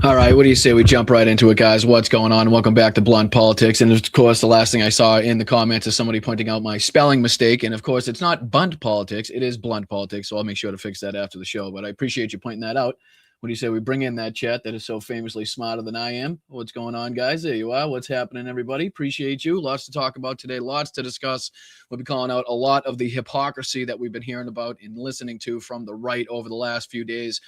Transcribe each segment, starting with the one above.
All right, what do you say we jump right into it, guys? What's going on? Welcome back to Blunt Politics. And of course, the last thing I saw in the comments is somebody pointing out my spelling mistake. And of course, it's not Bunt Politics, it is Blunt Politics. So I'll make sure to fix that after the show. But I appreciate you pointing that out. What do you say we bring in that chat that is so famously smarter than I am? What's going on, guys? There you are. What's happening, everybody? Appreciate you. Lots to talk about today, lots to discuss. We'll be calling out a lot of the hypocrisy that we've been hearing about and listening to from the right over the last few days,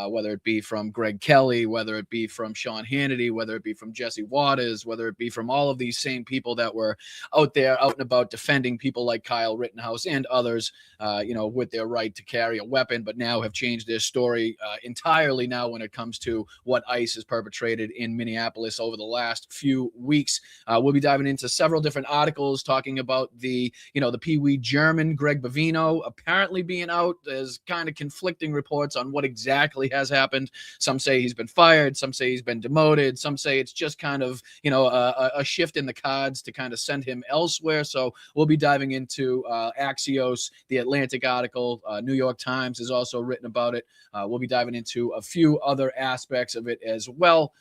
whether it be from Greg Kelly, whether it be from Sean Hannity, whether it be from Jesse Waters, whether it be from all of these same people that were out there, out and about defending people like Kyle Rittenhouse and others, with their right to carry a weapon, but now have changed their story entirely now when it comes to what ICE has perpetrated in Minneapolis over the last few weeks. We'll be diving into several different articles talking about the Pee Wee German, Greg Bovino, apparently being out. There's kind of conflicting reports on what exactly has happened. Some say he's been fired. Some say he's been demoted. Some say it's just kind of, a shift in the cards to kind of send him elsewhere. So we'll be diving into Axios, the Atlantic article. New York Times has also written about it. We'll be diving into a few other aspects of it as well.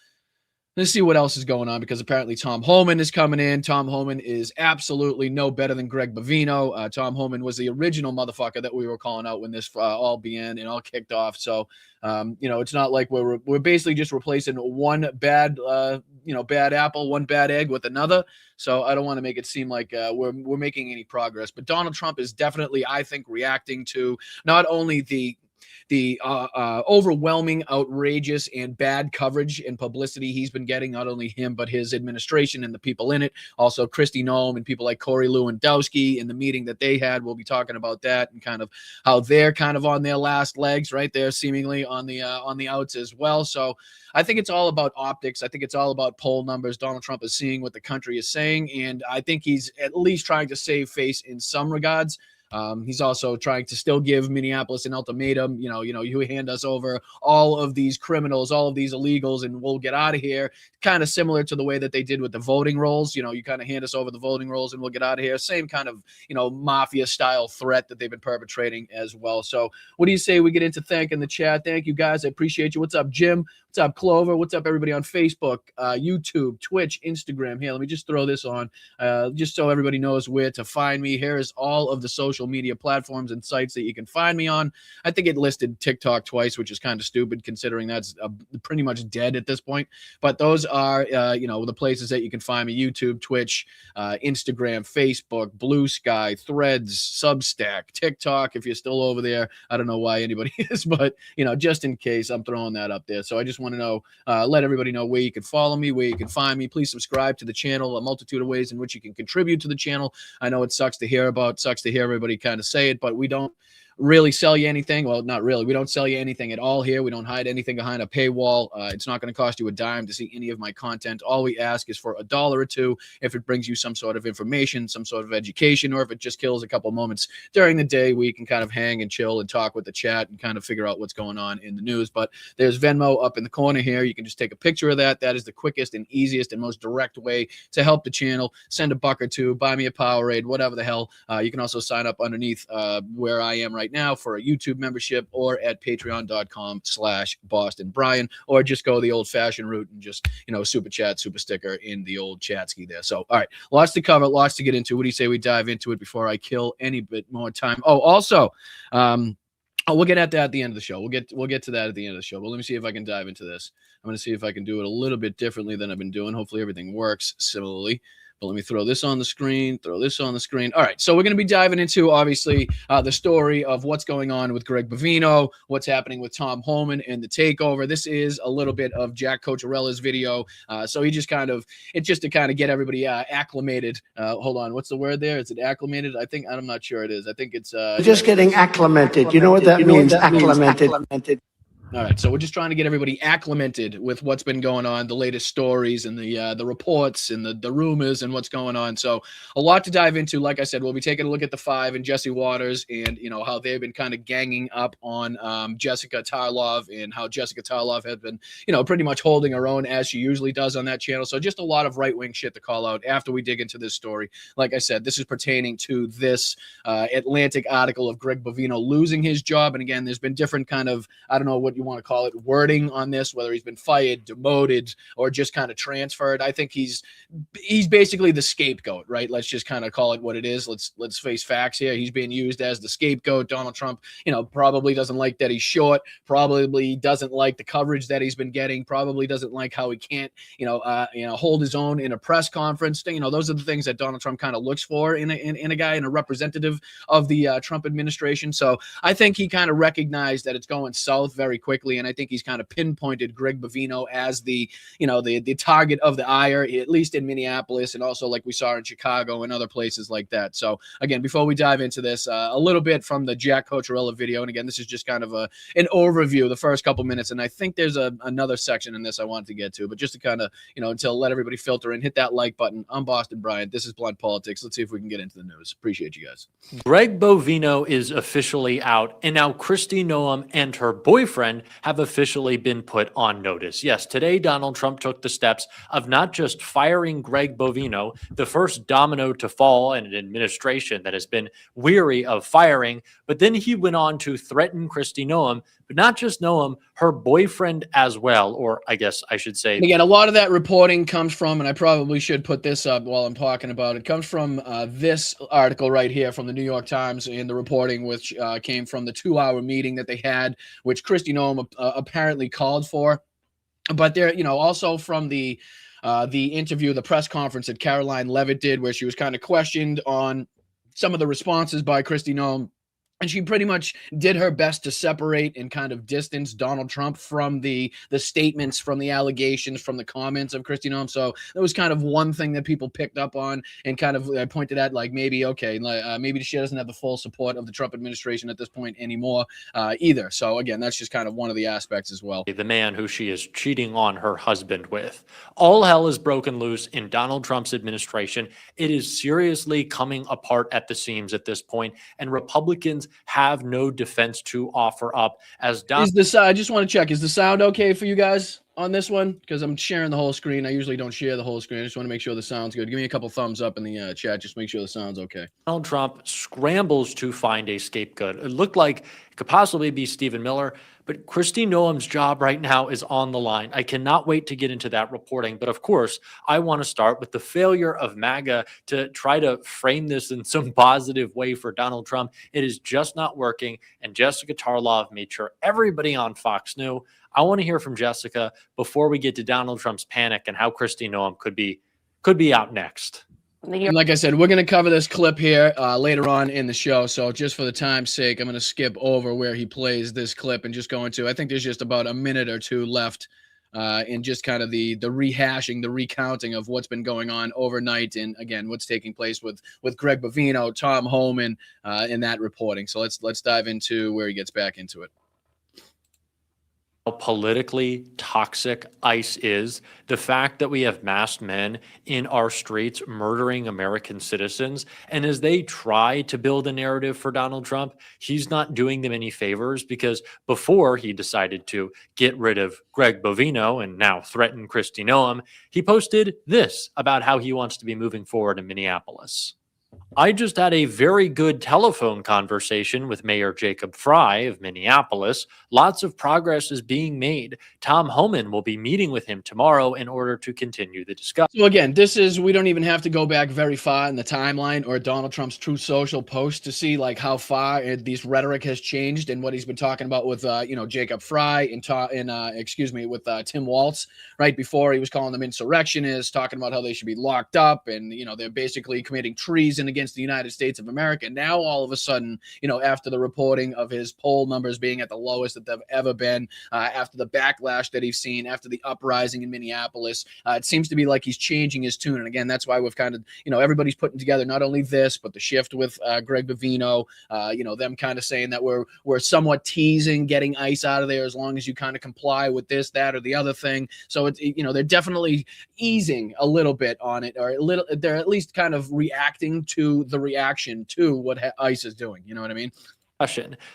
Let's see what else is going on, because apparently Tom Homan is coming in. Tom Homan is absolutely no better than Greg Bovino. Tom Homan was the original motherfucker that we were calling out when this all began and all kicked off. So, it's not like we're basically just replacing one bad apple, one bad egg with another. So I don't want to make it seem like we're making any progress. But Donald Trump is definitely, I think, reacting to not only the overwhelming, outrageous, and bad coverage and publicity he's been getting, not only him, but his administration and the people in it. Also, Kristi Noem and people like Corey Lewandowski in the meeting that they had. We'll be talking about that and kind of how they're kind of on their last legs, right? They're seemingly on the outs as well. So I think it's all about optics. I think it's all about poll numbers. Donald Trump is seeing what the country is saying, and I think he's at least trying to save face in some regards. He's also trying to still give Minneapolis an ultimatum. You hand us over all of these criminals, all of these illegals, and we'll get out of here. Kind of similar to the way that they did with the voting rolls. You kind of hand us over the voting rolls and we'll get out of here. Same kind of, mafia style threat that they've been perpetrating as well. So what do you say we get into thanking the chat? Thank you, guys. I appreciate you. What's up, Jim? What's up, Clover? What's up, everybody on Facebook, YouTube, Twitch, Instagram? Here, let me just throw this on just so everybody knows where to find me. Here is all of the social media platforms and sites that you can find me on. I think it listed TikTok twice, which is kind of stupid considering that's pretty much dead at this point. But those are, the places that you can find me: YouTube, Twitch, Instagram, Facebook, Blue Sky, Threads, Substack, TikTok. If you're still over there, I don't know why anybody is, but, just in case, I'm throwing that up there. So I just want to know, let everybody know where you can follow me, where you can find me. Please subscribe to the channel, a multitude of ways in which you can contribute to the channel. I know it sucks to hear everybody kind of say it, but we don't really sell you anything. Well, not really. We don't sell you anything at all here. We don't hide anything behind a paywall. It's not going to cost you a dime to see any of my content. All we ask is for $1 or $2 if it brings you some sort of information, some sort of education, or if it just kills a couple moments during the day where you can kind of hang and chill and talk with the chat and kind of figure out what's going on in the news. But there's Venmo up in the corner here. You can just take a picture of that. That is the quickest and easiest and most direct way to help the channel. Send $1 or $2, buy me a Powerade, whatever the hell. You can also sign up underneath where I am right now for a YouTube membership, or at patreon.com/BostonBrian, or just go the old-fashioned route and just, super chat, super sticker in the old chat ski there. So, all right, lots to cover, lots to get into. What do you say we dive into it before I kill any bit more time? Oh, also, we'll get at that at the end of the show. We'll get to that at the end of the show. But let me see if I can dive into this. I'm going to see if I can do it a little bit differently than I've been doing. Hopefully everything works similarly. But let me throw this on the screen, All right, so we're going to be diving into, obviously, the story of what's going on with Greg Bovino, what's happening with Tom Homan and the takeover. This is a little bit of Jack Cocharella's video. So it's just to kind of get everybody acclimated. Hold on, what's the word there? Is it acclimated? I'm not sure it is. I think it's... just getting acclimated. You know what that means, acclimated. All right, so we're just trying to get everybody acclimated with what's been going on, the latest stories and the reports and the rumors and what's going on. So a lot to dive into. Like I said, we'll be taking a look at the Five and Jesse Waters and, how they've been kind of ganging up on Jessica Tarlov, and how Jessica Tarlov has been, pretty much holding her own as she usually does on that channel. So just a lot of right-wing shit to call out after we dig into this story. Like I said, this is pertaining to this Atlantic article of Greg Bovino losing his job. And again, there's been different kind of, I don't know what you you want to call it, wording on this, whether he's been fired, demoted, or just kind of transferred. I think he's basically the scapegoat, right? Let's just kind of call it what it is. Let's face facts here. He's being used as the scapegoat. Donald Trump, probably doesn't like that he's short, probably doesn't like the coverage that he's been getting, probably doesn't like how he can't, hold his own in a press conference. Those are the things that Donald Trump kind of looks for in a guy, in a representative of the Trump administration. So I think he kind of recognized that it's going south very quickly, and I think he's kind of pinpointed Greg Bovino as the target of the ire, at least in Minneapolis, and also like we saw in Chicago and other places like that. So again, before we dive into this, a little bit from the Jack Cocherella video, and again, this is just kind of an overview, the first couple minutes, and I think there's another section in this I wanted to get to, but just to kind of, until let everybody filter in, hit that like button. I'm Boston Bryant. This is Blunt Politics. Let's see if we can get into the news. Appreciate you guys. Greg Bovino is officially out, and now Kristi Noem and her boyfriend have officially been put on notice. Yes, today Donald Trump took the steps of not just firing Greg Bovino, the first domino to fall in an administration that has been weary of firing, but then he went on to threaten Kristi Noem, but not just Noem, her boyfriend as well, or I guess I should say. And again, a lot of that reporting comes from, and I probably should put this up while I'm talking about it, comes from this article right here from the New York Times, and the reporting which came from the 2-hour meeting that they had, which Kristi Noem apparently called for. But there, also from the interview, the press conference that Caroline Levitt did, where she was kind of questioned on some of the responses by Kristi Noem. And she pretty much did her best to separate and kind of distance Donald Trump from the statements, from the allegations, from the comments of Kristi Noem. So that was kind of one thing that people picked up on and kind of pointed at, like, maybe she doesn't have the full support of the Trump administration at this point anymore either. So again, that's just kind of one of the aspects as well. The man who she is cheating on her husband with. All hell is broken loose in Donald Trump's administration. It is seriously coming apart at the seams at this point, and Republicans have no defense to offer up. I just want to check, is the sound okay for you guys on this one? Because I'm sharing the whole screen. I usually don't share the whole screen. I just want to make sure the sound's good. Give me a couple thumbs up in the chat. Just make sure the sound's okay. Donald Trump scrambles to find a scapegoat. It looked like it could possibly be Stephen Miller, but Kristi Noem's job right now is on the line. I cannot wait to get into that reporting. But of course, I want to start with the failure of MAGA to try to frame this in some positive way for Donald Trump. It is just not working. And Jessica Tarlov made sure everybody on Fox knew. I want to hear from Jessica before we get to Donald Trump's panic and how Kristi Noem could be out next. And like I said, we're going to cover this clip here later on in the show. So just for the time's sake, I'm going to skip over where he plays this clip and just go into, I think there's just about a minute or two left in just kind of the rehashing, the recounting of what's been going on overnight. And again, what's taking place with Greg Bovino, Tom Homan, in that reporting. So let's dive into where he gets back into it. How politically toxic ICE is, the fact that we have masked men in our streets murdering American citizens, and as they try to build a narrative for Donald Trump, he's not doing them any favors, because before he decided to get rid of Greg Bovino and now threaten Kristi Noem, he posted this about how he wants to be moving forward in Minneapolis. I just had a very good telephone conversation with Mayor Jacob Fry of Minneapolis. Lots of progress is being made. Tom Homan will be meeting with him tomorrow in order to continue the discussion. So again, we don't even have to go back very far in the timeline or Donald Trump's Truth Social post to see like how far these rhetoric has changed and what he's been talking about with Jacob Fry and with Tim Walz. Right before, he was calling them insurrectionists, talking about how they should be locked up and they're basically committing treason against the United States of America. Now, all of a sudden, after the reporting of his poll numbers being at the lowest that they've ever been, after the backlash that he's seen, after the uprising in Minneapolis, it seems to be like he's changing his tune. And again, that's why we've kind of, everybody's putting together not only this, but the shift with Greg Bovino, them kind of saying that we're somewhat teasing getting ICE out of there as long as you kind of comply with this, that, or the other thing. So it's, they're definitely easing a little bit on it, or they're at least kind of reacting to the reaction to what ICE is doing. You know what I mean?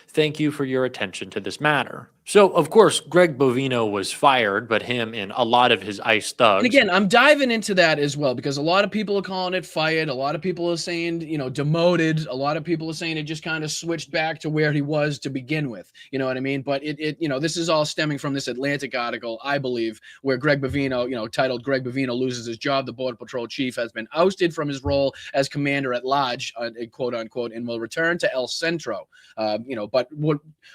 Thank you for your attention to this matter. So, of course, Greg Bovino was fired, but him and a lot of his ICE thugs. And again, I'm diving into that as well because a lot of people are calling it fired. A lot of people are saying, demoted. A lot of people are saying it just kind of switched back to where he was to begin with. You know what I mean? But this is all stemming from this Atlantic article, I believe, where Greg Bovino, titled "Greg Bovino Loses His Job. The Border Patrol Chief has been ousted from his role as commander at large, quote unquote, and will return to El Centro." But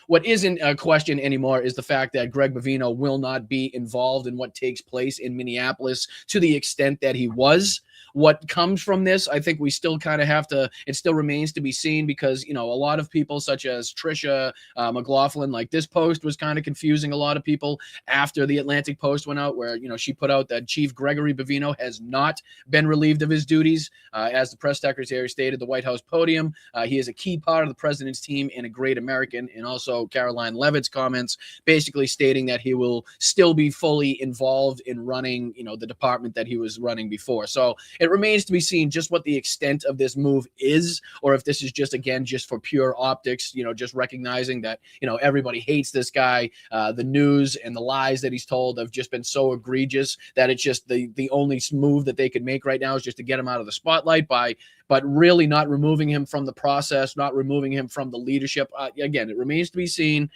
what isn't a question anymore is the fact that Greg Bovino will not be involved in what takes place in Minneapolis to the extent that he was. What comes from this, I think we still kind of have to, it still remains to be seen because, a lot of people such as Trisha McLaughlin, like this post was kind of confusing a lot of people after the Atlantic Post went out where, she put out that Chief Gregory Bovino has not been relieved of his duties. As the press secretary stated, the White House podium, he is a key part of the president's team and a great American. And also Caroline Levitt's comments basically stating that he will still be fully involved in running, the department that he was running before. So it remains to be seen just what the extent of this move is, or if this is just, again, just for pure optics, just recognizing that, everybody hates this guy. The news and the lies that he's told have just been so egregious that it's just the only move that they could make right now is just to get him out of the spotlight but really not removing him from the process, not removing him from the leadership. Again, it remains to be seen.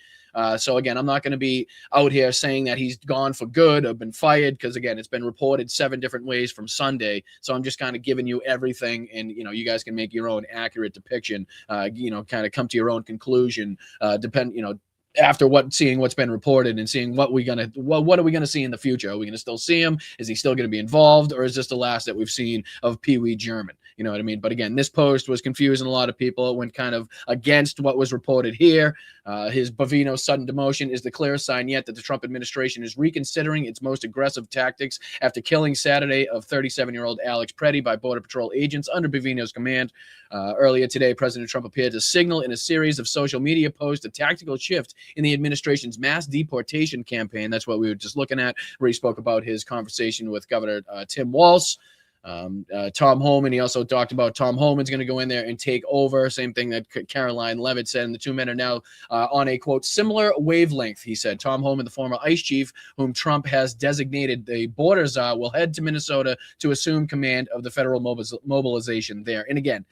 So again, I'm not going to be out here saying that he's gone for good or been fired because, again, it's been reported 7 different ways from Sunday. So I'm just kind of giving you everything, and you guys can make your own accurate depiction. Kind of come to your own conclusion. After seeing what's been reported and seeing what are we gonna see in the future? Are we gonna still see him? Is he still gonna be involved, or is this the last that we've seen of Pee Wee German? You know what I mean? But again, this post was confusing a lot of people. It went kind of against what was reported here. His Bovino sudden demotion is the clearest sign yet that the Trump administration is reconsidering its most aggressive tactics after killing Saturday of 37-year-old Alex Preddy by Border Patrol agents under Bovino's command. Earlier today, President Trump appeared to signal in a series of social media posts a tactical shift in the administration's mass deportation campaign. That's what we were just looking at, where he spoke about his conversation with Governor Tim Walz. Tom Homan, he also talked about Tom Homan's going to go in there and take over. Same thing that Caroline Levitt said, and the two men are now on a, quote, similar wavelength, he said. Tom Homan, the former ICE chief, whom Trump has designated the border czar, will head to Minnesota to assume command of the federal mobilization there. And again,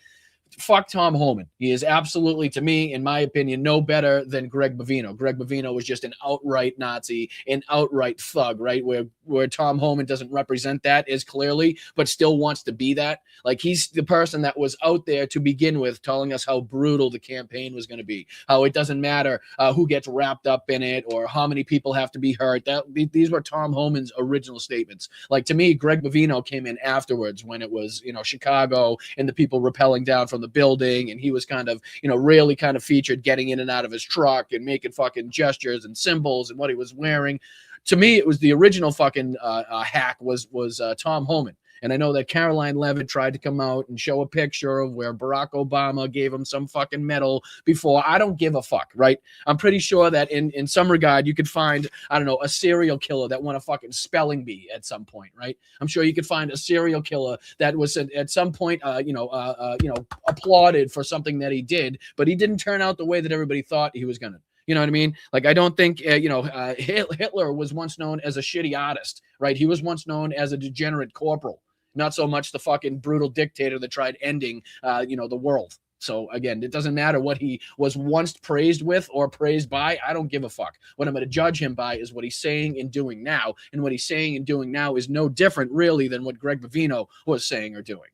fuck Tom Homan. He is absolutely, to me, in my opinion, no better than Greg Bovino. Greg Bovino was just an outright Nazi, an outright thug, right? Where Tom Homan doesn't represent that as clearly, but still wants to be that. Like, he's the person that was out there to begin with telling us how brutal the campaign was going to be, how it doesn't matter who gets wrapped up in it or how many people have to be hurt. These were Tom Homan's original statements. Like, to me, Greg Bovino came in afterwards when it was, Chicago and the people rappelling down from the building, and he was kind of, really kind of featured getting in and out of his truck and making fucking gestures and symbols and what he was wearing. To me, it was the original fucking hack was Tom Homan. And I know that Caroline Levitt tried to come out and show a picture of where Barack Obama gave him some fucking medal before. I don't give a fuck, right? I'm pretty sure that in some regard you could find, I don't know, a serial killer that won a fucking spelling bee at some point, right? I'm sure you could find a serial killer that was at some point, applauded for something that he did, but he didn't turn out the way that everybody thought he was gonna. You know what I mean? Like, I don't think, Hitler was once known as a shitty artist, right? He was once known as a degenerate corporal, not so much the fucking brutal dictator that tried ending, the world. So again, it doesn't matter what he was once praised with or praised by. I don't give a fuck. What I'm going to judge him by is what he's saying and doing now. And what he's saying and doing now is no different, really, than what Greg Bovino was saying or doing.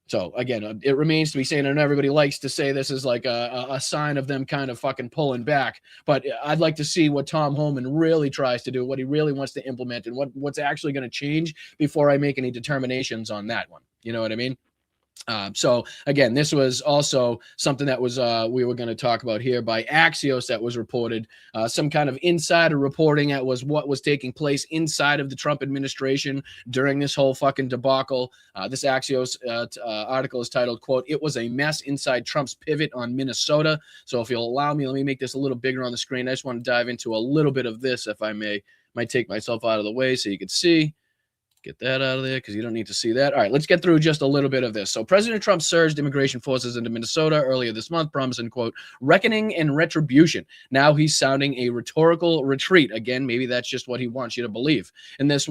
So again, it remains to be seen, and everybody likes to say this is like a sign of them kind of fucking pulling back. But I'd like to see what Tom Homan really tries to do, what he really wants to implement, and what's actually going to change before I make any determinations on that one. You know what I mean? So again, this was also something that was we were going to talk about here by Axios that was reported, some kind of insider reporting at was what was taking place inside of the Trump administration during this whole fucking debacle. This Axios article is titled, quote, "It was a mess inside Trump's pivot on Minnesota." So if you'll allow me, let me make this a little bigger on the screen. I just want to dive into a little bit of this, if I may. Might take myself out of the way so you can see. Get that out of there because you don't need to see that. All right, let's get through just a little bit of this. So President Trump surged immigration forces into Minnesota earlier this month, promising, quote, reckoning and retribution. Now he's sounding a rhetorical retreat. Again, maybe that's just what he wants you to believe. And this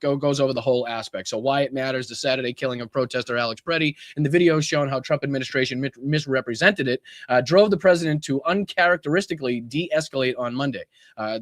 goes over the whole aspect. So why it matters, the Saturday killing of protester Alex Preddy, and the video showing how Trump administration misrepresented it, drove the president to uncharacteristically de-escalate on Monday.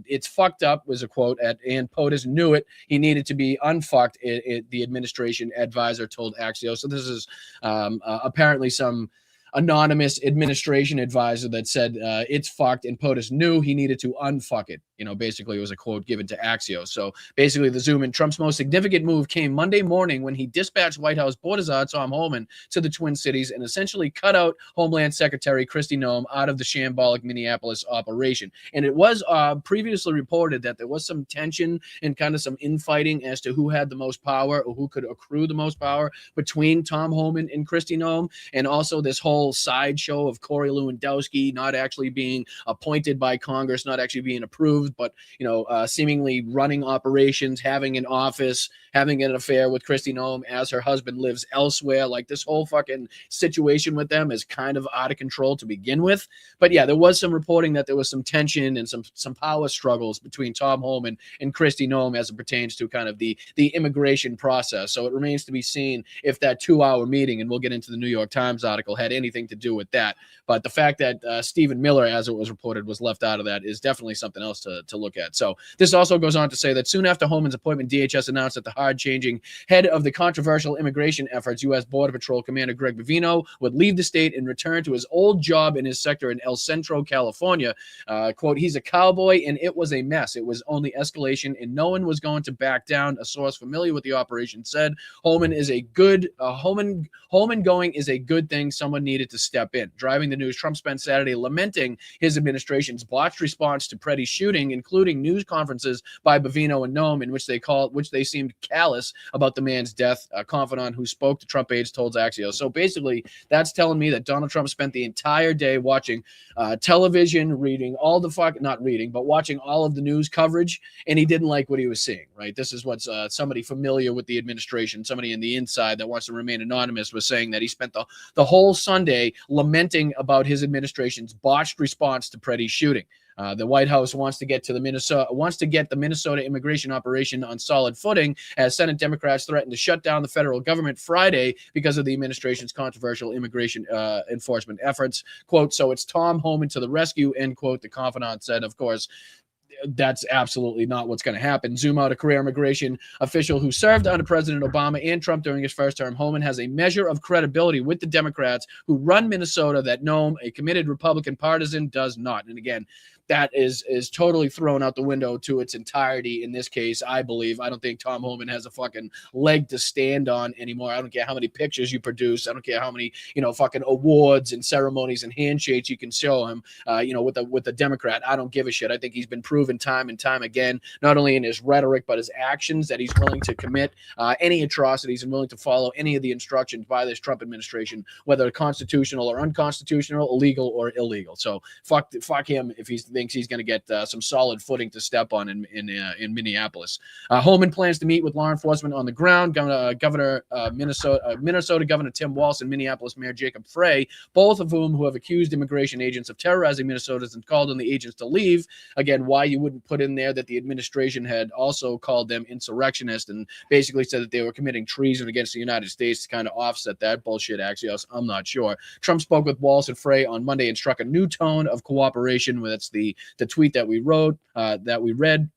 It's fucked up was a quote, and POTUS knew it. He needed to be unfucked. The administration advisor told Axios. So this is apparently some anonymous administration advisor that said it's fucked, and POTUS knew he needed to unfuck it. Basically it was a quote given to Axios. So basically the zoom in. Trump's most significant move came Monday morning when he dispatched White House Border Czar Tom Homan to the Twin Cities and essentially cut out Homeland Secretary Kristi Noem out of the shambolic Minneapolis operation. And it was previously reported that there was some tension and kind of some infighting as to who had the most power or who could accrue the most power between Tom Homan and Kristi Noem, and also this whole sideshow of Corey Lewandowski not actually being appointed by Congress, not actually being approved, but seemingly running operations, having an office, having an affair with Kristi Noem as her husband lives elsewhere. Like this whole fucking situation with them is kind of out of control to begin with. But yeah, there was some reporting that there was some tension and some power struggles between Tom Homan and Kristi Noem as it pertains to kind of the immigration process. So it remains to be seen if that 2-hour meeting, and we'll get into the New York Times article, had anything to do with that. But the fact that Stephen Miller, as it was reported, was left out of that is definitely something else to look at. So this also goes on to say that soon after Homan's appointment, DHS announced that the hard-changing head of the controversial immigration efforts, U.S. Border Patrol Commander Greg Bovino, would leave the state and return to his old job in his sector in El Centro, California. Quote, he's a cowboy, and it was a mess. It was only escalation, and no one was going to back down, a source familiar with the operation said. Homan going is a good thing. Someone needed to step in. Driving the news, Trump spent Saturday lamenting his administration's botched response to Preddy's shooting, including news conferences by Bovino and Noem, in which they seemed callous about the man's death. A confidant who spoke to Trump aides told Axios. So basically, that's telling me that Donald Trump spent the entire day watching television, reading all the not reading, but watching all of the news coverage, and he didn't like what he was seeing, right? This is what somebody familiar with the administration, somebody in the inside that wants to remain anonymous, was saying that he spent the whole Sunday lamenting about his administration's botched response to Preddy's shooting. The White House wants to get the Minnesota immigration operation on solid footing as Senate Democrats threatened to shut down the federal government Friday because of the administration's controversial immigration enforcement efforts. Quote, so it's Tom Homan to the rescue, end quote, the confidant said. Of course, that's absolutely not what's going to happen. Zoom out, a career immigration official who served under President Obama and Trump during his first term. Homan has a measure of credibility with the Democrats who run Minnesota that Noem, a committed Republican partisan, does not. And again, that is totally thrown out the window to its entirety in this case, I believe. I don't think Tom Homan has a fucking leg to stand on anymore. I don't care how many pictures you produce. I don't care how many, fucking awards and ceremonies and handshakes you can show him, with the Democrat. I don't give a shit. I think he's been proven time and time again, not only in his rhetoric, but his actions, that he's willing to commit any atrocities and willing to follow any of the instructions by this Trump administration, whether constitutional or unconstitutional, illegal or illegal. So fuck him if he thinks he's going to get some solid footing to step on in Minneapolis. Homan plans to meet with law enforcement on the ground. Minnesota Governor Tim Walz and Minneapolis Mayor Jacob Frey, both of whom have accused immigration agents of terrorizing Minnesotans and called on the agents to leave. Again, why you wouldn't put in there that the administration had also called them insurrectionists and basically said that they were committing treason against the United States to kind of offset that bullshit, Axios, I'm not sure. Trump spoke with Walz and Frey on Monday and struck a new tone of cooperation. That's the tweet that we wrote, that we read.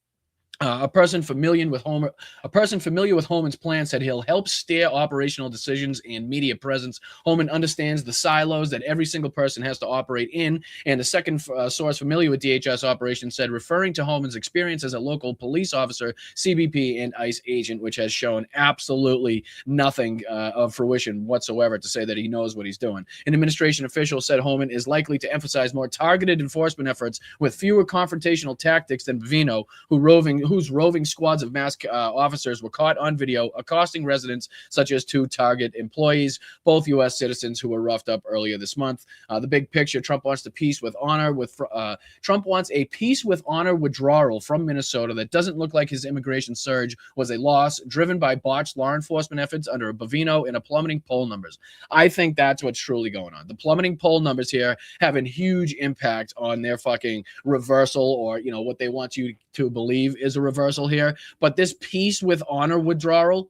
A person familiar with Homan's plan said he'll help steer operational decisions and media presence. Homan understands the silos that every single person has to operate in. And the second source familiar with DHS operations said, referring to Homan's experience as a local police officer, CBP, and ICE agent, which has shown absolutely nothing of fruition whatsoever to say that he knows what he's doing. An administration official said Homan is likely to emphasize more targeted enforcement efforts with fewer confrontational tactics than Bovino, who whose roving squads of masked officers were caught on video accosting residents, such as 2 Target employees, both U.S. citizens who were roughed up earlier this month. The big picture: Trump wants a peace with honor withdrawal from Minnesota that doesn't look like his immigration surge was a loss driven by botched law enforcement efforts under a Bovino and a plummeting poll numbers. I think that's what's truly going on. The plummeting poll numbers here have a huge impact on their fucking reversal, or what they want you to believe is a reversal here. But this peace with honor withdrawal,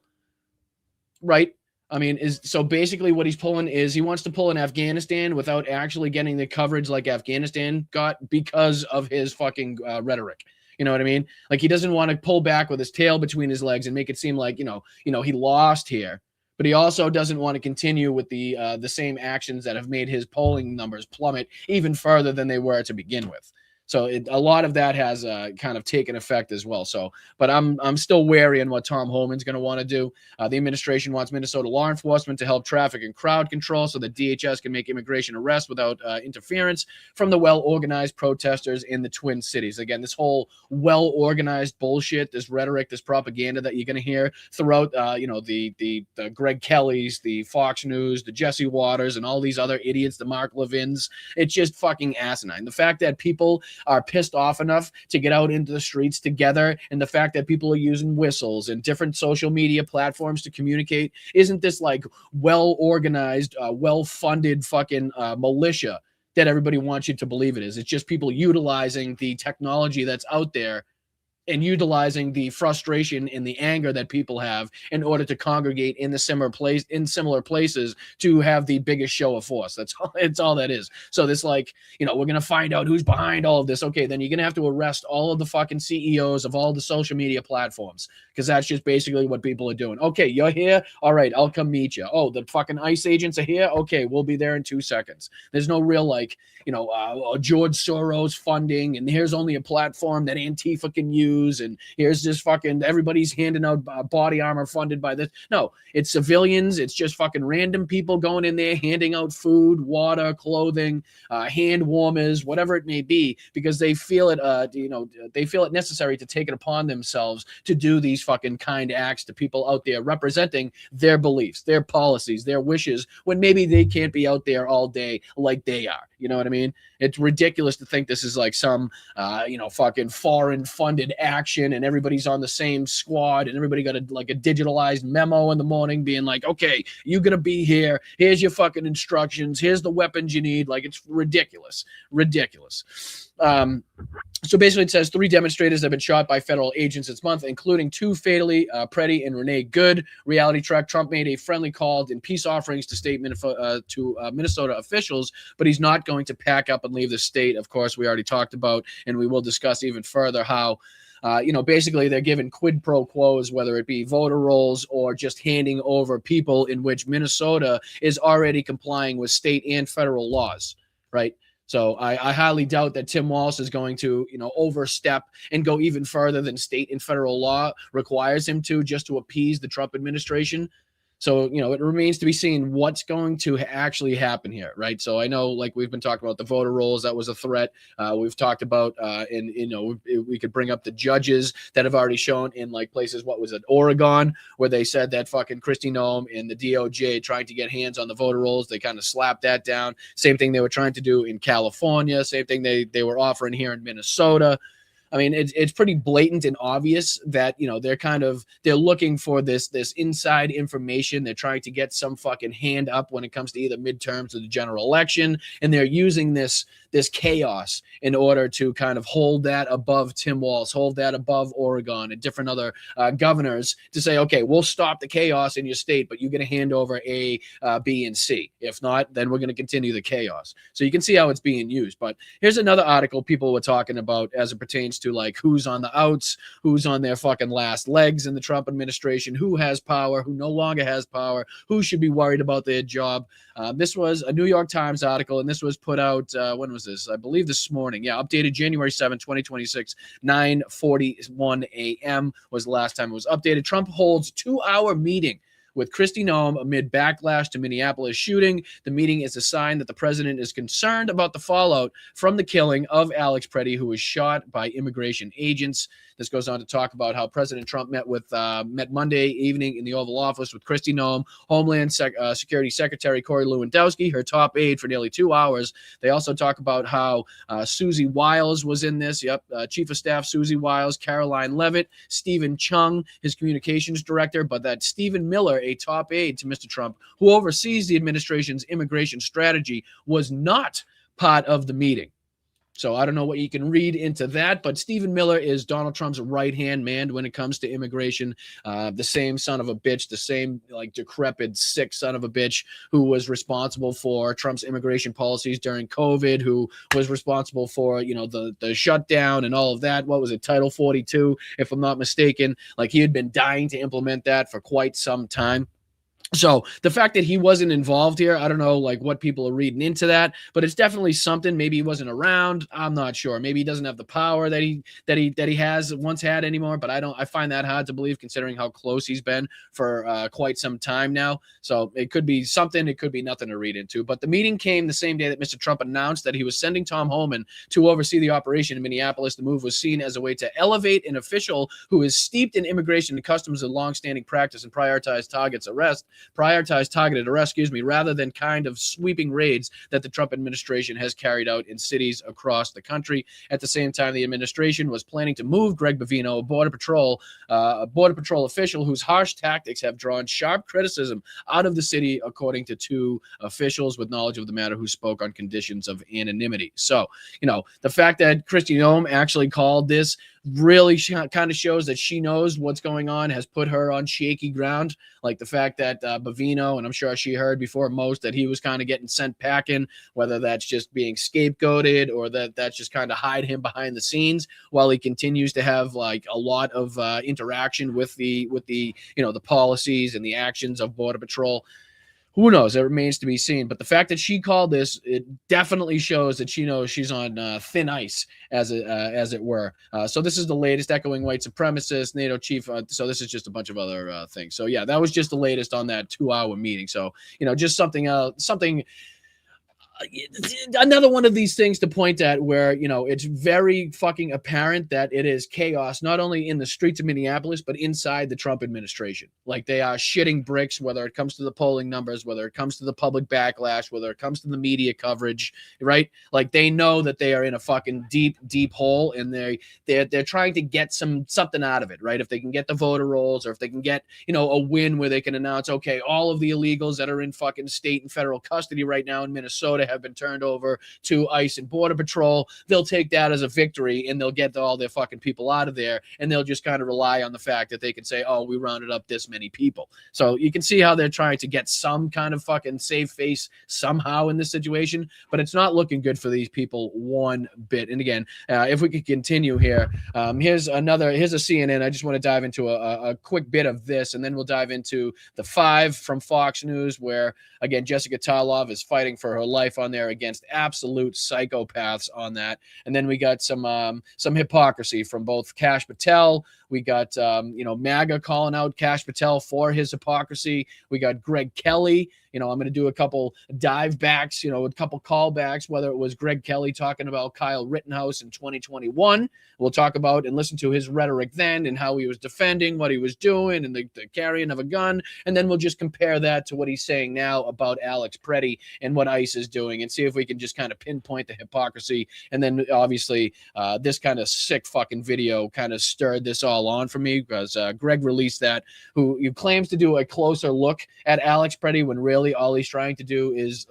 right? I mean, so basically what he's pulling is he wants to pull in Afghanistan without actually getting the coverage like Afghanistan got because of his fucking rhetoric. You know what I mean? Like, he doesn't want to pull back with his tail between his legs and make it seem like, he lost here. But he also doesn't want to continue with the same actions that have made his polling numbers plummet even further than they were to begin with. So a lot of that has kind of taken effect as well. So, but I'm still wary on what Tom Homan's going to want to do. The administration wants Minnesota law enforcement to help traffic and crowd control so that DHS can make immigration arrests without interference from the well-organized protesters in the Twin Cities. Again, this whole well-organized bullshit, this rhetoric, this propaganda that you're going to hear throughout, the Greg Kellys, the Fox News, the Jesse Waters, and all these other idiots, the Mark Levins. It's just fucking asinine. The fact that people are pissed off enough to get out into the streets together, and the fact that people are using whistles and different social media platforms to communicate, isn't this like well-organized, well-funded fucking militia that everybody wants you to believe it is? It's just people utilizing the technology that's out there and utilizing the frustration and the anger that people have in order to congregate in similar places to have the biggest show of force. That's all. It's all that is. So this, like, we're going to find out who's behind all of this. Okay, then you're going to have to arrest all of the fucking CEOs of all the social media platforms, because that's just basically what people are doing. Okay, you're here. All right, I'll come meet you. Oh, the fucking ICE agents are here. Okay, we'll be there in 2 seconds. There's no real, like, George Soros funding, and here's only a platform that Antifa can use, and here's this fucking everybody's handing out body armor funded by this. No, it's civilians. It's just fucking random people going in there handing out food, water, clothing, hand warmers, whatever it may be, because they feel it they feel it necessary to take it upon themselves to do these fucking kind acts to people out there representing their beliefs, their policies, their wishes, when maybe they can't be out there all day like they are. You know what I mean? It's ridiculous to think this is like some, fucking foreign funded action and everybody's on the same squad and everybody got a digitalized memo in the morning being like, okay, you're going to be here. Here's your fucking instructions. Here's the weapons you need. Like, it's ridiculous. So basically it says 3 demonstrators have been shot by federal agents this month, including 2 fatally, Preddy and Renee Good. Reality track: Trump made a friendly call in peace offerings to Minnesota officials, but he's not going to pack up and leave the state. Of course, we already talked about, and we will discuss even further how basically they're given quid pro quos, whether it be voter rolls or just handing over people in which Minnesota is already complying with state and federal laws, right? So I highly doubt that Tim Walz is going to, overstep and go even further than state and federal law requires him to, just to appease the Trump administration. So, it remains to be seen what's going to actually happen here, right? So I know, like, we've been talking about the voter rolls. That was a threat. We've talked about, we could bring up the judges that have already shown in, like, places, what was it, Oregon, where they said that fucking Kristi Noem and the DOJ trying to get hands on the voter rolls. They kind of slapped that down. Same thing they were trying to do in California. Same thing they were offering here in Minnesota. I mean, it's pretty blatant and obvious that, they're looking for this inside information. They're trying to get some fucking hand up when it comes to either midterms or the general election. And they're using this chaos in order to kind of hold that above Tim Walz, hold that above Oregon and different other governors to say, okay, we'll stop the chaos in your state, but you're going to hand over A, B, and C. If not, then we're going to continue the chaos. So you can see how it's being used. But here's another article people were talking about as it pertains to, like, who's on the outs, who's on their fucking last legs in the Trump administration, who has power, who no longer has power, who should be worried about their job. This was a New York Times article, and this was put out, when was this? I believe this morning. Yeah, updated January 7, 2026, 9:41 a.m. was the last time it was updated. Trump holds 2-hour meeting with Kristi Noem amid backlash to Minneapolis shooting. The meeting is a sign that the president is concerned about the fallout from the killing of Alex Preddy, who was shot by immigration agents. This goes on to talk about how President Trump met Monday evening in the Oval Office with Kristi Noem, Homeland Security Secretary Corey Lewandowski, her top aide, for nearly 2 hours. They also talk about how Susie Wiles was in this. Chief of Staff Susie Wiles, Caroline Levitt, Stephen Chung, his communications director, but that Stephen Miller, a top aide to Mr. Trump, who oversees the administration's immigration strategy, was not part of the meeting. So I don't know what you can read into that, but Stephen Miller is Donald Trump's right-hand man when it comes to immigration. The same son of a bitch, the same decrepit, sick son of a bitch who was responsible for Trump's immigration policies during COVID, who was responsible for, the shutdown and all of that. What was it, Title 42, if I'm not mistaken? He had been dying to implement that for quite some time. So the fact that he wasn't involved here, I don't know what people are reading into that, but it's definitely something. Maybe he wasn't around. I'm not sure. Maybe he doesn't have the power that he has once had anymore, but I find that hard to believe considering how close he's been for quite some time now. So it could be something, it could be nothing to read into. But the meeting came the same day that Mr. Trump announced that he was sending Tom Homan to oversee the operation in Minneapolis. The move was seen as a way to elevate an official who is steeped in immigration and customs of longstanding practice and prioritize targeted arrest, rather than kind of sweeping raids that the Trump administration has carried out in cities across the country. At the same time, the administration was planning to move Greg Bovino, a Border Patrol official whose harsh tactics have drawn sharp criticism out of the city, according to 2 officials with knowledge of the matter who spoke on conditions of anonymity. So, the fact that Kristi Noem actually called this really kind of shows that she knows what's going on, has put her on shaky ground. Like the fact that Bovino, and I'm sure she heard before most, that he was kind of getting sent packing, whether that's just being scapegoated or that's just kind of hide him behind the scenes while he continues to have a lot of interaction with the the policies and the actions of Border Patrol. Who knows? It remains to be seen. But the fact that she called this, it definitely shows that she knows she's on thin ice, as it were. So this is the latest, echoing white supremacist, NATO chief. So this is just a bunch of other things. So yeah, that was just the latest on that 2-hour meeting. So just something else, another one of these things to point at where it's very fucking apparent that it is chaos not only in the streets of Minneapolis but inside the Trump administration. They are shitting bricks, whether it comes to the polling numbers, whether it comes to the public backlash, whether it comes to the media coverage, right? They know that they are in a fucking deep hole, and they're trying to get something out of it, right? If they can get the voter rolls, or if they can get a win where they can announce, okay, all of the illegals that are in fucking state and federal custody right now in Minnesota have been turned over to ICE and Border Patrol, they'll take that as a victory, and they'll get all their fucking people out of there, and they'll just kind of rely on the fact that they can say, oh, we rounded up this many people. So you can see how they're trying to get some kind of fucking save face somehow in this situation, but it's not looking good for these people one bit. And again, if we could continue here, here's a CNN. I just want to dive into a quick bit of this, and then we'll dive into the 5 from Fox News, where again Jessica Tarlov is fighting for her life on there against absolute psychopaths on that. And then we got some hypocrisy from both Kash Patel. We got MAGA calling out Kash Patel for his hypocrisy. We got Greg Kelly. I'm going to do a couple dive backs, a couple callbacks, whether it was Greg Kelly talking about Kyle Rittenhouse in 2021. We'll talk about and listen to his rhetoric then and how he was defending what he was doing and the carrying of a gun. And then we'll just compare that to what he's saying now about Alex Preddy and what ICE is doing, and see if we can just kind of pinpoint the hypocrisy. And then obviously this kind of sick fucking video kind of stirred this all on for me, because Greg released that, who claims to do a closer look at Alex Preddy when really all he's trying to do is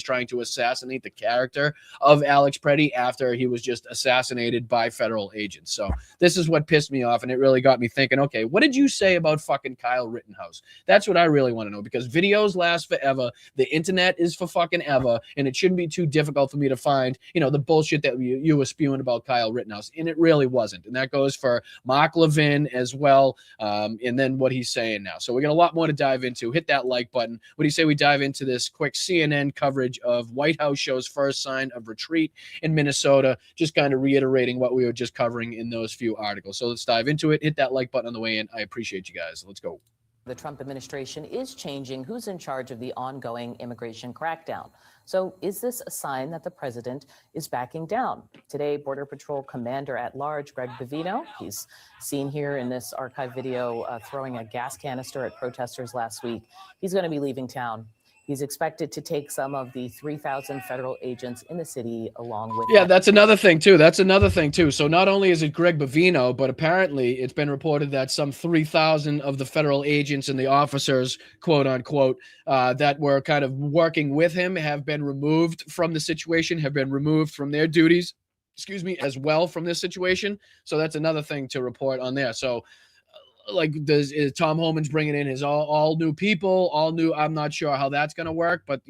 trying to assassinate the character of Alex Preddy after he was just assassinated by federal agents. So this is what pissed me off, and it really got me thinking, okay, what did you say about fucking Kyle Rittenhouse? That's what I really want to know, because videos last forever, the internet is for fucking ever, and it shouldn't be too difficult for me to find, the bullshit that you were spewing about Kyle Rittenhouse, and it really wasn't. And that goes for Mark Levin as well, and then what he's saying now. So we got a lot more to dive into. Hit that like button. What do you say we dive into this quick CNN coverage of White House shows first sign of retreat in Minnesota, just kind of reiterating what we were just covering in those few articles. So let's dive into it. Hit that like button on the way in. I appreciate you guys. Let's go. The Trump administration is changing who's in charge of the ongoing immigration crackdown. So is this a sign that the president is backing down? Today, Border Patrol Commander-at-Large Greg Bovino, he's seen here in this archive video throwing a gas canister at protesters last week. He's going to be leaving town. He's expected to take some of the 3,000 federal agents in the city along with Yeah, that's another thing too. So not only is it Greg Bovino, but apparently it's been reported that some 3,000 of the federal agents and the officers, quote unquote, that were kind of working with him have been removed from the situation, have been removed from their duties, as well from this situation. So that's another thing to report on there. So like Tom Homan's bringing in his all new people, all new. I'm not sure how that's going to work, but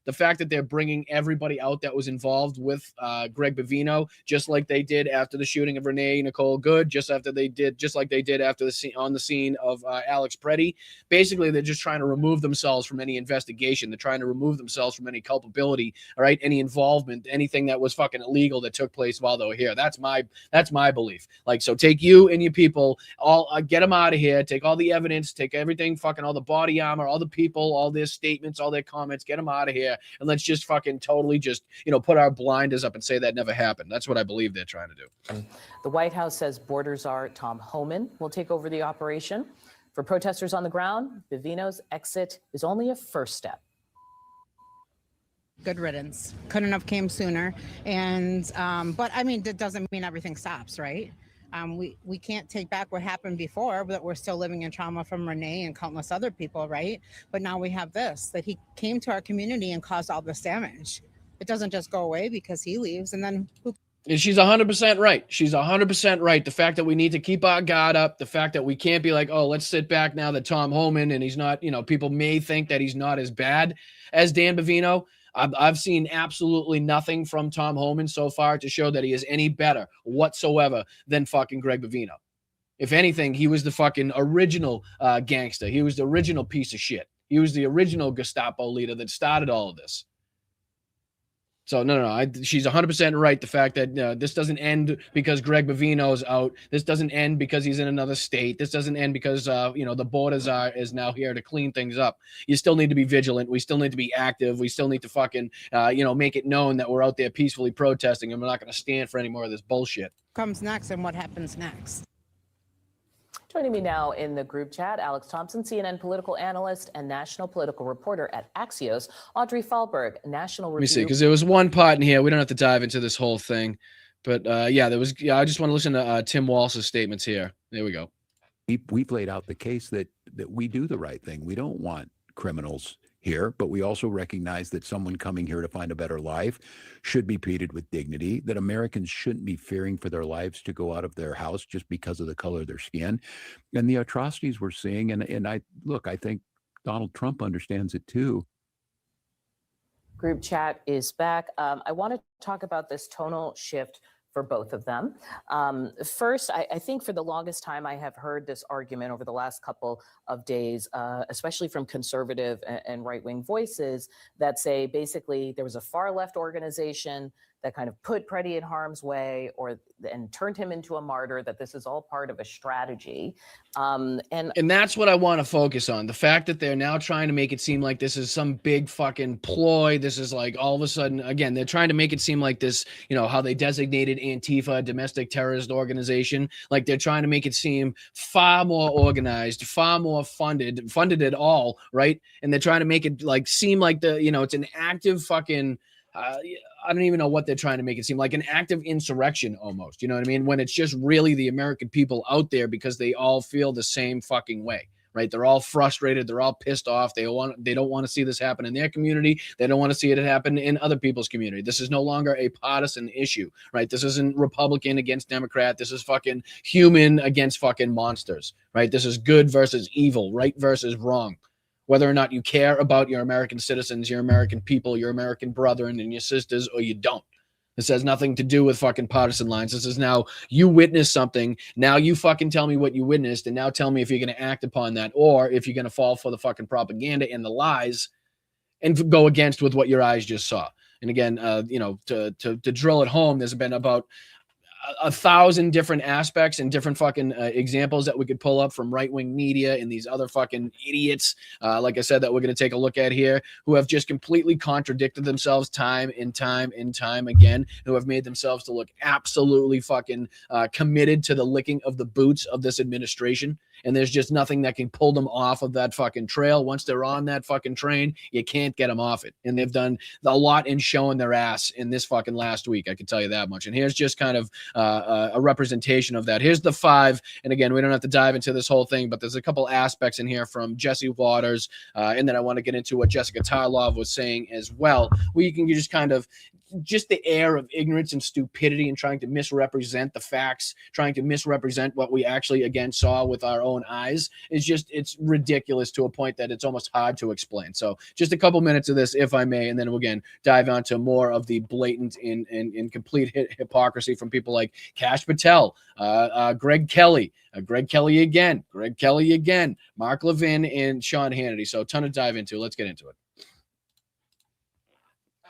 the fact that they're bringing everybody out that was involved with Greg Bovino, just like they did after the shooting of Renee Nicole Good, just like they did after the scene of Alex Preddy. Basically, they're just trying to remove themselves from any investigation. They're trying to remove themselves from any culpability, all right, any involvement, anything that was fucking illegal that took place while they were here. That's my belief. Like, so take you and your people, all get them out of here. Take all the evidence, take everything, fucking all the body armor, all the people, all their statements, all their comments, get them out of here. And let's just fucking totally just, put our blinders up and say that never happened. That's what I believe they're trying to do. The White House says border czar Tom Homan will take over the operation. For protesters on the ground, Bovino's exit is only a first step. Good riddance. Couldn't have came sooner. And, but I mean, that doesn't mean everything stops, right? We can't take back what happened before, but we're still living in trauma from Renee and countless other people, right? But now we have this, that he came to our community and caused all this damage. It doesn't just go away because he leaves, and then who? And she's 100% right. She's 100% right. The fact that we need to keep our guard up, the fact that we can't be like, oh, let's sit back now that Tom Homan and he's not, people may think that he's not as bad as Dan Bovino. I've seen absolutely nothing from Tom Homan so far to show that he is any better whatsoever than fucking Greg Bovino. If anything, he was the fucking original gangster. He was the original piece of shit. He was the original Gestapo leader that started all of this. So no, she's 100% right. The fact that this doesn't end because Greg Bovino's out. This doesn't end because he's in another state. This doesn't end because the borders is now here to clean things up. You still need to be vigilant. We still need to be active. We still need to fucking make it known that we're out there peacefully protesting, and we're not going to stand for any more of this bullshit. Comes next, and what happens next? Joining me now in the group chat, Alex Thompson, CNN political analyst and national political reporter at Axios, Audrey Fahlberg, National Review. Let me see, because there was one part in here. We don't have to dive into this whole thing. But, I just want to listen to Tim Walsh's statements here. There we go. We've laid out the case that we do the right thing. We don't want criminals here, but we also recognize that someone coming here to find a better life should be treated with dignity, that Americans shouldn't be fearing for their lives to go out of their house just because of the color of their skin. And the atrocities we're seeing, and I think Donald Trump understands it too. Group chat is back. I want to talk about this tonal shift for both of them. First, I think for the longest time, I have heard this argument over the last couple of days, especially from conservative and right-wing voices that say basically there was a far left organization that kind of put Preddy in harm's way and turned him into a martyr, that this is all part of a strategy. And that's what I want to focus on. The fact that they're now trying to make it seem like this is some big fucking ploy. This is like all of a sudden, again, they're trying to make it seem like this, how they designated Antifa a domestic terrorist organization. Like they're trying to make it seem far more organized, far more funded at all, right? And they're trying to make it like seem like it's an active fucking I don't even know what they're trying to make it seem like, an active insurrection almost, you know what I mean? When it's just really the American people out there because they all feel the same fucking way, right? They're all frustrated. They're all pissed off. They don't want to see this happen in their community. They don't want to see it happen in other people's community. This is no longer a partisan issue, right? This isn't Republican against Democrat. This is fucking human against fucking monsters, right? This is good versus evil, right versus wrong. Whether or not you care about your American citizens, your American people, your American brethren and your sisters, or you don't. This has nothing to do with fucking partisan lines. This is now you witnessed something. Now you fucking tell me what you witnessed, and now tell me if you're going to act upon that, or if you're going to fall for the fucking propaganda and the lies and go against with what your eyes just saw. And again, to drill it home, there's been about a thousand different aspects and different fucking examples that we could pull up from right-wing media and these other fucking idiots, like I said, that we're going to take a look at here, who have just completely contradicted themselves time and time and time again, who have made themselves to look absolutely fucking committed to the licking of the boots of this administration. And there's just nothing that can pull them off of that fucking trail. Once they're on that fucking train, you can't get them off it. And they've done a lot in showing their ass in this fucking last week. I can tell you that much. And here's just kind of a representation of that. Here's the 5. And again, we don't have to dive into this whole thing, but there's a couple aspects in here from Jesse Waters. And then I want to get into what Jessica Tarlov was saying as well, where you can just kind of just the air of ignorance and stupidity and trying to misrepresent the facts, trying to misrepresent what we actually, again, saw with our own eyes is just, it's ridiculous to a point that it's almost hard to explain. So just a couple minutes of this, if I may, and then we'll again dive onto more of the blatant and complete hypocrisy from people like Kash Patel, Greg Kelly again, Mark Levin, and Sean Hannity. So a ton to dive into. Let's get into it.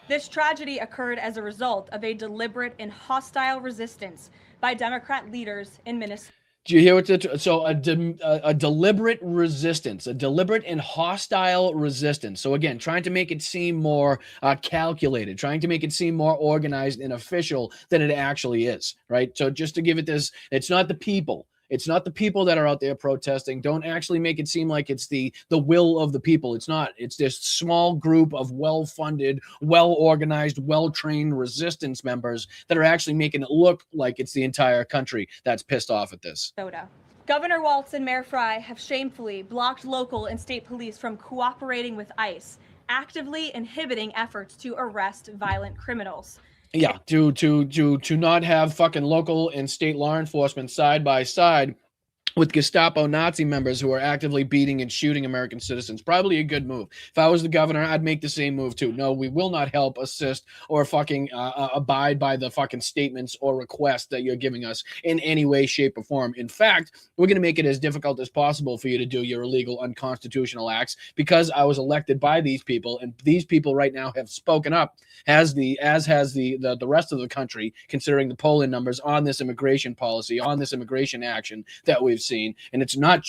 This tragedy occurred as a result of a deliberate and hostile resistance by Democrat leaders in Minnesota. Do you hear what a deliberate resistance, a deliberate and hostile resistance. So again, trying to make it seem more calculated, trying to make it seem more organized and official than it actually is, right? So just to give it this, it's not the people. It's not the people that are out there protesting. Don't actually make it seem like it's the will of the people. It's not. It's this small group of well-funded, well-organized, well-trained resistance members that are actually making it look like it's the entire country that's pissed off at this. Governor Walz and Mayor Fry have shamefully blocked local and state police from cooperating with ICE, actively inhibiting efforts to arrest violent criminals. Yeah, to not have fucking local and state law enforcement side by side with Gestapo Nazi members who are actively beating and shooting American citizens. Probably a good move. If I was the governor, I'd make the same move too. No, we will not help, assist, or fucking abide by the fucking statements or requests that you're giving us in any way, shape, or form. In fact, we're going to make it as difficult as possible for you to do your illegal, unconstitutional acts because I was elected by these people, and these people right now have spoken up, as has the rest of the country, considering the polling numbers on this immigration policy, on this immigration action that we've seen. And it's not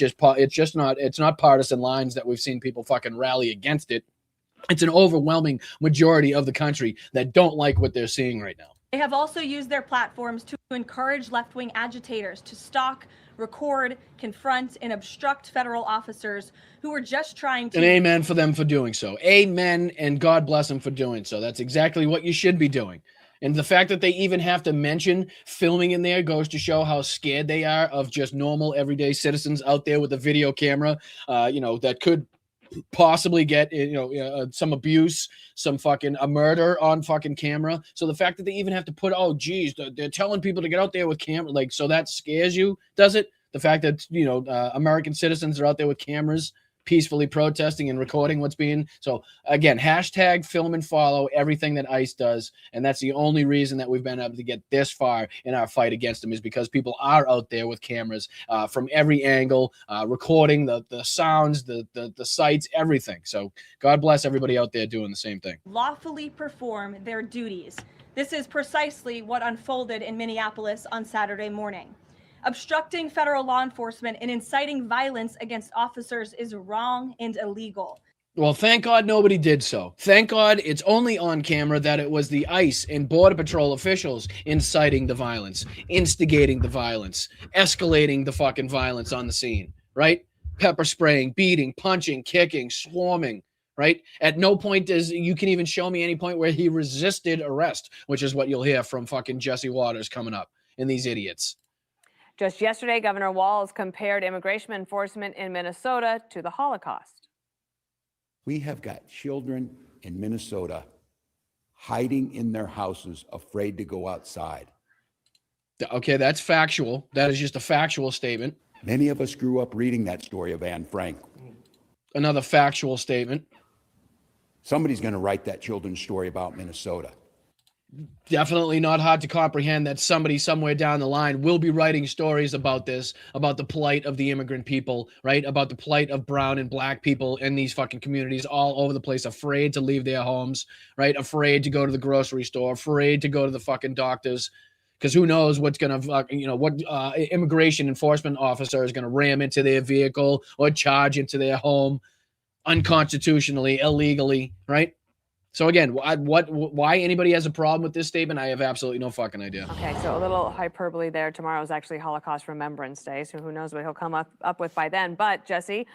partisan lines that we've seen people fucking rally against it. It's an overwhelming majority of the country that don't like what they're seeing right now. They have also used their platforms to encourage left-wing agitators to stalk, record, confront, and obstruct federal officers who were just trying to... And amen for them for doing so. Amen, and God bless them for doing so. That's exactly what you should be doing. And the fact that they even have to mention filming in there goes to show how scared they are of just normal, everyday citizens out there with a video camera, that could possibly get, some abuse, some fucking a murder on fucking camera. So the fact that they even have to put, they're telling people to get out there with camera, like, so that scares you, does it? The fact that, American citizens are out there with cameras peacefully protesting and recording what's being. So again, hashtag film and follow everything that ICE does. And that's the only reason that we've been able to get this far in our fight against them, is because people are out there with cameras from every angle, recording the sounds, the sights, everything. So God bless everybody out there doing the same thing. Lawfully perform their duties. This is precisely what unfolded in Minneapolis on Saturday morning. Obstructing federal law enforcement and inciting violence against officers is wrong and illegal. Well, thank God nobody did so. Thank God it's only on camera that it was the ICE and Border Patrol officials inciting the violence, instigating the violence, escalating the fucking violence on the scene, right? Pepper spraying, beating, punching, kicking, swarming, right? At no point you can even show me any point where he resisted arrest, which is what you'll hear from fucking Jesse Waters coming up and these idiots. Just yesterday, Governor Walz compared immigration enforcement in Minnesota to the Holocaust. We have got children in Minnesota hiding in their houses, afraid to go outside. Okay, that's factual. That is just a factual statement. Many of us grew up reading that story of Anne Frank. Another factual statement. Somebody's going to write that children's story about Minnesota. Definitely not hard to comprehend that somebody somewhere down the line will be writing stories about this, about the plight of the immigrant people, right? About the plight of brown and black people in these fucking communities all over the place, afraid to leave their homes, right? Afraid to go to the grocery store, afraid to go to the fucking doctors, because who knows what's going to, what immigration enforcement officer is going to ram into their vehicle or charge into their home unconstitutionally, illegally, right? So again, why anybody has a problem with this statement, I have absolutely no fucking idea. Okay, so a little hyperbole there. Tomorrow is actually Holocaust Remembrance Day, so who knows what he'll come up with by then. But Jesse,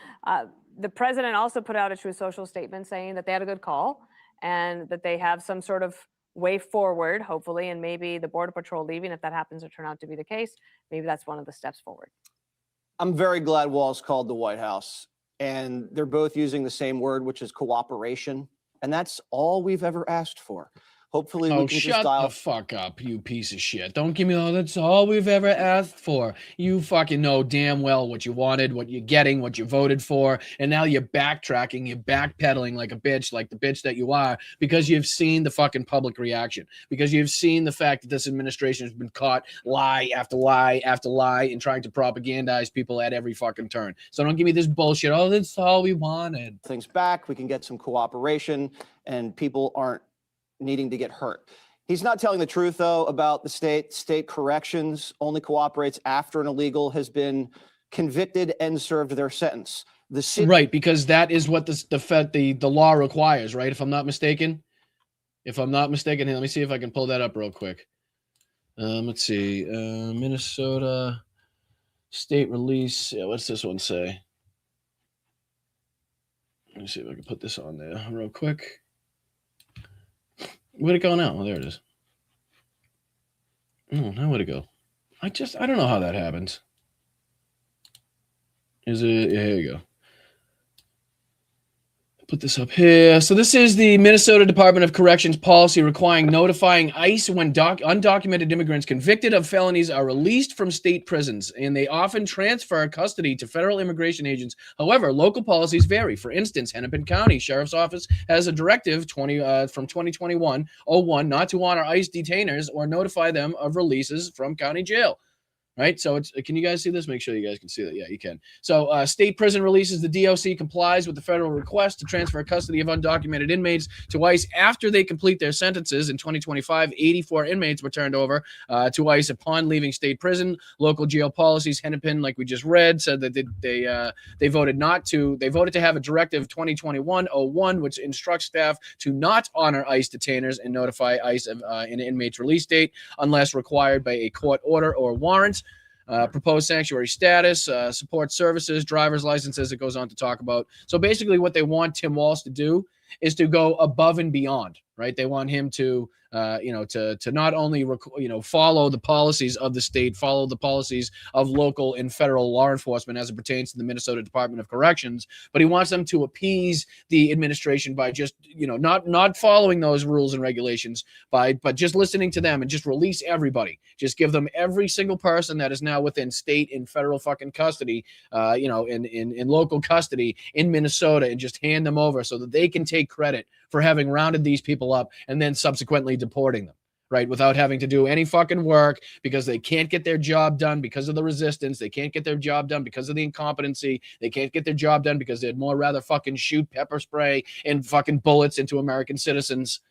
the president also put out a true social statement saying that they had a good call and that they have some sort of way forward, hopefully, and maybe the Border Patrol leaving, if that happens to turn out to be the case, maybe that's one of the steps forward. I'm very glad Walz called the White House, and they're both using the same word, which is cooperation. And that's all we've ever asked for. Hopefully we can just dial. Shut the fuck up, you piece of shit. Don't give me all that's all we've ever asked for. You fucking know damn well what you wanted, what you're getting, what you voted for, and now you're backtracking, you're backpedaling like a bitch, like the bitch that you are, because you've seen the fucking public reaction, because you've seen the fact that this administration has been caught lie after lie after lie and trying to propagandize people at every fucking turn. So don't give me this bullshit. Oh, that's all we wanted. Things back, we can get some cooperation, and people aren't needing to get hurt. He's not telling the truth, though, about the state corrections only cooperates after an illegal has been convicted and served their sentence. Right, because that is what the law requires, right? If I'm not mistaken. Here, let me see if I can pull that up real quick. Let's see. Minnesota state release. Yeah, what's this one say? Let me see if I can put this on there real quick. Where'd it go now? Oh, there it is. Oh, now where'd it go? I don't know how that happens. Is it? Yeah, here you go. Put this up here. So this is the Minnesota Department of Corrections policy requiring notifying ICE when undocumented immigrants convicted of felonies are released from state prisons, and they often transfer custody to federal immigration agents. However, local policies vary. For instance, Hennepin County Sheriff's Office has a directive from 2021-01 not to honor ICE detainers or notify them of releases from county jail. Right. So can you guys see this? Make sure you guys can see that. Yeah, you can. So state prison releases. The DOC complies with the federal request to transfer custody of undocumented inmates to ICE after they complete their sentences. In 2025, 84 inmates were turned over to ICE upon leaving state prison. Local jail policies, Hennepin, like we just read, said that they voted to have a directive 2021-01, which instructs staff to not honor ICE detainers and notify ICE of an inmate's release date unless required by a court order or warrant. Proposed sanctuary status, support services, driver's licenses, it goes on to talk about. So basically what they want Tim Walz to do is to go above and beyond, right? They want him to, to not only, follow the policies of the state, follow the policies of local and federal law enforcement as it pertains to the Minnesota Department of Corrections, but he wants them to appease the administration by just, not following those rules and regulations, but just listening to them and just release everybody. Just give them every single person that is now within state and federal fucking custody, in local custody in Minnesota, and just hand them over so that they can take credit for having rounded these people up and then subsequently deporting them, right? Without having to do any fucking work because they can't get their job done because of the resistance. They can't get their job done because of the incompetency. They can't get their job done because they'd more rather fucking shoot pepper spray and fucking bullets into American citizens.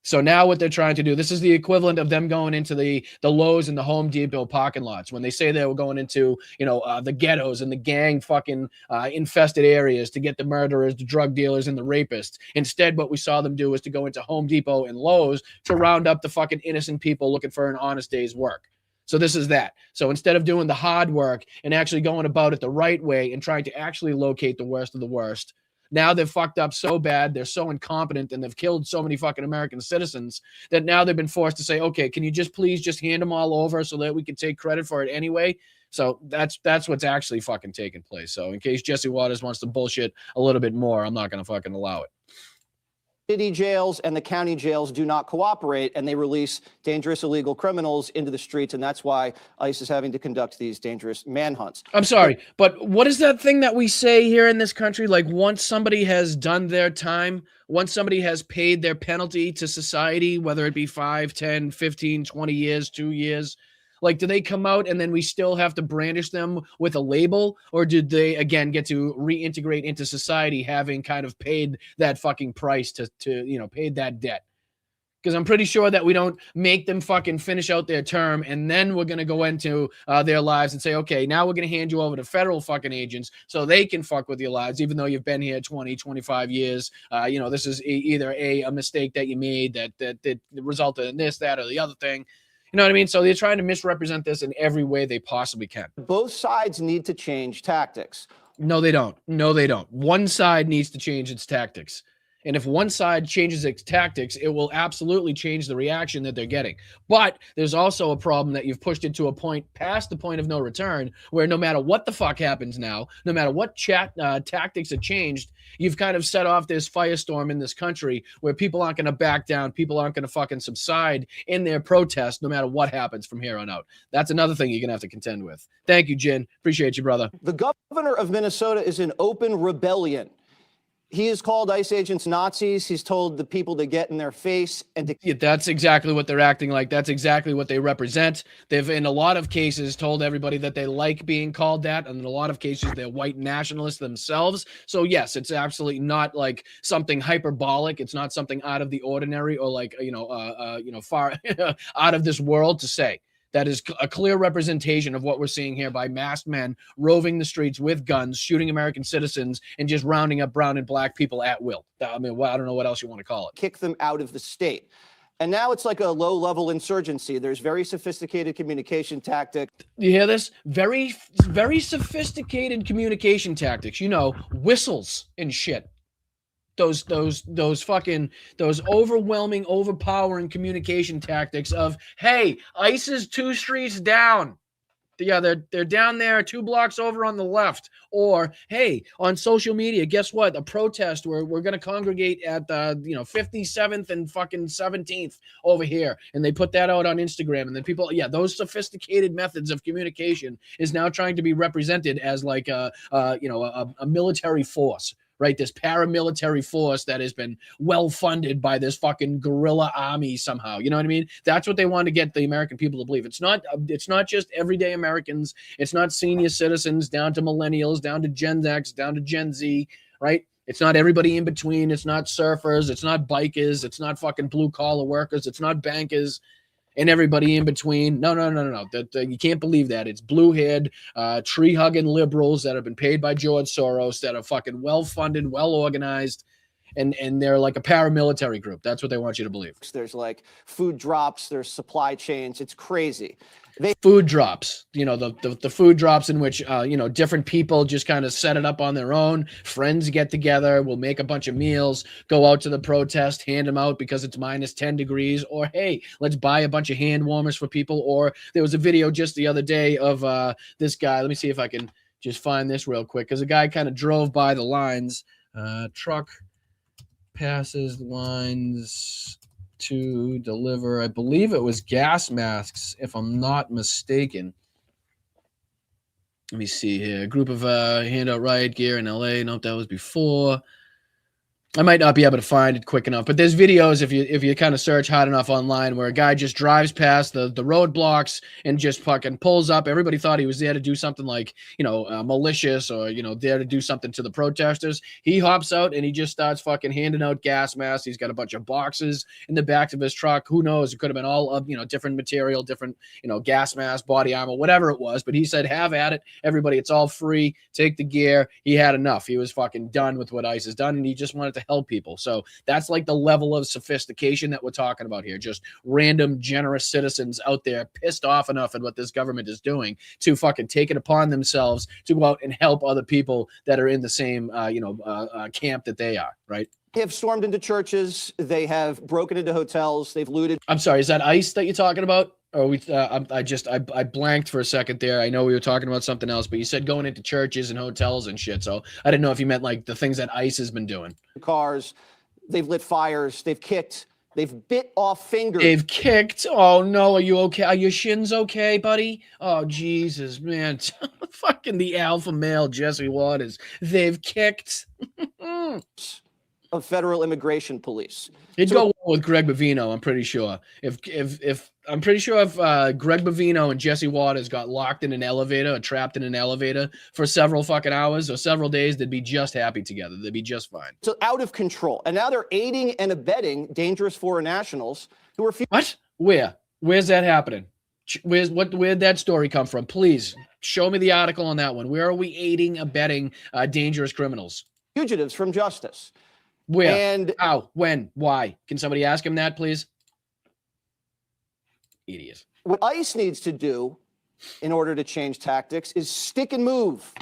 So now what they're trying to do, this is the equivalent of them going into the Lowe's and the Home Depot parking lots when they say they were going into, the ghettos and the gang fucking infested areas to get the murderers, the drug dealers, and the rapists. Instead, what we saw them do is to go into Home Depot and Lowe's to round up the fucking innocent people looking for an honest day's work. So this is that. So instead of doing the hard work and actually going about it the right way and trying to actually locate the worst of the worst, now they've fucked up so bad, they're so incompetent, and they've killed so many fucking American citizens that now they've been forced to say, okay, can you please hand them all over so that we can take credit for it anyway? So that's what's actually fucking taking place. So in case Jesse Waters wants to bullshit a little bit more, I'm not going to fucking allow it. City jails and the county jails do not cooperate, and they release dangerous illegal criminals into the streets, and that's why ICE is having to conduct these dangerous manhunts. I'm sorry, but what is that thing that we say here in this country? Like, once somebody has done their time, once somebody has paid their penalty to society, whether it be 5, 10, 15, 20 years, 2 years, like, do they come out and then we still have to brandish them with a label? Or did they, again, get to reintegrate into society having kind of paid that fucking price to paid that debt? because I'm pretty sure that we don't make them fucking finish out their term and then we're going to go into their lives and say, okay, now we're going to hand you over to federal fucking agents so they can fuck with your lives, even though you've been here 20, 25 years. This is either a mistake that you made that resulted in this, that, or the other thing. You know what I mean? So they're trying to misrepresent this in every way they possibly can. Both sides need to change tactics. No, they don't. No, they don't. One side needs to change its tactics. And if one side changes its tactics, it will absolutely change the reaction that they're getting. But there's also a problem that you've pushed it to a point past the point of no return, where no matter what the fuck happens now, no matter what tactics are changed, you've kind of set off this firestorm in this country where people aren't going to back down. People aren't going to fucking subside in their protest, no matter what happens from here on out. That's another thing you're going to have to contend with. Thank you, Jin. Appreciate you, brother. The governor of Minnesota is in open rebellion. He has called ICE agents Nazis. He's told the people to get in their face and to... Yeah, that's exactly what they're acting like. That's exactly what they represent. They've, in a lot of cases, told everybody that they like being called that. And in a lot of cases, they're white nationalists themselves. So yes, it's absolutely not like something hyperbolic. It's not something out of the ordinary or like, far out of this world to say. That is a clear representation of what we're seeing here by masked men roving the streets with guns, shooting American citizens, and just rounding up brown and black people at will. I mean, I don't know what else you want to call it. Kick them out of the state. And now it's like a low-level insurgency. There's very sophisticated communication tactics. You hear this? Very, very sophisticated communication tactics. Whistles and shit. Those overwhelming, overpowering communication tactics of, hey, ICE is 2 streets down. Yeah, they're down there 2 blocks over on the left. Or, hey, on social media, guess what? A protest where we're going to congregate at 57th and fucking 17th over here. And they put that out on Instagram. And then people, those sophisticated methods of communication is now trying to be represented as like a military force. Right, this paramilitary force that has been well funded by this fucking guerrilla army somehow. You know what I mean? That's what they want to get the American people to believe. It's not just everyday Americans. It's not senior citizens down to millennials, down to Gen X, down to Gen Z. Right? It's not everybody in between. It's not surfers. It's not bikers. It's not fucking blue collar workers. It's not bankers. And everybody in between. No. You can't believe that. It's blue-haired, tree-hugging liberals that have been paid by George Soros that are fucking well-funded, well-organized, and they're like a paramilitary group. That's what they want you to believe. There's like food drops. There's supply chains. It's crazy. Food drops, the food drops in which, different people just kind of set it up on their own. Friends get together, will make a bunch of meals, go out to the protest, hand them out because it's minus 10 degrees. Or, hey, let's buy a bunch of hand warmers for people. Or there was a video just the other day of this guy. Let me see if I can just find this real quick. Because a guy kind of drove by the lines. Truck passes the lines to deliver, I believe it was gas masks, if I'm not mistaken. Let me see here. A group of handout riot gear in LA. Nope, that was before. I might not be able to find it quick enough, but there's videos if you kind of search hard enough online where a guy just drives past the roadblocks and just fucking pulls up. Everybody thought he was there to do something like, malicious or, there to do something to the protesters. He hops out and he just starts fucking handing out gas masks. He's got a bunch of boxes in the back of his truck. Who knows? It could have been all of, different material, different, gas mask, body armor, whatever it was. But he said, have at it. Everybody, it's all free. Take the gear. He had enough. He was fucking done with what ICE has done. And he just wanted to help people. So that's like the level of sophistication that we're talking about here. Just random generous citizens out there pissed off enough at what this government is doing to fucking take it upon themselves to go out and help other people that are in the same camp that they are, right? They have stormed into churches. They have broken into hotels. They've looted. I'm sorry, is that ICE that you're talking about? Or I blanked for a second there. I know we were talking about something else, but you said going into churches and hotels and shit. So I didn't know if you meant like the things that ICE has been doing. Cars, they've lit fires, they've kicked, they've bit off fingers. They've kicked. Oh no, are you okay? Are your shins okay, buddy? Oh Jesus, man. Fucking the alpha male Jesse Waters. They've kicked. of federal immigration police. He'd So- go well with Greg Bovino, I'm pretty sure. If Greg Bovino and Jesse Waters got locked in an elevator or trapped in an elevator for several fucking hours or several days, they'd be just happy together. They'd be just fine. So out of control. And now they're aiding and abetting dangerous foreign nationals who are What? Where's that happening? Where'd that story come from? Please show me the article on that one. Where are we aiding, abetting dangerous criminals? fugitives from justice. Where? And how? When? Why? Can somebody ask him that, please? Idiot. what ICE needs to do in order to change tactics is stick and move.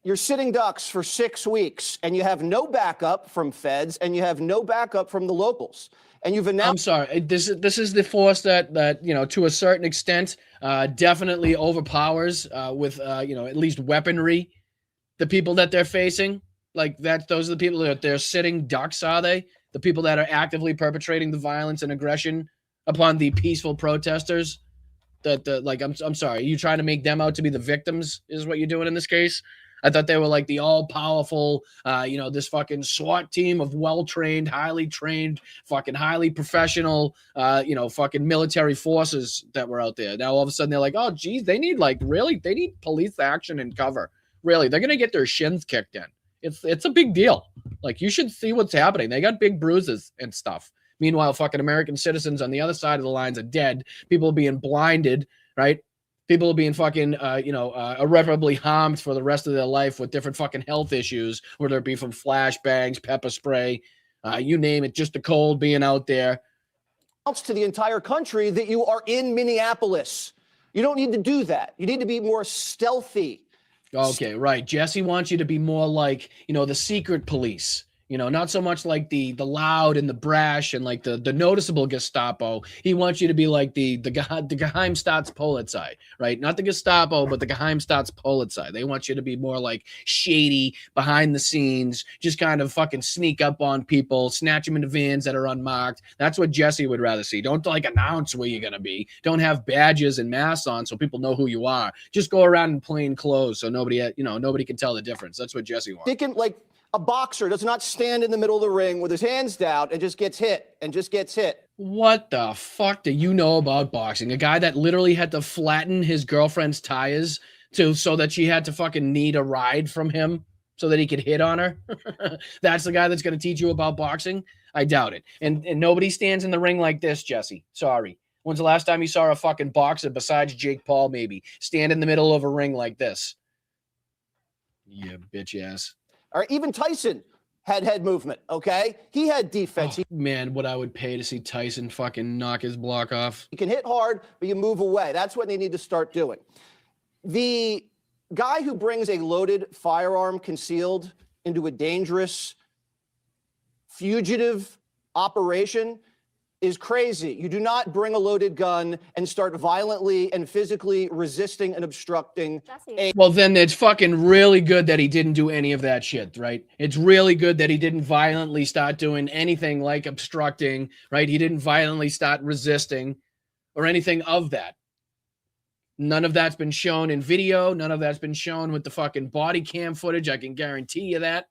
You're sitting ducks for 6 weeks and you have no backup from feds and you have no backup from the locals. And you've announced. I'm sorry. This is the force that to a certain extent definitely overpowers with at least weaponry the people that they're facing. Like that, those are the people that they're sitting ducks. Are they the people that are actively perpetrating the violence and aggression upon the peaceful protesters? I'm sorry. Are you trying to make them out to be the victims? Is what you're doing in this case? I thought they were like the all-powerful, this fucking SWAT team of well-trained, highly trained, fucking highly professional, fucking military forces that were out there. Now all of a sudden they're like, oh, geez, they need police action and cover. Really, they're gonna get their shins kicked in. It's a big deal. Like you should see what's happening. They got big bruises and stuff. Meanwhile, fucking American citizens on the other side of the lines are dead. People are being blinded, right? People are being fucking, irreparably harmed for the rest of their life with different fucking health issues, whether it be from flashbangs, pepper spray, you name it, just the cold being out there. To the entire country that you are in Minneapolis. You don't need to do that. You need to be more stealthy. Okay, right. Jesse wants you to be more like, the secret police. Not so much like the loud and the brash and like the noticeable Gestapo. He wants you to be like the Geheimstaatspolizei, right? Not the Gestapo, but the Geheimstaatspolizei. They want you to be more like shady, behind the scenes, just kind of fucking sneak up on people, snatch them into vans that are unmarked. That's what Jesse would rather see. Don't like announce where you're gonna be. Don't have badges and masks on so people know who you are. Just go around in plain clothes so nobody can tell the difference. That's what Jesse wants. Thinking like a boxer does not stand in the middle of the ring with his hands down and just gets hit and just gets hit. What the fuck do you know about boxing? A guy that literally had to flatten his girlfriend's tires so that she had to fucking need a ride from him so that he could hit on her? That's the guy that's going to teach you about boxing? I doubt it. And nobody stands in the ring like this, Jesse. Sorry. When's the last time you saw a fucking boxer besides Jake Paul maybe stand in the middle of a ring like this? Yeah, bitch ass. Or even Tyson had head movement, okay? He had defense. Man, what I would pay to see Tyson fucking knock his block off. He can hit hard, but you move away. That's what they need to start doing. The guy who brings a loaded firearm concealed into a dangerous fugitive operation is crazy. You do not bring a loaded gun and start violently and physically resisting and obstructing. Well, then it's fucking really good that he didn't do any of that shit, right? It's really good that he didn't violently start doing anything like obstructing, right? He didn't violently start resisting or anything of that. None of that's been shown in video. None of that's been shown with the fucking body cam footage. I can guarantee you that.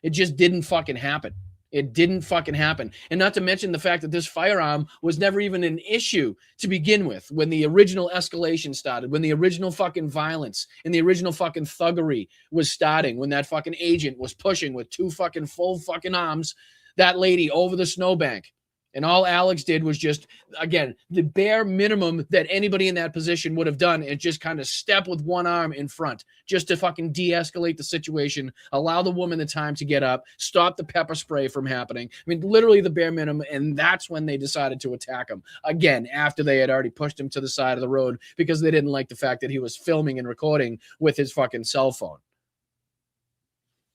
It just didn't fucking happen. It didn't fucking happen. And not to mention the fact that this firearm was never even an issue to begin with when the original escalation started, when the original fucking violence and the original fucking thuggery was starting, when that fucking agent was pushing with two fucking full fucking arms that lady over the snowbank. And all Alex did was just, again, the bare minimum that anybody in that position would have done is just kind of step with one arm in front just to fucking de-escalate the situation, allow the woman the time to get up, stop the pepper spray from happening. I mean, literally the bare minimum. And that's when they decided to attack him. Again, after they had already pushed him to the side of the road because they didn't like the fact that he was filming and recording with his fucking cell phone.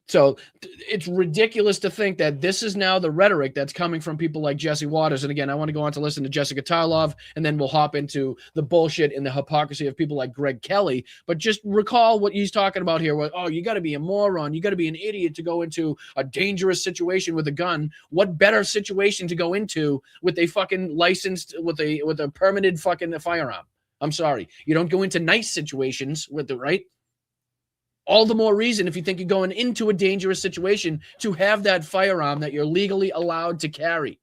So it's ridiculous to think that this is now the rhetoric that's coming from people like Jesse Waters. And again, I want to go on to listen to Jessica Tarlov, and then we'll hop into the bullshit and the hypocrisy of people like Greg Kelly. But just recall what he's talking about here. Where, you got to be a moron. You got to be an idiot to go into a dangerous situation with a gun. What better situation to go into with a fucking licensed, with a permitted fucking firearm? I'm sorry. You don't go into nice situations with the right. All the more reason, if you think you're going into a dangerous situation, to have that firearm that you're legally allowed to carry.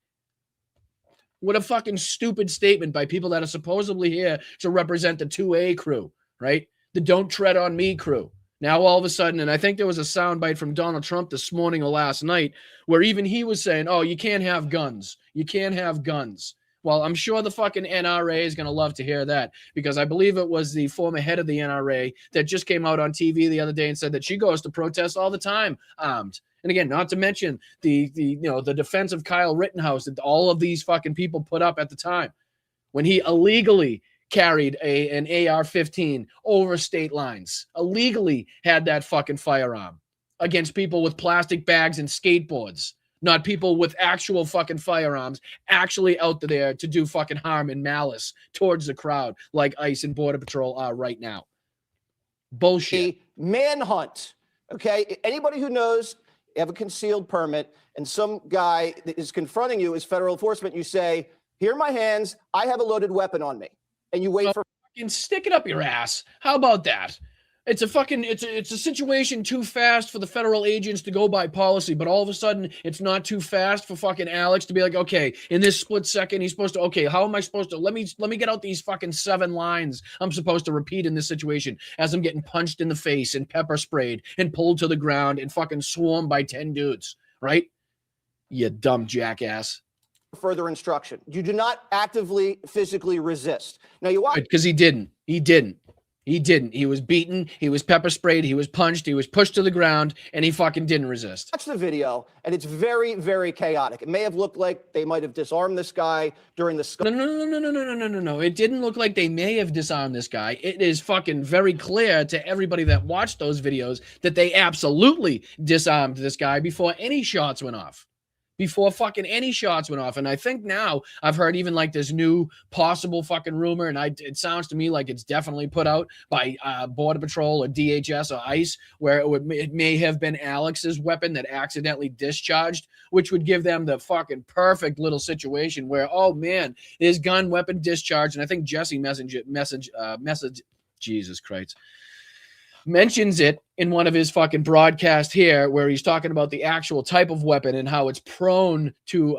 What a fucking stupid statement by people that are supposedly here to represent the 2A crew, right? The don't tread on me crew. Now all of a sudden, and I think there was a soundbite from Donald Trump this morning or last night where even he was saying, oh, you can't have guns. You can't have guns. Well, I'm sure the fucking NRA is going to love to hear that, because I believe it was the former head of the NRA that just came out on TV the other day and said that she goes to protests all the time armed. And again, not to mention the defense of Kyle Rittenhouse that all of these fucking people put up at the time when he illegally carried an AR-15 over state lines, illegally had that fucking firearm against people with plastic bags and skateboards, not people with actual fucking firearms actually out there to do fucking harm and malice towards the crowd like ICE and Border Patrol are right now. Bullshit. A manhunt. Okay. Anybody who knows you have a concealed permit and some guy that is confronting you as federal enforcement, you say, here are my hands. I have a loaded weapon on me. And you wait for fucking stick it up your ass. How about that? It's a situation too fast for the federal agents to go by policy, but all of a sudden it's not too fast for fucking Alex to be like, okay, in this split second, he's supposed to, okay, how am I supposed to, let me get out these fucking 7 lines I'm supposed to repeat in this situation as I'm getting punched in the face and pepper sprayed and pulled to the ground and fucking swarmed by 10 dudes, right? You dumb jackass. further instruction. You do not actively physically resist. Now you watch because he didn't. He was beaten. He was pepper sprayed. He was punched. He was pushed to the ground, and he fucking didn't resist. Watch the video, and it's very, very chaotic. It may have looked like they might have disarmed this guy during the. No. It didn't look like they may have disarmed this guy. It is fucking very clear to everybody that watched those videos that they absolutely disarmed this guy before any shots went off. Before fucking any shots went off. And I think now I've heard even like this new possible fucking rumor, and it sounds to me like it's definitely put out by Border Patrol or DHS or ICE, where it may have been Alex's weapon that accidentally discharged, which would give them the fucking perfect little situation where, oh man, his gun weapon discharged. And I think Jesse Jesus Christ, mentions it in one of his fucking broadcasts here where he's talking about the actual type of weapon and how it's prone to,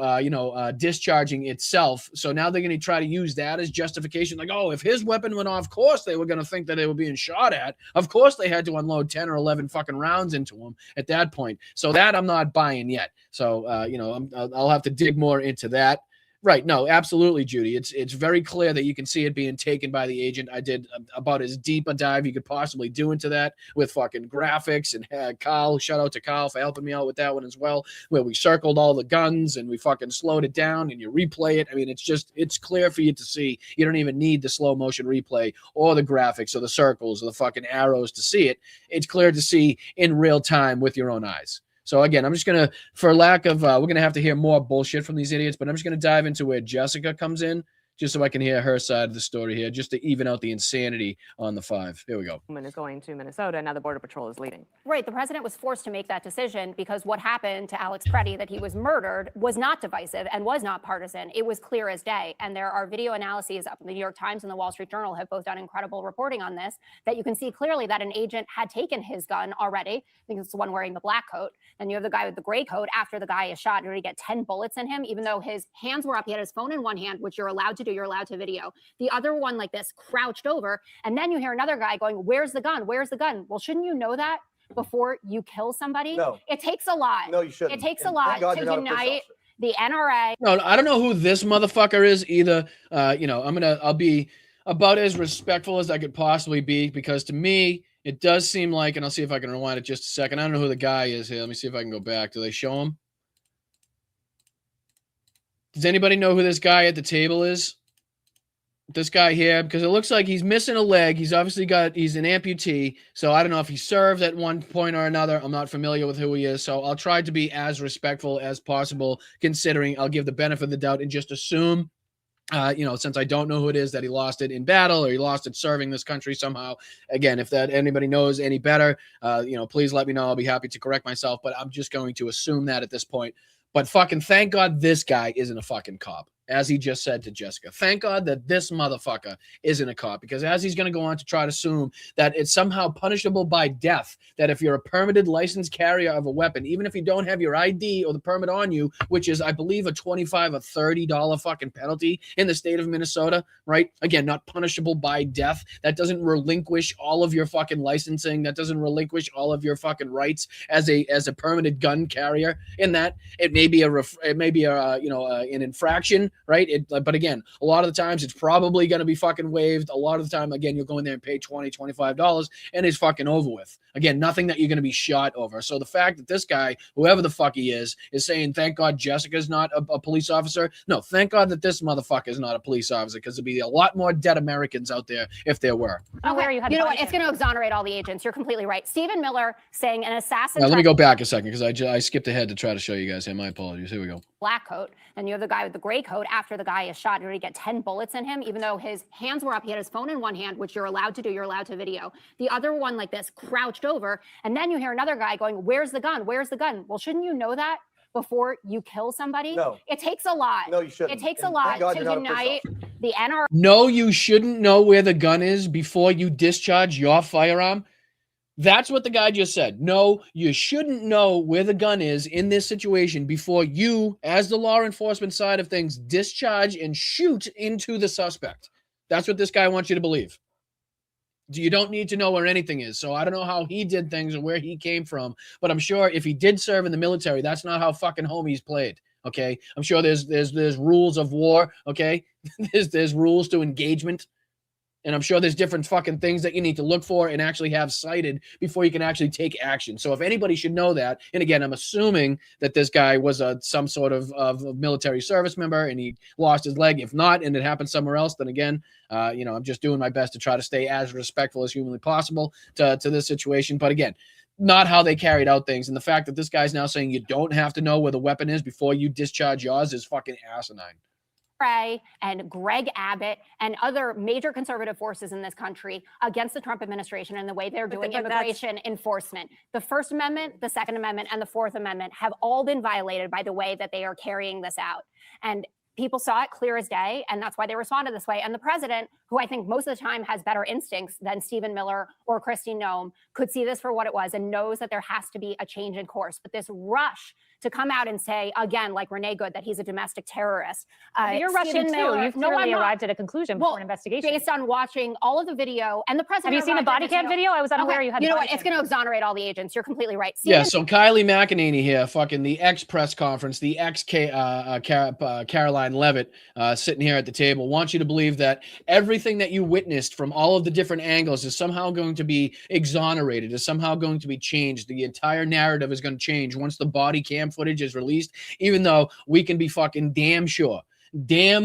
discharging itself. So now they're going to try to use that as justification. Like, oh, if his weapon went off, of course they were going to think that they were being shot at. Of course they had to unload 10 or 11 fucking rounds into him at that point. So that I'm not buying yet. So, I'll have to dig more into that. Right. No, absolutely, Judy. It's very clear that you can see it being taken by the agent. I did about as deep a dive you could possibly do into that with fucking graphics, and Kyle, shout out to Kyle for helping me out with that one as well, where we circled all the guns and we fucking slowed it down and you replay it. I mean, it's clear for you to see. You don't even need the slow motion replay or the graphics or the circles or the fucking arrows to see it. It's clear to see in real time with your own eyes. So again, I'm just going to, for lack of, we're going to have to hear more bullshit from these idiots, but I'm just going to dive into where Jessica comes in, just so I can hear her side of the story here, just to even out the insanity on the 5. Here we go. Homan is going to Minnesota. Now the Border Patrol is leading. Right. The president was forced to make that decision because what happened to Alex Preddy, that he was murdered, was not divisive and was not partisan. It was clear as day. And there are video analyses up in the New York Times and the Wall Street Journal have both done incredible reporting on this, that you can see clearly that an agent had taken his gun already. I think it's the one wearing the black coat. And you have the guy with the gray coat. After the guy is shot, you already get 10 bullets in him, even though his hands were up. He had his phone in one hand, which you're allowed to do. You're allowed to video. The other one like this, crouched over. And then you hear another guy going, where's the gun? Where's the gun? Well, shouldn't you know that before you kill somebody? No. It takes a lot. No, you shouldn't. It takes a lot to unite the NRA. No, I don't know who this motherfucker is either. I'll be about as respectful as I could possibly be, because to me, it does seem like, and I'll see if I can rewind it just a second. I don't know who the guy is here. Let me see if I can go back. Do they show him? Does anybody know who this guy at the table is? This guy here, because it looks like he's missing a leg. He's obviously he's an amputee. So I don't know if he served at one point or another. I'm not familiar with who he is. So I'll try to be as respectful as possible, considering I'll give the benefit of the doubt and just assume, since I don't know who it is, that he lost it in battle or he lost it serving this country somehow. Again, if that anybody knows any better, please let me know. I'll be happy to correct myself, but I'm just going to assume that at this point. But fucking thank God this guy isn't a fucking cop. as he just said to Jessica. Thank God that this motherfucker isn't a cop, because as he's going to go on to try to assume that it's somehow punishable by death, that if you're a permitted licensed carrier of a weapon, even if you don't have your ID or the permit on you, which is, I believe, a $25 or $30 fucking penalty in the state of Minnesota, right? Again, not punishable by death. That doesn't relinquish all of your fucking licensing. That doesn't relinquish all of your fucking rights as a permitted gun carrier. In that, it may be an infraction, right? But again, a lot of the times it's probably going to be fucking waived. A lot of the time, again, you'll go in there and pay $20, $25 and it's fucking over with. Again, nothing that you're going to be shot over. So the fact that this guy, whoever the fuck he is saying, thank God Jessica's not a police officer. No, thank God that this motherfucker is not a police officer, because there'd be a lot more dead Americans out there if there were. You know what? It's going to exonerate all the agents. You're completely right. Stephen Miller saying an assassin. Let me go back a second, because I skipped ahead to try to show you guys here. My apologies. Here we go. Black coat, and you have the guy with the gray coat. After the guy is shot, you already get 10 bullets in him, even though his hands were up. He had his phone in one hand, which you're allowed to do. You're allowed to video. The other one like this, crouched over. And then you hear another guy going, where's the gun? Where's the gun? Well, shouldn't you know that before you kill somebody? No. It takes a lot. No, you shouldn't. It takes And a lot thank God to you're not a police unite officer. the NRA. No, you shouldn't know where the gun is before you discharge your firearm. That's what the guy just said. No, you shouldn't know where the gun is in this situation before you, as the law enforcement side of things, discharge and shoot into the suspect. That's what this guy wants you to believe. You don't need to know where anything is. So I don't know how he did things or where he came from, but I'm sure if he did serve in the military, that's not how fucking homies played. Okay, I'm sure there's rules of war. Okay, there's rules to engagement. And I'm sure there's different fucking things that you need to look for and actually have cited before you can actually take action. So if anybody should know that, and again, I'm assuming that this guy was some sort of military service member and he lost his leg. If not, and it happened somewhere else, then again, I'm just doing my best to try to stay as respectful as humanly possible to this situation. But again, not how they carried out things. And the fact that this guy's now saying you don't have to know where the weapon is before you discharge yours is fucking asinine. And Greg Abbott and other major conservative forces in this country against the Trump administration and the way they're doing immigration enforcement. The First Amendment, the Second Amendment, and the Fourth Amendment have all been violated by the way that they are carrying this out. And people saw it clear as day, and that's why they responded this way. And the president, who I think most of the time has better instincts than Stephen Miller or Kristi Noem, could see this for what it was and knows that there has to be a change in course. But this rush to come out and say, again, like Renee Good, that he's a domestic terrorist. You're rushing too. You've clearly arrived at a conclusion before an investigation. Based on watching all of the video and the president. Have you seen the body cam video? I was unaware you had. You know what? It's going to exonerate all the agents. You're completely right. Yeah. So Kylie McEnany here, fucking the ex-press conference, the ex-Caroline Leavitt sitting here at the table, wants you to believe that everything that you witnessed from all of the different angles is somehow going to be exonerated, is somehow going to be changed. The entire narrative is going to change once the body cam footage is released, even though we can be fucking damn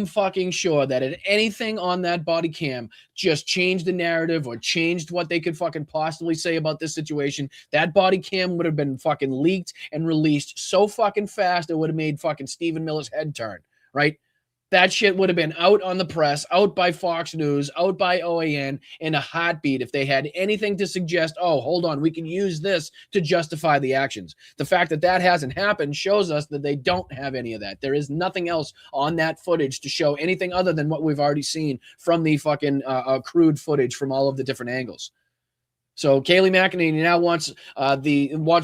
fucking sure that if anything on that body cam just changed the narrative or changed what they could fucking possibly say about this situation, that body cam would have been fucking leaked and released so fucking fast it would have made fucking Stephen Miller's head turn, right? That shit would have been out on the press, out by Fox News, out by OAN in a heartbeat if they had anything to suggest, oh, hold on, we can use this to justify the actions. The fact that that hasn't happened shows us that they don't have any of that. There is nothing else on that footage to show anything other than what we've already seen from the fucking crude footage from all of the different angles. So Kayleigh McEnany now wants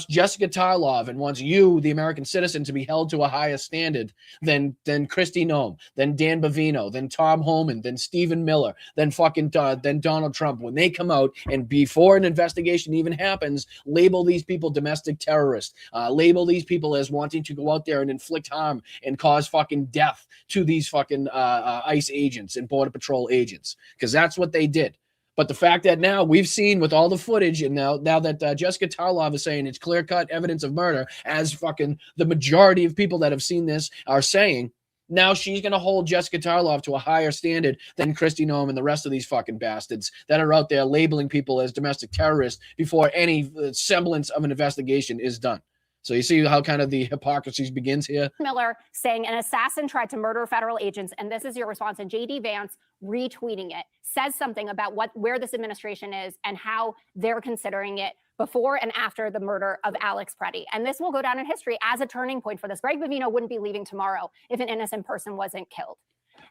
Jessica Tarlov and wants you, the American citizen, to be held to a higher standard than Kristi Noem, than Dan Bovino, than Tom Homan, than Stephen Miller, than Donald Trump. When they come out and before an investigation even happens, label these people domestic terrorists, label these people as wanting to go out there and inflict harm and cause fucking death to these fucking ICE agents and Border Patrol agents, because that's what they did. But the fact that now we've seen with all the footage, and now that Jessica Tarlov is saying it's clear-cut evidence of murder, as fucking the majority of people that have seen this are saying, now she's going to hold Jessica Tarlov to a higher standard than Kristi Noem and the rest of these fucking bastards that are out there labeling people as domestic terrorists before any semblance of an investigation is done. So you see how kind of the hypocrisy begins here? Miller saying an assassin tried to murder federal agents, and this is your response. And J.D. Vance retweeting it says something about where this administration is and how they're considering it before and after the murder of Alex Preddy. And this will go down in history as a turning point for this. Greg Bovino wouldn't be leaving tomorrow if an innocent person wasn't killed.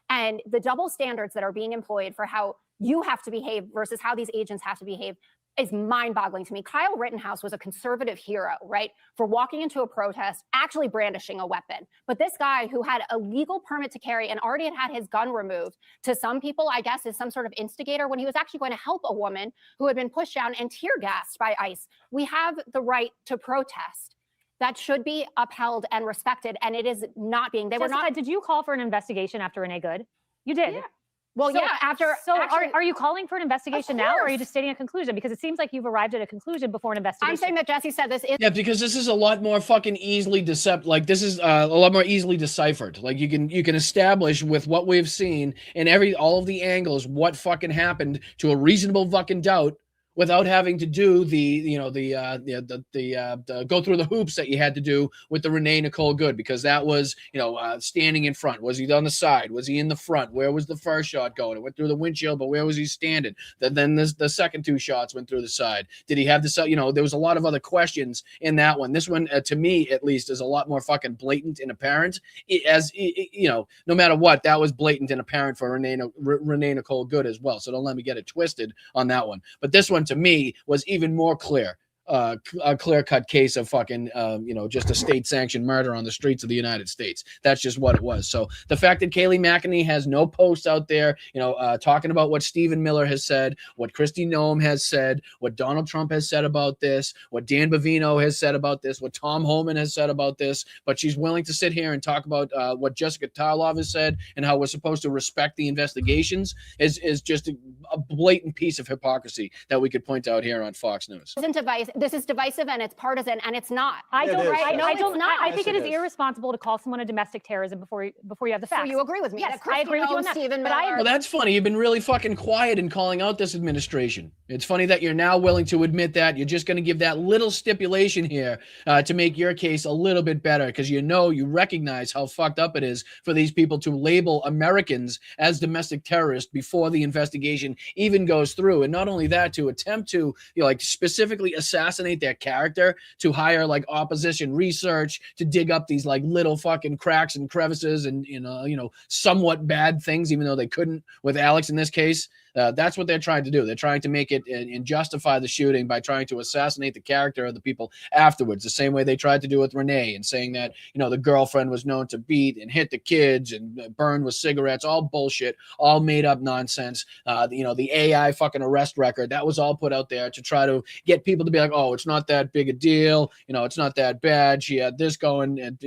And the double standards that are being employed for how you have to behave versus how these agents have to behave is mind-boggling to me. Kyle Rittenhouse was a conservative hero, right, for walking into a protest, actually brandishing a weapon. But this guy who had a legal permit to carry and already had his gun removed, to some people, I guess, is some sort of instigator when he was actually going to help a woman who had been pushed down and tear-gassed by ICE. We have the right to protest. That should be upheld and respected, and it is not being. Jessica, did you call for an investigation after Renee Good? You did. Yeah. Well, So- yeah, after. So actually, are you calling for an investigation now, or are you course. just stating a conclusion? Because it seems like you've arrived at a conclusion before an investigation. I'm saying that Jesse said this is. Yeah, because this is a lot more fucking easily like this is a lot more easily deciphered. Like you can establish with what we've seen and all of the angles what fucking happened to a reasonable fucking doubt without having to do the go through the hoops that you had to do with the Renee Nicole Good, because that was standing in front. Was he on the side? Was he in the front? Where was the first shot going? It went through the windshield, but where was he standing? Then the second two shots went through the side. Did he have the there was a lot of other questions in that one. This one, to me at least, is a lot more fucking blatant and apparent. No matter what, that was blatant and apparent for Renee Nicole Good as well. So don't let me get it twisted on that one. But this one, to me, was even more clear. A clear-cut case of fucking, just a state-sanctioned murder on the streets of the United States. That's just what it was. So the fact that Kayleigh McEnany has no posts out there, talking about what Stephen Miller has said, what Kristi Noem has said, what Donald Trump has said about this, what Dan Bovino has said about this, what Tom Homan has said about this, but she's willing to sit here and talk about what Jessica Tarlov has said and how we're supposed to respect the investigations is just a blatant piece of hypocrisy that we could point out here on Fox News. This is divisive and it's partisan, and it's not. I don't. Right? No, it's not. I think it is irresponsible to call someone a domestic terrorism before you have the facts. So you agree with me? Yes, that I agree with you on that. Stephen But Miller. Well, that's funny. You've been really fucking quiet in calling out this administration. It's funny that you're now willing to admit that. You're just going to give that little stipulation here to make your case a little bit better, because you recognize how fucked up it is for these people to label Americans as domestic terrorists before the investigation even goes through. And not only that, to attempt to specifically assassinate their character, to hire opposition research to dig up these little fucking cracks and crevices and somewhat bad things, even though they couldn't with Alex in this case. That's what they're trying to do. They're trying to make it and justify the shooting by trying to assassinate the character of the people afterwards, the same way they tried to do with Renee, and saying that the girlfriend was known to beat and hit the kids and burn with cigarettes. All bullshit, all made up nonsense. The AI fucking arrest record, that was all put out there to try to get people to be like, oh, it's not that big a deal, it's not that bad, she had this going, and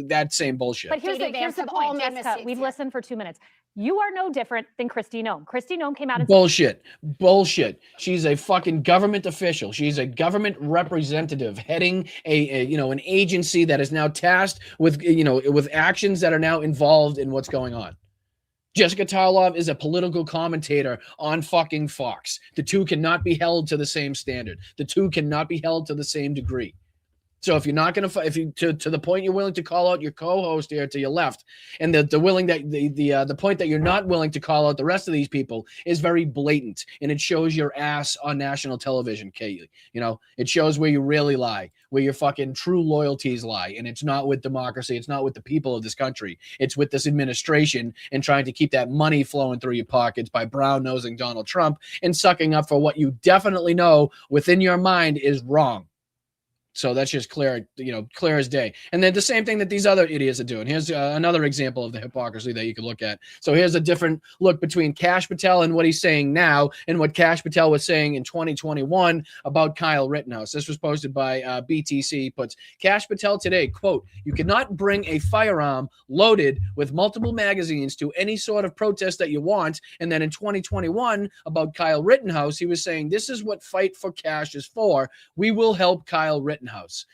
that same bullshit. But here's the point, Jessica. We've listened for 2 minutes. You are no different than Kristi Noem. Kristi Noem came out and bullshit. She's a fucking government official. She's a government representative heading an agency that is now tasked with with actions that are now involved in what's going on. Jessica Tarlov is a political commentator on fucking Fox. The two cannot be held to the same standard. The two cannot be held to the same degree. So if you're not going to the point you're willing to call out your co-host here to your left, and the point that you're not willing to call out the rest of these people is very blatant, and it shows your ass on national television, Kayleigh. It shows where you really lie, where your fucking true loyalties lie, and it's not with democracy, it's not with the people of this country, it's with this administration and trying to keep that money flowing through your pockets by brown-nosing Donald Trump and sucking up for what you definitely know within your mind is wrong. So that's just clear as day. And then the same thing that these other idiots are doing. Here's another example of the hypocrisy that you can look at. So here's a different look between Kash Patel and what he's saying now and what Kash Patel was saying in 2021 about Kyle Rittenhouse. This was posted by BTC. Puts Kash Patel today, quote, "You cannot bring a firearm loaded with multiple magazines to any sort of protest that you want." And then in 2021 about Kyle Rittenhouse, he was saying, "This is what Fight for Cash is for. We will help Kyle Rittenhouse."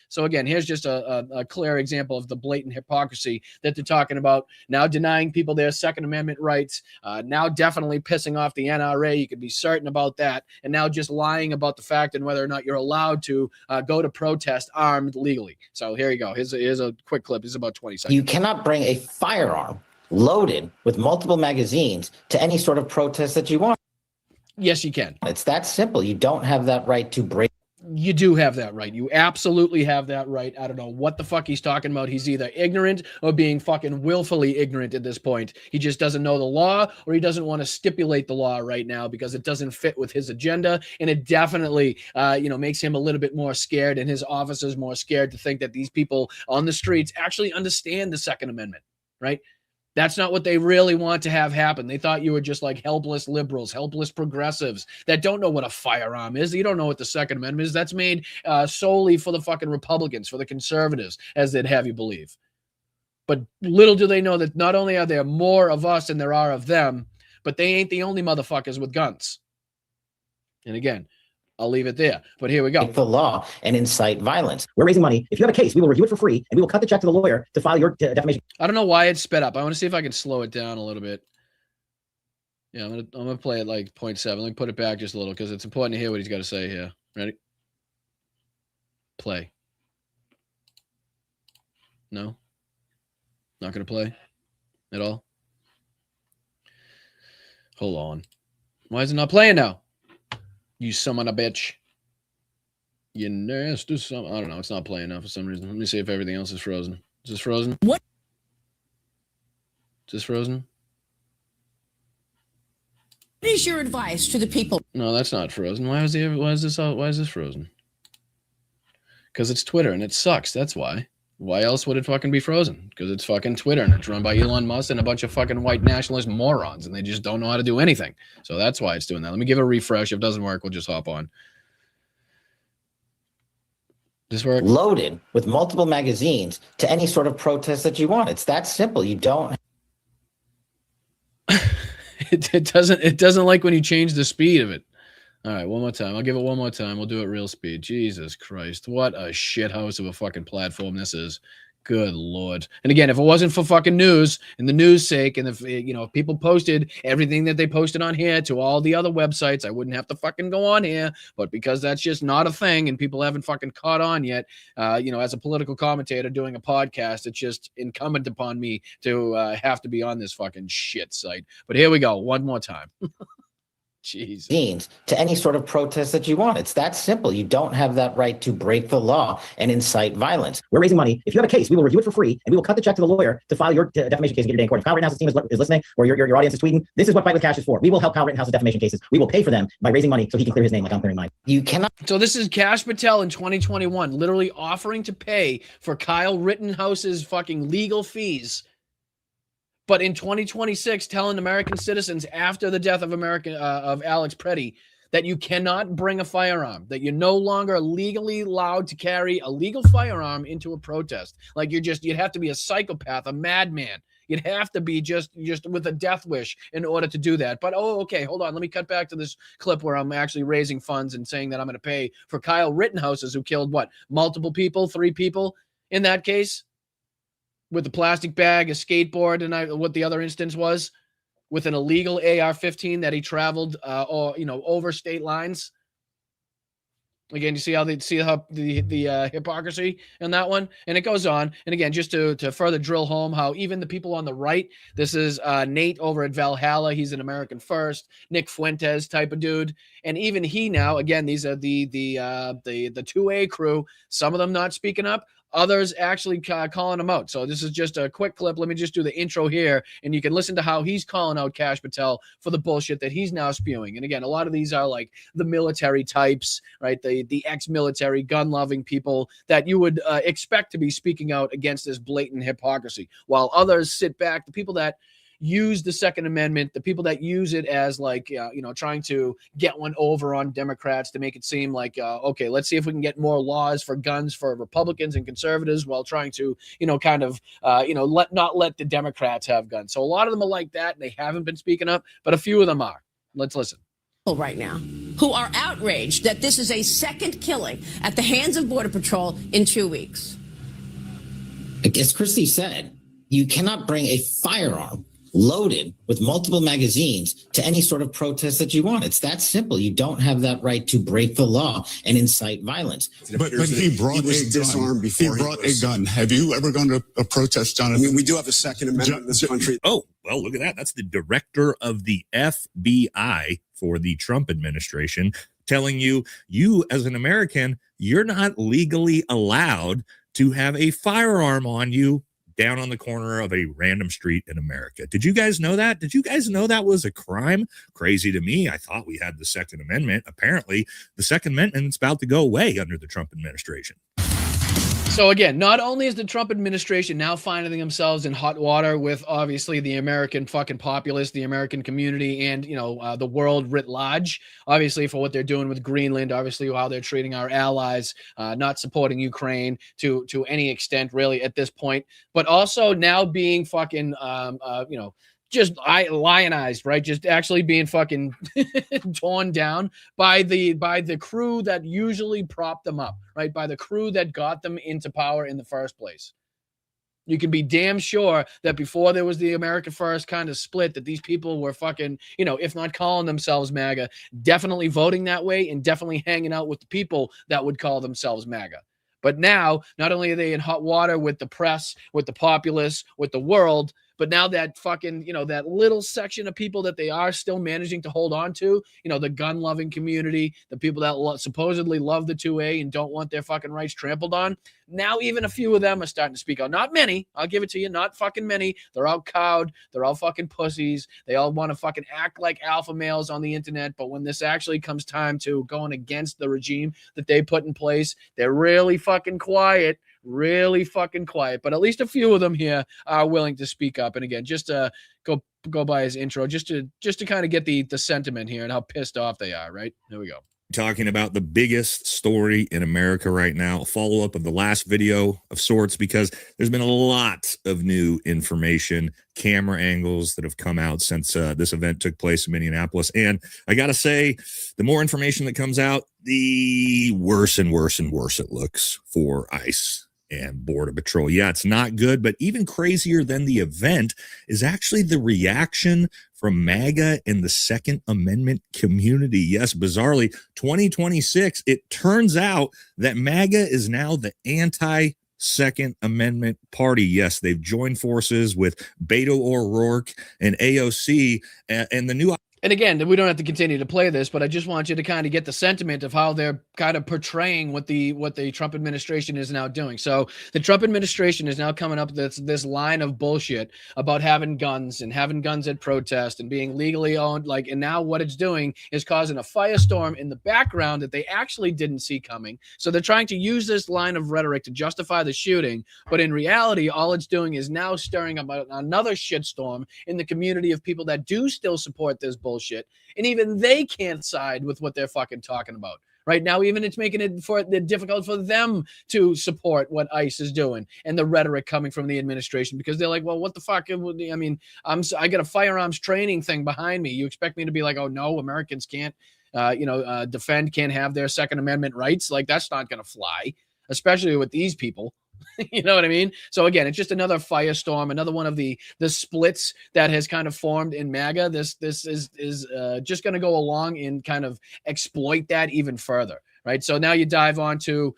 So again, here's just a clear example of the blatant hypocrisy that they're talking about. Now denying people their Second Amendment rights, now definitely pissing off the NRA. You can be certain about that. And now just lying about the fact and whether or not you're allowed to go to protest armed legally. So here you go. Here's a quick clip. This is about 20 seconds. You cannot bring a firearm loaded with multiple magazines to any sort of protest that you want. Yes, you can. It's that simple. You don't have that right to break. You do have that right. You absolutely have that right. I don't know what the fuck he's talking about. He's either ignorant or being fucking willfully ignorant at this point. He just doesn't know the law, or he doesn't want to stipulate the law right now because it doesn't fit with his agenda. And it definitely, makes him a little bit more scared, and his officers more scared to think that these people on the streets actually understand the Second Amendment, right? That's not what they really want to have happen. They thought you were just like helpless liberals, helpless progressives that don't know what a firearm is. You don't know what the Second Amendment is. That's made solely for the fucking Republicans, for the conservatives, as they'd have you believe. But little do they know that not only are there more of us than there are of them, but they ain't the only motherfuckers with guns. And again, I'll leave it there. But here we go. The law and incite violence. We're raising money. If you have a case, we will review it for free, and we will cut the check to the lawyer to file your defamation. I don't know why it's sped up. I want to see if I can slow it down a little bit. Yeah, I'm gonna play it like 0.7. Let me put it back just a little because it's important to hear what he's got to say here. Ready? Play. No? Not gonna play at all? Hold on. Why is it not playing now? You son of a bitch. You nasty son. I don't know. It's not playing now for some reason. Let me see if everything else is frozen. Is this frozen? What? Is this frozen? What is your advice to the people? No, that's not frozen. Why is this frozen? Because it's Twitter and it sucks. That's why. Why else would it fucking be frozen? Because it's fucking Twitter and it's run by Elon Musk and a bunch of fucking white nationalist morons, and they just don't know how to do anything. So that's why it's doing that. Let me give it a refresh. If it doesn't work, we'll just hop on. This work? Loaded with multiple magazines to any sort of protest that you want. It's that simple. You don't. It doesn't like when you change the speed of it. All right, one more time. I'll give it one more time. We'll do it real speed. Jesus Christ. What a shithouse of a fucking platform this is. Good Lord. And again, if it wasn't for fucking news and the news sake, and if people posted everything that they posted on here to all the other websites, I wouldn't have to fucking go on here. But because that's just not a thing and people haven't fucking caught on yet, as a political commentator doing a podcast, it's just incumbent upon me to have to be on this fucking shit site. But here we go. One more time. Jeez. To any sort of protest that you want. It's that simple. You don't have that right to break the law and incite violence. We're raising money. If you have a case, we will review it for free, and we will cut the check to the lawyer to file your defamation case and get your day in court. If Kyle Rittenhouse's team is listening, or your audience is tweeting, this is what Fight with Cash is for. We will help Kyle Rittenhouse's defamation cases. We will pay for them by raising money so he can clear his name like I'm clearing mine. You cannot. So this is Kash Patel in 2021, literally offering to pay for Kyle Rittenhouse's fucking legal fees. But in 2026, telling American citizens after the death of Alex Preddy that you cannot bring a firearm, that you're no longer legally allowed to carry a legal firearm into a protest. Like you'd have to be a psychopath, a madman. You'd have to be just with a death wish in order to do that. But, okay, hold on. Let me cut back to this clip where I'm actually raising funds and saying that I'm going to pay for Kyle Rittenhouse's, who killed, multiple people, 3 people in that case? With the plastic bag, a skateboard, and what the other instance was, with an illegal AR-15 that he traveled, over state lines. Again, you see how the hypocrisy in that one, and it goes on. And again, just to further drill home how even the people on the right, this is Nate over at Valhalla. He's an American First, Nick Fuentes type of dude, and even he now. Again, these are the 2A crew. Some of them not speaking up. Others actually calling him out. So this is just a quick clip. Let me just do the intro here, and you can listen to how he's calling out Kash Patel for the bullshit that he's now spewing. And again, a lot of these are like the military types, right? The ex-military, gun-loving people that you would expect to be speaking out against this blatant hypocrisy, while others sit back. The people that use the Second Amendment, the people that use it as trying to get one over on Democrats to make it seem like, okay, let's see if we can get more laws for guns for Republicans and conservatives while trying to, not let the Democrats have guns. So a lot of them are like that, and they haven't been speaking up, but a few of them are. Let's listen. Right now, who are outraged that this is a second killing at the hands of Border Patrol in 2 weeks. As Christy said, you cannot bring a firearm loaded with multiple magazines to any sort of protest that you want. It's that simple. You don't have that right to break the law and incite violence. But he brought a gun. Have you ever gone to a protest, Jonathan? We do have a Second Amendment in this country. Oh, well, look at that. That's the director of the FBI for the Trump administration telling you, as an American, you're not legally allowed to have a firearm on you down on the corner of a random street in America. Did you guys know that? Did you guys know that was a crime? Crazy to me. I thought we had the Second Amendment. Apparently, the Second Amendment's about to go away under the Trump administration. So again, not only is the Trump administration now finding themselves in hot water with obviously the American fucking populace, the American community, and the world writ large, obviously for what they're doing with Greenland, obviously how they're treating our allies, not supporting Ukraine to any extent really at this point, but also now being fucking just lionized, right? Just actually being fucking torn down by the crew that usually propped them up, right? By the crew that got them into power in the first place. You can be damn sure that before there was the America First kind of split, that these people were fucking, if not calling themselves MAGA, definitely voting that way and definitely hanging out with the people that would call themselves MAGA. But now, not only are they in hot water with the press, with the populace, with the world, but now that fucking, that little section of people that they are still managing to hold on to, the gun-loving community, the people that supposedly love the 2A and don't want their fucking rights trampled on, now even a few of them are starting to speak out. Not many, I'll give it to you, not fucking many. They're all cowed. They're all fucking pussies. They all want to fucking act like alpha males on the internet, but when this actually comes time to going against the regime that they put in place, they're really fucking quiet. Really fucking quiet, but at least a few of them here are willing to speak up. And again, just to go by his intro, just to kind of get the sentiment here and how pissed off they are. Right, here we go. Talking about the biggest story in America right now, a follow-up of the last video of sorts, because there's been a lot of new information, camera angles that have come out since this event took place in Minneapolis. And I got to say, the more information that comes out, the worse and worse and worse it looks for ICE and Border Patrol. Yeah, it's not good, but even crazier than the event is actually the reaction from MAGA and the Second Amendment community. Yes, bizarrely, 2026, it turns out that MAGA is now the anti-Second Amendment party. Yes, they've joined forces with Beto O'Rourke and AOC, and the new... And again, we don't have to continue to play this, but I just want you to kind of get the sentiment of how they're kind of portraying what the Trump administration is now doing. So the Trump administration is now coming up with this line of bullshit about having guns at protest and being legally owned. And now what it's doing is causing a firestorm in the background that they actually didn't see coming. So they're trying to use this line of rhetoric to justify the shooting. But in reality, all it's doing is now stirring up another shitstorm in the community of people that do still support this bullshit. And even they can't side with what they're fucking talking about right now. Even it's making it difficult for them to support what ICE is doing and the rhetoric coming from the administration, because they're like, well, what the fuck? I mean, I got a firearms training thing behind me. You expect me to be like, oh no, Americans can't, defend, can't have their Second Amendment rights? Like, that's not going to fly, especially with these people. You know what I mean? So again, it's just another firestorm, another one of the splits that has kind of formed in MAGA. This is just going to go along and kind of exploit that even further, right? So now you dive on to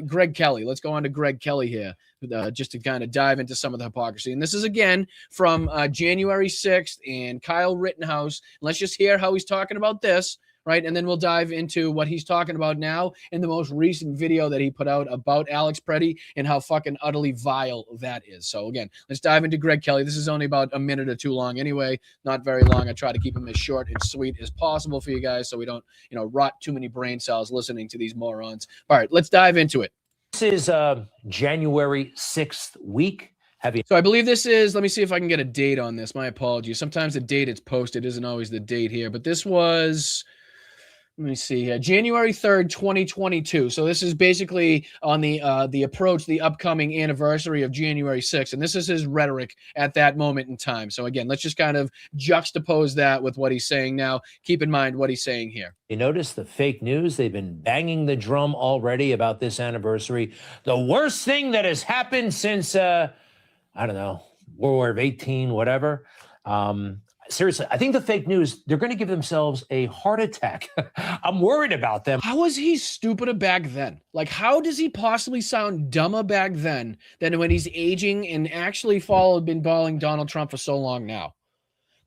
Greg Kelly. Let's go on to Greg Kelly here, just to kind of dive into some of the hypocrisy. And this is again from January 6th and Kyle Rittenhouse. Let's just hear how he's talking about this. Right. And then we'll dive into what he's talking about now in the most recent video that he put out about Alex Preddy and how fucking utterly vile that is. So, again, let's dive into Greg Kelly. This is only about a minute or two long anyway, not very long. I try to keep them as short and sweet as possible for you guys so we don't, rot too many brain cells listening to these morons. All right, let's dive into it. This is January 6th week. So I believe this is, let me see if I can get a date on this. My apologies. Sometimes the date it's posted isn't always the date here, but this was... Let me see here. January 3rd, 2022. So this is basically on the upcoming anniversary of January 6th. And this is his rhetoric at that moment in time. So again, let's just kind of juxtapose that with what he's saying now. Keep in mind what he's saying here. You notice the fake news? They've been banging the drum already about this anniversary. The worst thing that has happened since, I don't know, World War 18, whatever. Seriously, I think the fake news, they're going to give themselves a heart attack. I'm worried about them. How was he stupider back then? Like, how does he possibly sound dumber back then than when he's aging and actually been following Donald Trump for so long now?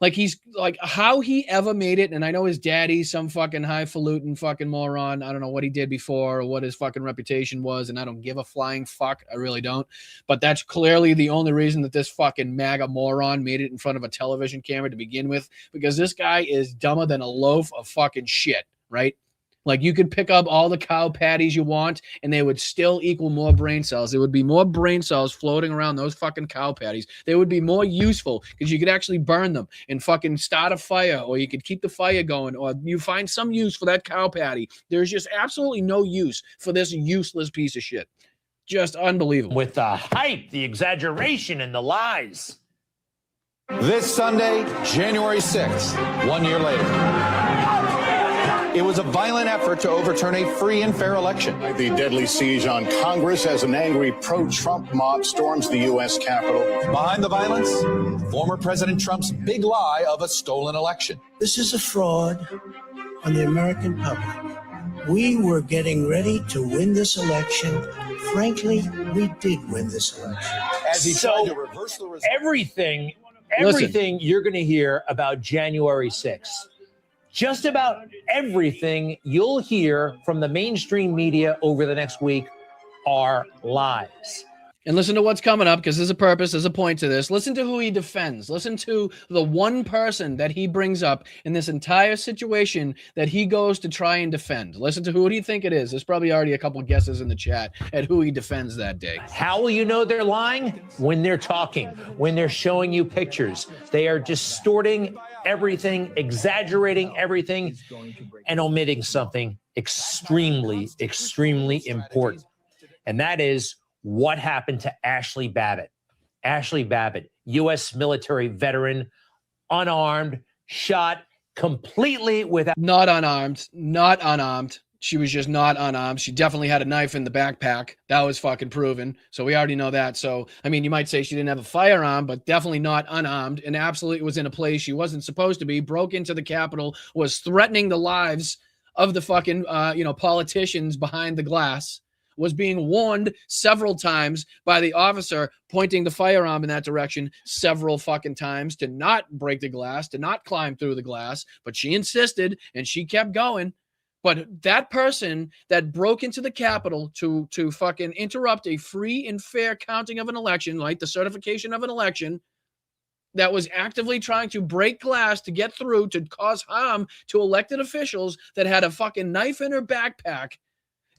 Like he's like how he ever made it. And I know his daddy's some fucking highfalutin fucking moron. I don't know what he did before or what his fucking reputation was. And I don't give a flying fuck. I really don't. But that's clearly the only reason that this fucking MAGA moron made it in front of a television camera to begin with, because this guy is dumber than a loaf of fucking shit, right? Like you could pick up all the cow patties you want and they would still equal more brain cells. There would be more brain cells floating around those fucking cow patties. They would be more useful because you could actually burn them and fucking start a fire, or you could keep the fire going, or you find some use for that cow patty. There's just absolutely no use for this useless piece of shit. Just unbelievable. With the hype, the exaggeration, and the lies. This Sunday, January 6th, 1 year later. It was a violent effort to overturn a free and fair election. The deadly siege on Congress as an angry pro-Trump mob storms the U.S. Capitol. Behind the violence, former President Trump's big lie of a stolen election. This is a fraud on the American public. We were getting ready to win this election. Frankly, we did win this election. As he tried to reverse the result. Everything Listen. you're going to hear about January 6th, just about everything you'll hear from the mainstream media over the next week are lies. And listen to what's coming up, because there's a purpose, there's a point to this. Listen to who he defends. Listen to the one person that he brings up in this entire situation that he goes to try and defend. Listen to who do you think it is? There's probably already a couple guesses in the chat at who he defends that day. How will you know they're lying? When they're talking, when they're showing you pictures. They are distorting everything, exaggerating everything, and omitting something extremely, extremely important. And that is what happened to Ashley Babbitt. Ashley Babbitt, U.S. military veteran, unarmed, shot completely without... Not unarmed. She was just not unarmed. She definitely had a knife in the backpack. That was fucking proven. So we already know that. So, I mean, you might say she didn't have a firearm, but definitely not unarmed, and absolutely was in a place she wasn't supposed to be, broke into the Capitol, was threatening the lives of the fucking, politicians behind the glass, was being warned several times by the officer pointing the firearm in that direction several fucking times to not break the glass, to not climb through the glass, but she insisted and she kept going. But that person that broke into the Capitol to fucking interrupt a free and fair counting of an election, like the certification of an election, that was actively trying to break glass to get through, to cause harm to elected officials, that had a fucking knife in her backpack.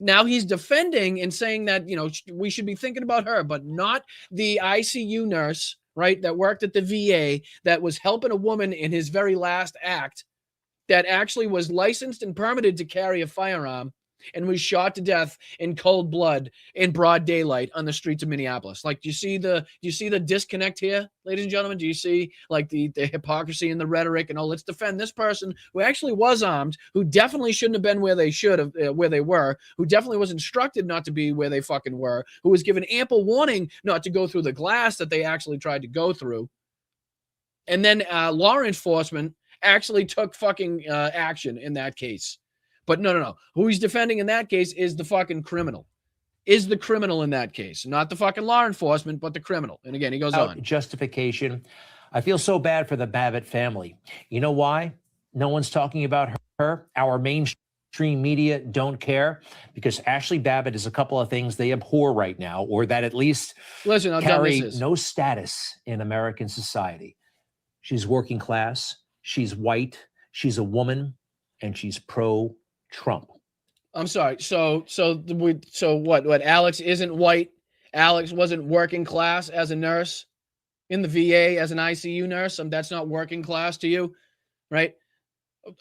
Now he's defending and saying that, we should be thinking about her, but not the ICU nurse, right, that worked at the VA, that was helping a woman in his very last act, that actually was licensed and permitted to carry a firearm and was shot to death in cold blood in broad daylight on the streets of Minneapolis. Like, do you see the disconnect here, ladies and gentlemen? Do you see like the hypocrisy and the rhetoric? And let's defend this person who actually was armed, who definitely shouldn't have been where they should have, where they were, who definitely was instructed not to be where they fucking were, who was given ample warning not to go through the glass that they actually tried to go through. And then law enforcement actually took fucking action in that case. But no. Who he's defending in that case is the fucking criminal. Is the criminal in that case. Not the fucking law enforcement, but the criminal. And again, he goes on. Justification. I feel so bad for the Babbitt family. You know why? No one's talking about her. Our mainstream media don't care, because Ashley Babbitt is a couple of things they abhor right now, or that at least carry no status in American society. She's working class. She's white. She's a woman. And she's pro-Trump. I'm sorry. So what? Alex isn't white. Alex wasn't working class as a nurse in the VA as an ICU nurse. That's not working class to you, right?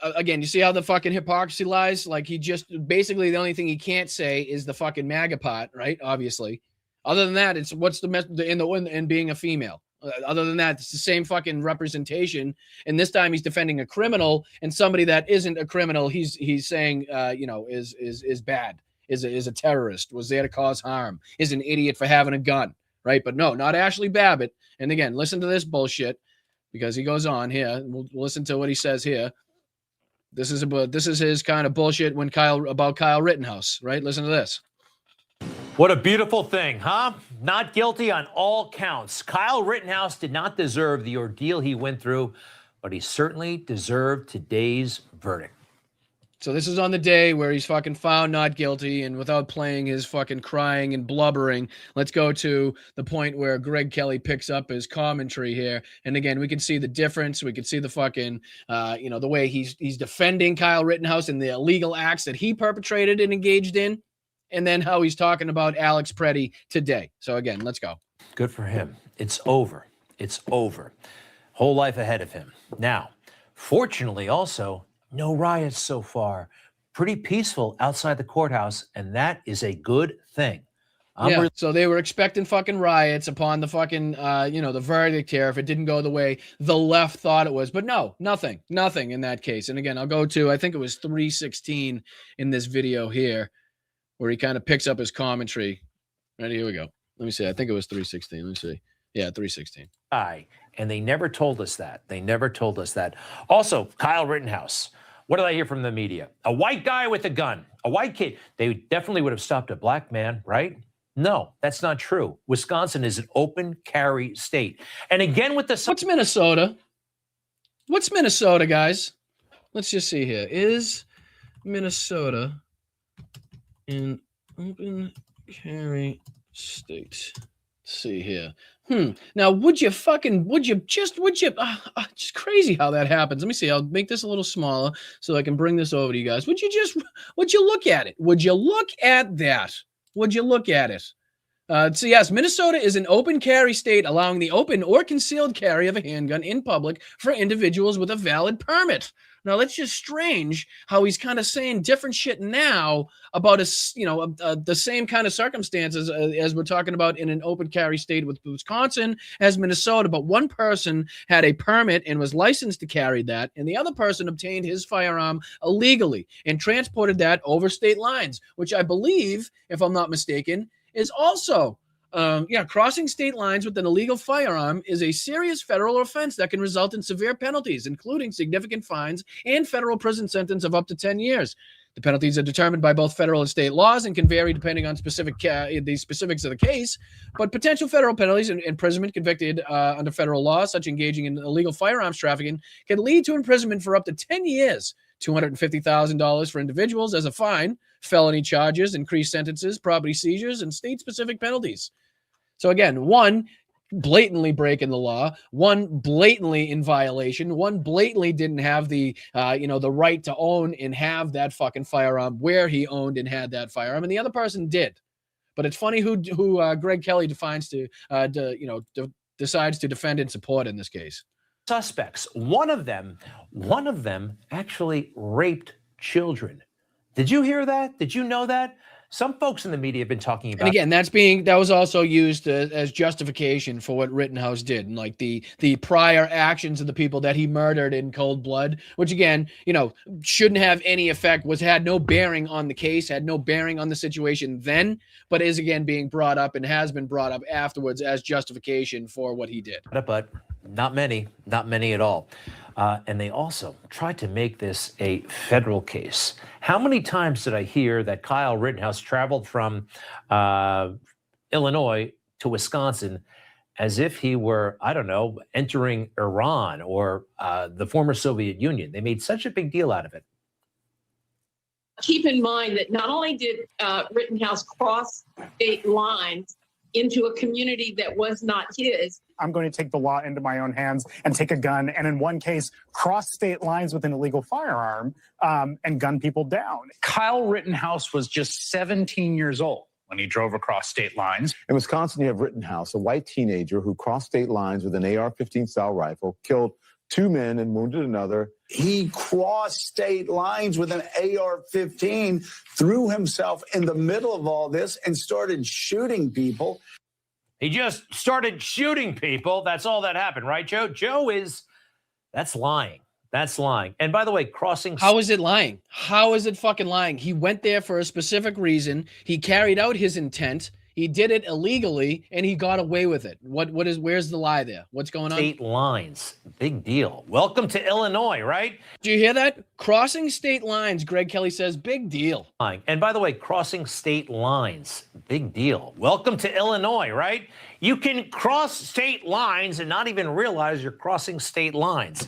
Again, you see how the fucking hypocrisy lies? Like, he just basically the only thing he can't say is the fucking MAGA pot, right? Obviously. Other than that, it's what's in being a female. Other than that, it's the same fucking representation. And this time he's defending a criminal, and somebody that isn't a criminal, he's saying, is bad, is a terrorist, was there to cause harm, is an idiot for having a gun, right? But no, not Ashley Babbitt. And again, listen to this bullshit, because he goes on here. We'll listen to what he says here. This is his kind of bullshit about Kyle Rittenhouse, right? Listen to this. What a beautiful thing, huh? Not guilty on all counts. Kyle Rittenhouse did not deserve the ordeal he went through, but he certainly deserved today's verdict. So this is on the day where he's fucking found not guilty, and without playing his fucking crying and blubbering, let's go to the point where Greg Kelly picks up his commentary here. And again, we can see the difference. We can see the fucking, the way he's defending Kyle Rittenhouse and the illegal acts that he perpetrated and engaged in, and then how he's talking about Alex Preddy today. So again, let's go. Good for him. It's over. It's over. Whole life ahead of him. Now, fortunately also, no riots so far. Pretty peaceful outside the courthouse, and that is a good thing. So they were expecting fucking riots upon the fucking, the verdict here if it didn't go the way the left thought it was. But no, nothing in that case. And again, I'll go to, I think it was 316 in this video here, where he kind of picks up his commentary. Right, here we go. Let me see. I think it was 316. Let me see. Yeah, 316. And they never told us that. They never told us that. Also, Kyle Rittenhouse. What did I hear from the media? A white guy with a gun, a white kid. They definitely would have stopped a black man, right? No, that's not true. Wisconsin is an open carry state. And again with the... What's Minnesota? What's Minnesota, guys? Let's just see here. Is Minnesota an open carry state? Let's see here. Now, just crazy how that happens. Let me see. I'll make this a little smaller so I can bring this over to you guys. Would you look at it? Would you look at that? Would you look at it? So yes, Minnesota is an open carry state, allowing the open or concealed carry of a handgun in public for individuals with a valid permit. Now, that's just strange how he's kind of saying different shit now about the same kind of circumstances as we're talking about in an open carry state with Wisconsin as Minnesota. But one person had a permit and was licensed to carry that, and the other person obtained his firearm illegally and transported that over state lines, which I believe, if I'm not mistaken, is also crossing state lines with an illegal firearm is a serious federal offense that can result in severe penalties, including significant fines and federal prison sentence of up to 10 years. The penalties are determined by both federal and state laws and can vary depending on the specifics of the case. But potential federal penalties and imprisonment convicted under federal law, such engaging in illegal firearms trafficking, can lead to imprisonment for up to 10 years. $250,000 for individuals as a fine, felony charges, increased sentences, property seizures, and state-specific penalties. So again, one blatantly breaking the law, one blatantly in violation, one blatantly didn't have the right to own and have that fucking firearm where he owned and had that firearm, and the other person did. But it's funny who Greg Kelly decides to defend and support in this case. Suspects. One of them actually raped children. Did you hear that? Did you know that? Some folks in the media have been talking about. And again, that was also used as justification for what Rittenhouse did, and like the prior actions of the people that he murdered in cold blood, which again, shouldn't have any effect, had no bearing on the case, had no bearing on the situation then, but is again being brought up and has been brought up afterwards as justification for what he did. But not many at all. And they also tried to make this a federal case. How many times did I hear that Kyle Rittenhouse traveled from Illinois to Wisconsin as if he were, I don't know, entering Iran or the former Soviet Union? They made such a big deal out of it. Keep in mind that not only did Rittenhouse cross state lines into a community that was not his. I'm going to take the law into my own hands and take a gun, and in one case, cross state lines with an illegal firearm and gun people down. Kyle Rittenhouse was just 17 years old when he drove across state lines. In Wisconsin, you have Rittenhouse, a white teenager who crossed state lines with an AR-15 style rifle, killed 2 men and wounded another. He crossed state lines with an AR-15, threw himself in the middle of all this and started shooting people. He just started shooting people. That's all that happened, right, Joe? That's lying. That's lying. And by the way, crossing... How is it lying? How is it fucking lying? He went there for a specific reason. He carried out his intent. He did it illegally, and he got away with it. Where's the lie there? What's going on? State lines. Big deal. Welcome to Illinois, right? Do you hear that? Crossing state lines, Greg Kelly says, big deal. And by the way, crossing state lines. Big deal. Welcome to Illinois, right? You can cross state lines and not even realize you're crossing state lines.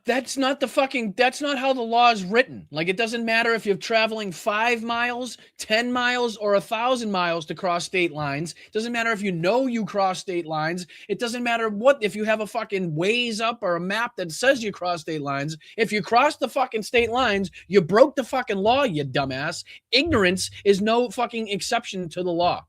That's not how the law is written. Like, it doesn't matter if you're traveling 5 miles, 10 miles, or 1,000 miles to cross state lines. It doesn't matter if you cross state lines. It doesn't matter if you have a fucking Waze up or a map that says you cross state lines. If you cross the fucking state lines, you broke the fucking law, you dumbass. Ignorance is no fucking exception to the law.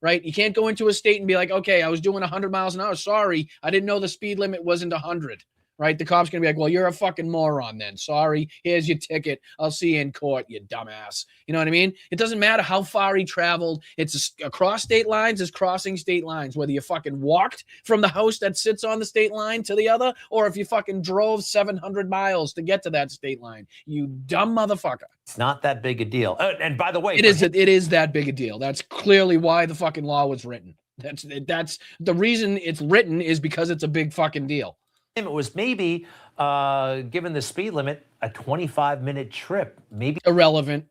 Right? You can't go into a state and be like, okay, I was doing 100 miles an hour. Sorry, I didn't know the speed limit wasn't 100. Right? The cop's going to be like, well, you're a fucking moron then. Sorry. Here's your ticket. I'll see you in court, you dumbass. You know what I mean? It doesn't matter how far he traveled. It's across state lines is crossing state lines, whether you fucking walked from the house that sits on the state line to the other, or if you fucking drove 700 miles to get to that state line. You dumb motherfucker. It's not that big a deal. And by the way, it is that big a deal. That's clearly why the fucking law was written. That's the reason it's written is because it's a big fucking deal. It was maybe, given the speed limit, a 25-minute trip. Maybe irrelevant.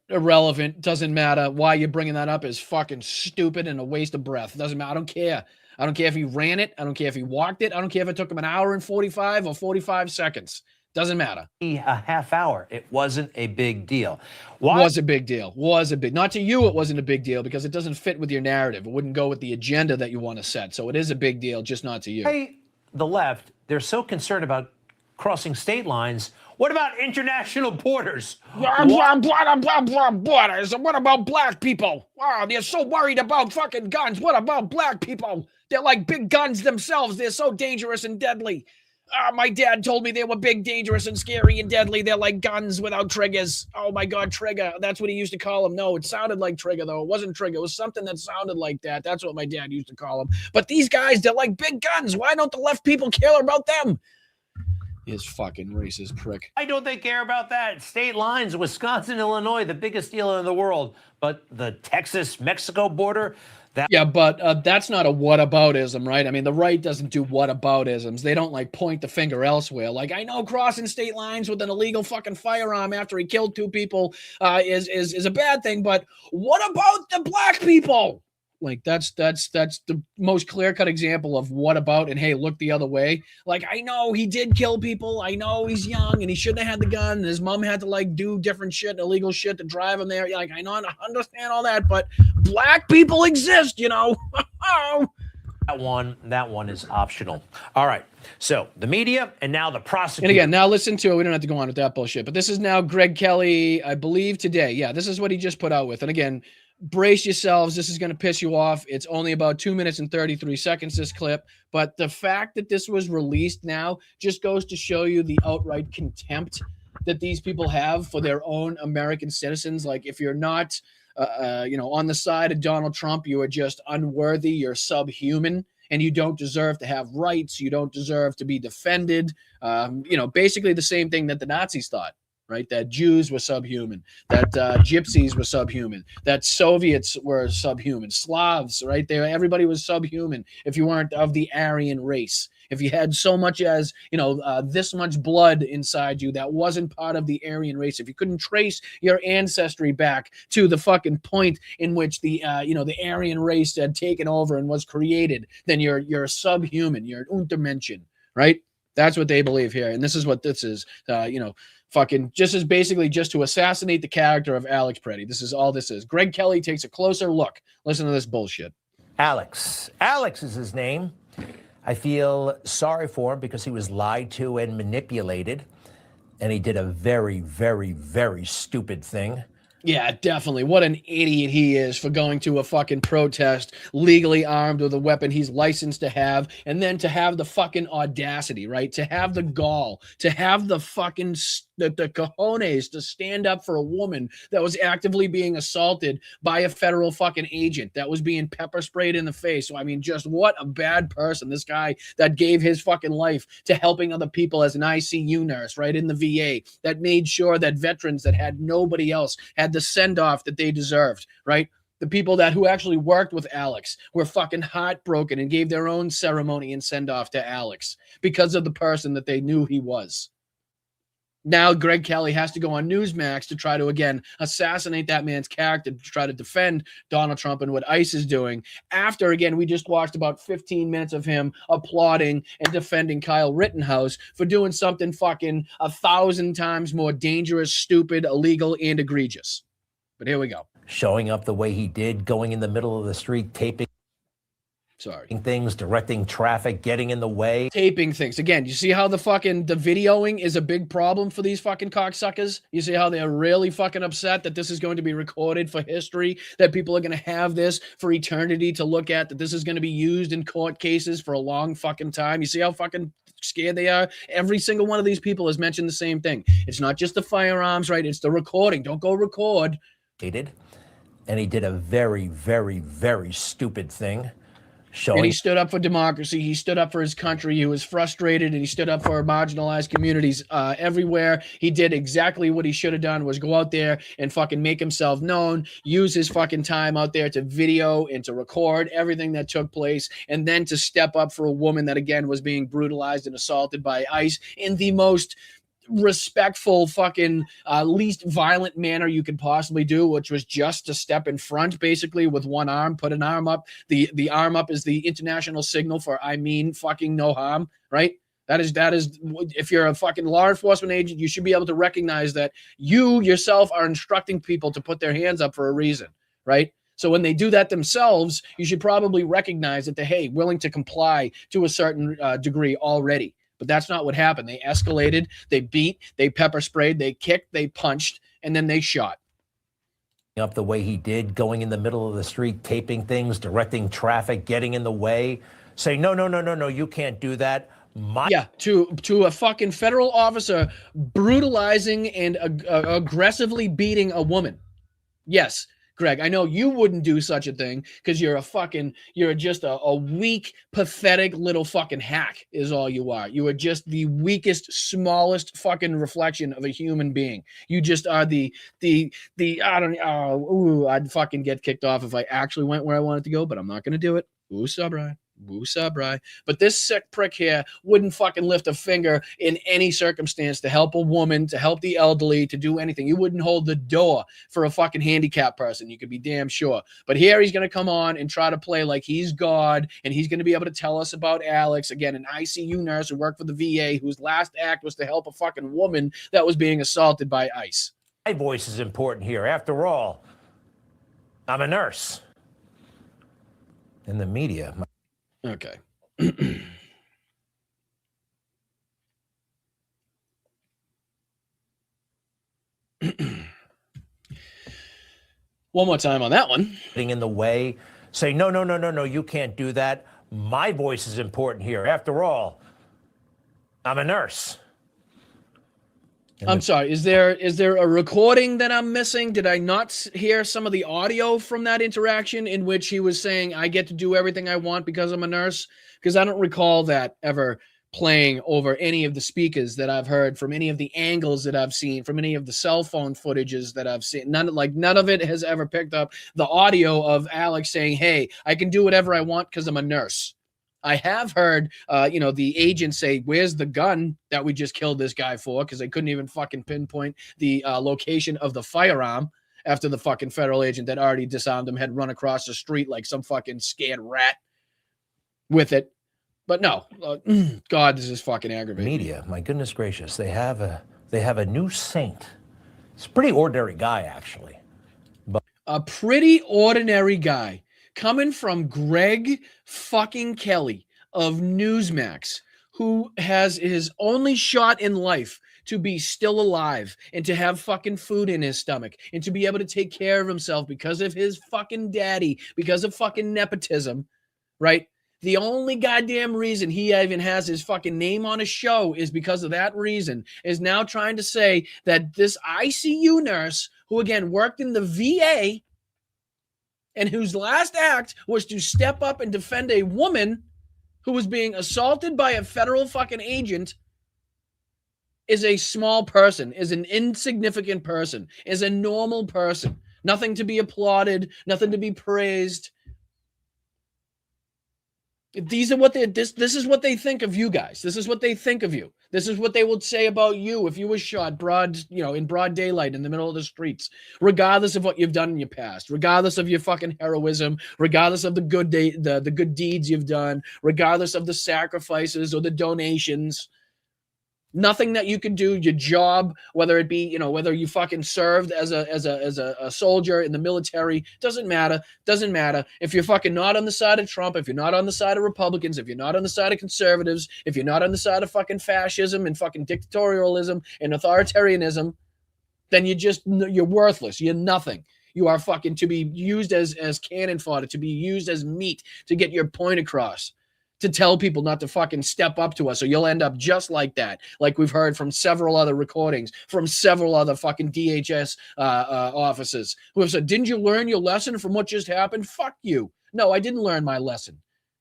Doesn't matter. Why you're bringing that up is fucking stupid and a waste of breath. Doesn't matter. I don't care. I don't care if he ran it. I don't care if he walked it. I don't care if it took him an hour and 45 or 45 seconds. Doesn't matter. A half hour. It wasn't a big deal. Was a big deal. Not to you, it wasn't a big deal because it doesn't fit with your narrative. It wouldn't go with the agenda that you want to set. So it is a big deal, just not to you. Hey, the left, they're so concerned about crossing state lines. What about international borders? Borders. What about black people? Wow, they're so worried about fucking guns. What about black people? They're like big guns themselves. They're so dangerous and deadly. My dad told me they were big, dangerous, and scary and deadly. They're like guns without triggers. Oh my God, trigger. That's what he used to call them. No, it sounded like trigger, though. It wasn't trigger. It was something that sounded like that. That's what my dad used to call them. But these guys, they're like big guns. Why don't the left people care about them? His fucking racist prick. Why don't they care about that? State lines, Wisconsin, Illinois, the biggest deal in the world. But the Texas-Mexico border... but that's not a whataboutism, right? I mean, the right doesn't do whataboutisms. They don't like point the finger elsewhere. Like, I know crossing state lines with an illegal fucking firearm after he killed 2 people is a bad thing, but what about the black people? Like, that's the most clear-cut example of what about, and hey, look the other way. Like, I know he did kill people. I know he's young and he shouldn't have had the gun. And his mom had to like do different shit, illegal shit to drive him there. Like, I know, I understand all that, but black people exist, you know. That one is optional. All right. So the media and now the prosecutor. And again, now listen to it. We don't have to go on with that bullshit. But this is now Greg Kelly, I believe today. Yeah, this is what he just put out with. And again, brace yourselves. This is going to piss you off. It's only about 2 minutes and 33 seconds, this clip. But the fact that this was released now just goes to show you the outright contempt that these people have for their own American citizens. Like, if you're not, on the side of Donald Trump, you are just unworthy. You're subhuman. And you don't deserve to have rights. You don't deserve to be defended. Basically the same thing that the Nazis thought. Right, that Jews were subhuman, that gypsies were subhuman, that Soviets were subhuman, Slavs, right there, everybody was subhuman if you weren't of the Aryan race. If you had so much as, this much blood inside you that wasn't part of the Aryan race, if you couldn't trace your ancestry back to the fucking point in which the Aryan race had taken over and was created, then you're subhuman, you're Untermenschen, right? That's what they believe here. And this is what this is, fucking just to assassinate the character of Alex Preddy. This is all this is. Greg Kelly takes a closer look. Listen to this bullshit. Alex is his name. I feel sorry for him because he was lied to and manipulated. And he did a very, very, very stupid thing. Yeah, definitely. What an idiot he is for going to a fucking protest legally armed with a weapon he's licensed to have, and then to have the fucking audacity, right? To have the gall, to have the fucking the cojones to stand up for a woman that was actively being assaulted by a federal fucking agent that was being pepper sprayed in the face. So, I mean, just what a bad person. This guy that gave his fucking life to helping other people as an ICU nurse, right, in the VA, that made sure that veterans that had nobody else had the send-off that they deserved, right? The people who actually worked with Alex were fucking heartbroken and gave their own ceremony and send-off to Alex because of the person that they knew he was. Now Greg Kelly has to go on Newsmax to try to, again, assassinate that man's character, to try to defend Donald Trump and what ICE is doing. After, again, we just watched about 15 minutes of him applauding and defending Kyle Rittenhouse for doing something fucking 1,000 times more dangerous, stupid, illegal, and egregious. But here we go. Showing up the way he did, going in the middle of the street, taping things, directing traffic, getting in the way. Taping things. Again, you see how the videoing is a big problem for these fucking cocksuckers? You see how they're really fucking upset that this is going to be recorded for history, that people are going to have this for eternity to look at, that this is going to be used in court cases for a long fucking time. You see how fucking scared they are? Every single one of these people has mentioned the same thing. It's not just the firearms, right? It's the recording. Don't go record. And he did a very, very, very stupid thing. And he stood up for democracy. He stood up for his country. He was frustrated, and he stood up for marginalized communities everywhere. He did exactly what he should have done, was go out there and fucking make himself known, use his fucking time out there to video and to record everything that took place, and then to step up for a woman that, again, was being brutalized and assaulted by ICE in the most respectful fucking least violent manner you could possibly do, which was just to step in front basically with one arm, put an arm up. The arm up is the international signal for I mean fucking no harm, right? That is if you're a fucking law enforcement agent, you should be able to recognize that you yourself are instructing people to put their hands up for a reason, right? So when they do that themselves, you should probably recognize that they're, hey, willing to comply to a certain degree already. But that's not what happened. They escalated, they beat, they pepper sprayed, they kicked, they punched, and then they shot. Up the way he did, going in the middle of the street, taping things, directing traffic, getting in the way, saying, no, you can't do that. To a fucking federal officer brutalizing and aggressively beating a woman. Yes, Greg, I know you wouldn't do such a thing because you're just a weak, pathetic little fucking hack is all you are. You are just the weakest, smallest fucking reflection of a human being. You just are I'd fucking get kicked off if I actually went where I wanted to go, but I'm not going to do it. Ooh, Sabrai. But this sick prick here wouldn't fucking lift a finger in any circumstance to help a woman, to help the elderly, to do anything. You wouldn't hold the door for a fucking handicapped person. You could be damn sure. But here he's going to come on and try to play like he's God, and he's going to be able to tell us about Alex, again, an ICU nurse who worked for the VA, whose last act was to help a fucking woman that was being assaulted by ICE. My voice is important here. After all, I'm a nurse. In the media. Okay. One more time on that one. Getting in the way, say, no, you can't do that. My voice is important here. After all, I'm a nurse. I'm sorry. Is there a recording that I'm missing? Did I not hear some of the audio from that interaction in which he was saying, I get to do everything I want because I'm a nurse? Because I don't recall that ever playing over any of the speakers that I've heard, from any of the angles that I've seen, from any of the cell phone footages that I've seen. None of it has ever picked up the audio of Alex saying, hey, I can do whatever I want because I'm a nurse. I have heard, the agent say, where's the gun that we just killed this guy for? Because they couldn't even fucking pinpoint the location of the firearm after the fucking federal agent that already disarmed him had run across the street like some fucking scared rat with it. But no, God, this is fucking aggravating. Media, my goodness gracious, they have a new saint. It's a pretty ordinary guy, actually. But a pretty ordinary guy. Coming from Greg fucking Kelly of Newsmax, who has his only shot in life to be still alive and to have fucking food in his stomach and to be able to take care of himself because of his fucking daddy, because of fucking nepotism, right? The only goddamn reason he even has his fucking name on a show is because of that reason, is now trying to say that this ICU nurse, who again worked in the VA, and whose last act was to step up and defend a woman who was being assaulted by a federal fucking agent, is a small person, is an insignificant person, is a normal person. Nothing to be applauded, nothing to be praised. These are what this is what they think of you guys. This is what they think of you. This is what they would say about you if you were shot in broad daylight in the middle of the streets, regardless of what you've done in your past, regardless of your fucking heroism, regardless of the good deeds you've done, regardless of the sacrifices or the donations. Nothing that you can do, your job, whether it be, whether you fucking served as a soldier in the military, doesn't matter. Doesn't matter. If you're fucking not on the side of Trump, if you're not on the side of Republicans, if you're not on the side of conservatives, if you're not on the side of fucking fascism and fucking dictatorialism and authoritarianism, then you're worthless. You're nothing. You are fucking to be used as cannon fodder, to be used as meat to get your point across. To tell people not to fucking step up to us, or you'll end up just like that, like we've heard from several other recordings from several other fucking DHS officers who have said, didn't you learn your lesson from what just happened? Fuck you. No, I didn't learn my lesson.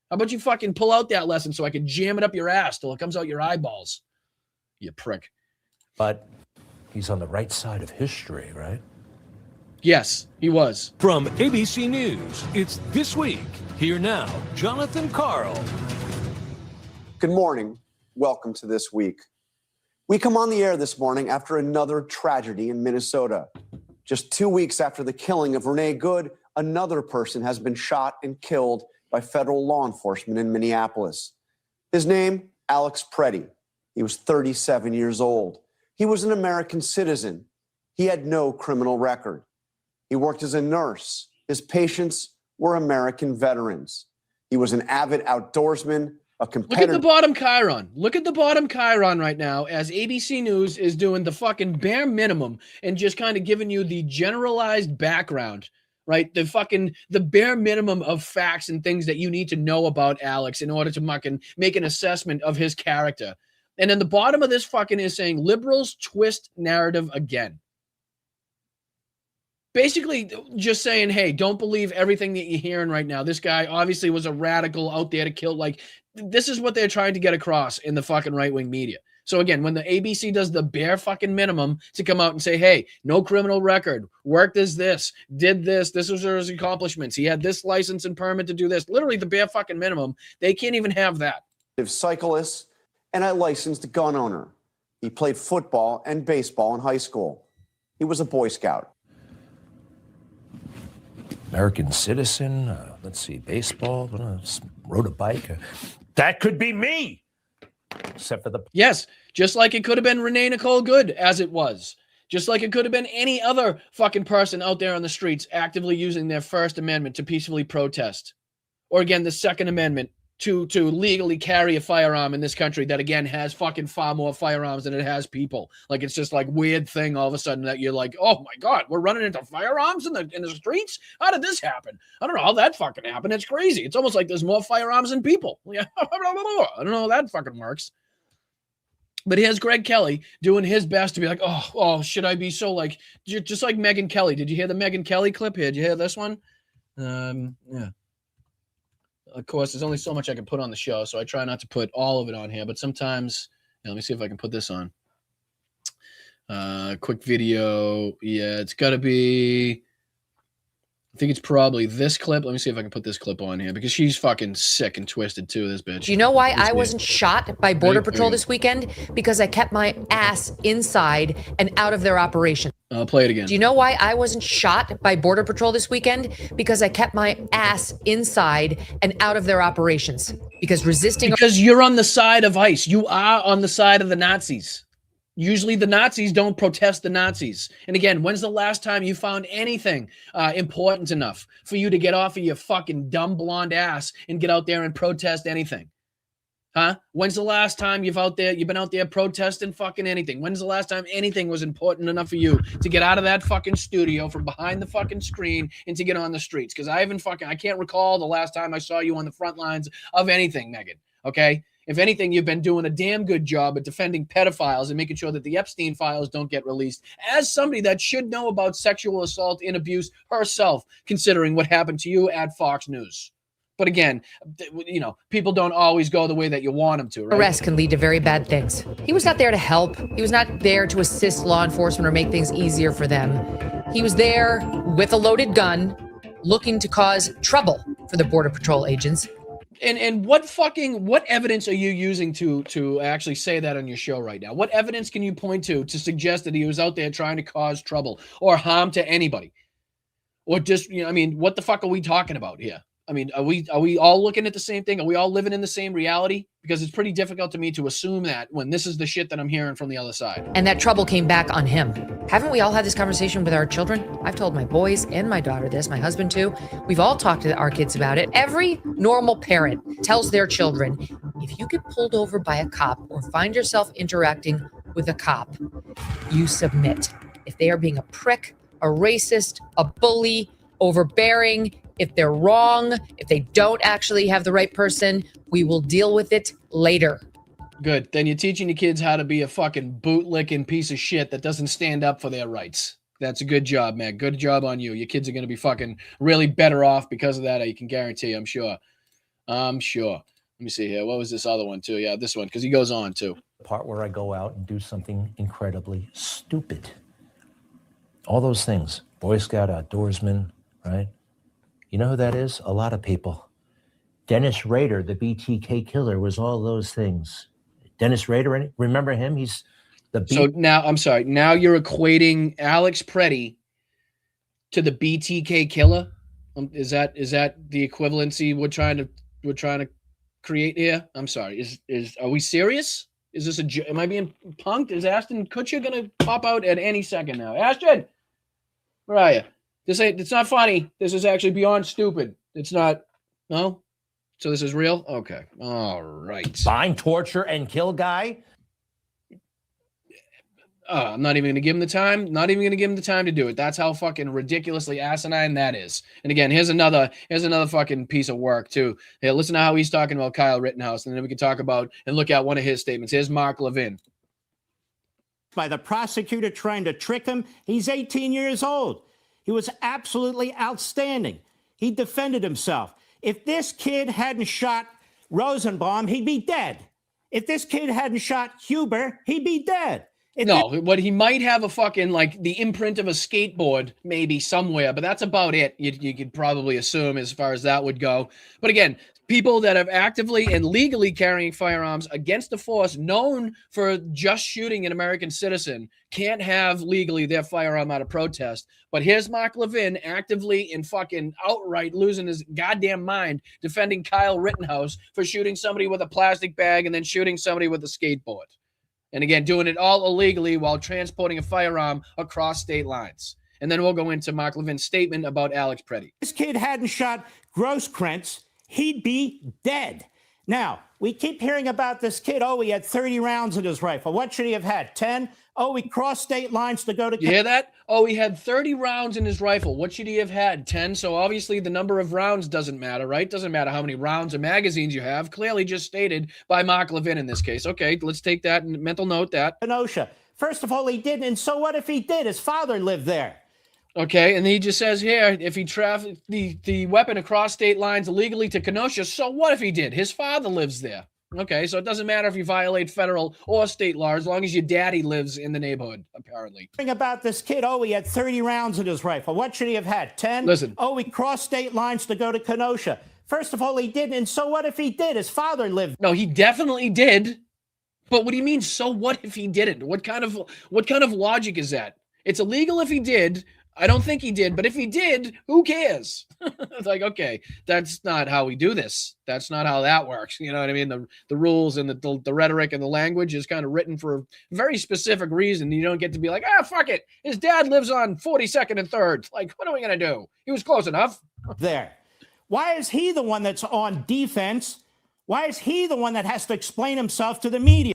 How about you fucking pull out that lesson so I can jam it up your ass till it comes out your eyeballs, you prick. But he's on the right side of history, right? Yes, he was. From ABC News, it's This Week. Here now, Jonathan Karl. Good morning. Welcome to This Week. We come on the air this morning after another tragedy in Minnesota. Just 2 weeks after the killing of Renee Good, another person has been shot and killed by federal law enforcement in Minneapolis. His name, Alex Preddy. He was 37 years old. He was an American citizen. He had no criminal record. He worked as a nurse. His patients were American veterans. He was an avid outdoorsman, a competitor. Look at the bottom chyron. Look at the bottom chyron right now as ABC News is doing the fucking bare minimum and just kind of giving you the generalized background, right? The bare minimum of facts and things that you need to know about Alex in order to fucking make an assessment of his character. And then the bottom of this fucking is saying liberals twist narrative again. Basically just saying, hey, don't believe everything that you're hearing right now. This guy obviously was a radical out there to kill. Like, this is what they're trying to get across in the fucking right-wing media. So again, when the ABC does the bare fucking minimum to come out and say, hey, no criminal record, worked as this, did this was his accomplishments, he had this license and permit to do this, literally the bare fucking minimum, they can't even have that. Cyclist and a licensed gun owner. He played football and baseball in high school. He was a Boy Scout. American citizen, let's see, baseball, rode a bike. That could be me, except for the... Yes, just like it could have been Renee Nicole Good, as it was. Just like it could have been any other fucking person out there on the streets actively using their First Amendment to peacefully protest. Or again, the Second Amendment to legally carry a firearm in this country that, again, has fucking far more firearms than it has people. Like, it's just like weird thing all of a sudden that you're like, oh my God, we're running into firearms in the streets? How did this happen? I don't know how that fucking happened. It's crazy. It's almost like there's more firearms than people. Yeah, I don't know how that fucking works. But here's Greg Kelly doing his best to be like, oh, should I be so like, just like Megyn Kelly. Did you hear the Megyn Kelly clip here? Did you hear this one? Yeah. Of course, there's only so much I can put on the show, so I try not to put all of it on here. But sometimes, let me see if I can put this on. Quick video. Yeah, it's got to be, I think it's probably this clip. Let me see if I can put this clip on here because she's fucking sick and twisted too, this bitch. Do you know why I wasn't shot by Border Patrol this weekend? Because I kept my ass inside and out of their operation. I'll play it again. Do you know why I wasn't shot by Border Patrol this weekend? Because I kept my ass inside and out of their operations. Because you're on the side of ICE. You are on the side of the Nazis. Usually the Nazis don't protest the Nazis. And again, when's the last time you found anything important enough for you to get off of your fucking dumb blonde ass and get out there and protest anything? Huh? When's the last time you've been out there protesting fucking anything? When's the last time anything was important enough for you to get out of that fucking studio from behind the fucking screen and to get on the streets? Because I can't recall the last time I saw you on the front lines of anything, Megyn. Okay? If anything, you've been doing a damn good job at defending pedophiles and making sure that the Epstein files don't get released. As somebody that should know about sexual assault and abuse herself, considering what happened to you at Fox News. But again, people don't always go the way that you want them to, right? Arrest can lead to very bad things. He was not there to help. He was not there to assist law enforcement or make things easier for them. He was there with a loaded gun, looking to cause trouble for the Border Patrol agents. And what evidence are you using to actually say that on your show right now? What evidence can you point to suggest that he was out there trying to cause trouble or harm to anybody? Or just, I mean, what the fuck are we talking about here? I mean, are we all looking at the same thing? Are we all living in the same reality? Because it's pretty difficult to me to assume that when this is the shit that I'm hearing from the other side. And that trouble came back on him. Haven't we all had this conversation with our children? I've told my boys and my daughter this, my husband too. We've all talked to our kids about it. Every normal parent tells their children, if you get pulled over by a cop or find yourself interacting with a cop, you submit. If they are being a prick, a racist, a bully, overbearing, if they're wrong, if they don't actually have the right person, we will deal with it later. Good. Then you're teaching the kids how to be a fucking bootlicking piece of shit that doesn't stand up for their rights. That's a good job, man. Good job on you. Your kids are going to be fucking really better off because of that. I can guarantee, I'm sure. I'm sure. Let me see here. What was this other one too? Yeah, this one, because he goes on too. The part where I go out and do something incredibly stupid. All those things. Boy Scout, outdoorsman, right? You know who that is? A lot of people. Dennis Rader, the BTK killer, was all those things. Dennis Rader, remember him? He's the So now, I'm sorry. Now you're equating Alex Preddy to the BTK killer. Is that the equivalency we're trying to create here? I'm sorry. Are we serious? Is this am I being punked? Is Ashton Kutcher gonna pop out at any second now? Ashton, where are you? It's not funny. This is actually beyond stupid. It's not. No? So this is real? Okay. All right. Find, torture, and kill guy? I'm not even going to give him the time. Not even going to give him the time to do it. That's how fucking ridiculously asinine that is. And again, here's another fucking piece of work too. Here, listen to how he's talking about Kyle Rittenhouse, and then we can talk about and look at one of his statements. Here's Mark Levin. By the prosecutor trying to trick him. He's 18 years old. He was absolutely outstanding. He defended himself. If this kid hadn't shot Rosenbaum, he'd be dead. If this kid hadn't shot Huber, he'd be dead. What he might have a fucking, like, the imprint of a skateboard maybe somewhere, but that's about it. You could probably assume as far as that would go. But again, people that are actively and legally carrying firearms against the force, known for just shooting an American citizen, can't have legally their firearm out of protest. But here's Mark Levin actively and fucking outright losing his goddamn mind defending Kyle Rittenhouse for shooting somebody with a plastic bag and then shooting somebody with a skateboard. And again, doing it all illegally while transporting a firearm across state lines. And then we'll go into Mark Levin's statement about Alex Preddy. If this kid hadn't shot Grosskreutz, he'd be dead. Now, we keep hearing about this kid. Oh, he had 30 rounds in his rifle. What should he have had? 10? Oh, he crossed state lines to go to... You hear that? Oh, he had 30 rounds in his rifle. What should he have had? 10? So obviously the number of rounds doesn't matter, right? Doesn't matter how many rounds or magazines you have. Clearly just stated by Mark Levin in this case. Okay, let's take that mental note that. Kenosha. First of all, he didn't. And so what if he did? His father lived there. Okay, and he just says here, if he trafficked the weapon across state lines illegally to Kenosha, so what if he did? His father lives there. Okay, so it doesn't matter if you violate federal or state law as long as your daddy lives in the neighborhood, apparently. Thing about this kid, oh, he had 30 rounds in his rifle. What should he have had? 10? Listen. Oh, he crossed state lines to go to Kenosha. First of all, he didn't. And so what if he did? His father lived. No, he definitely did. But what do you mean, so what if he didn't? What kind of logic is that? It's illegal if he did. I don't think he did, but if he did, who cares? It's like, okay, that's not how we do this. That's not how that works. You know what I mean? The rules and the rhetoric and the language is kind of written for a very specific reason. You don't get to be like, fuck it. His dad lives on 42nd and 3rd. Like, what are we going to do? He was close enough. There. Why is he the one that's on defense? Why is he the one that has to explain himself to the media?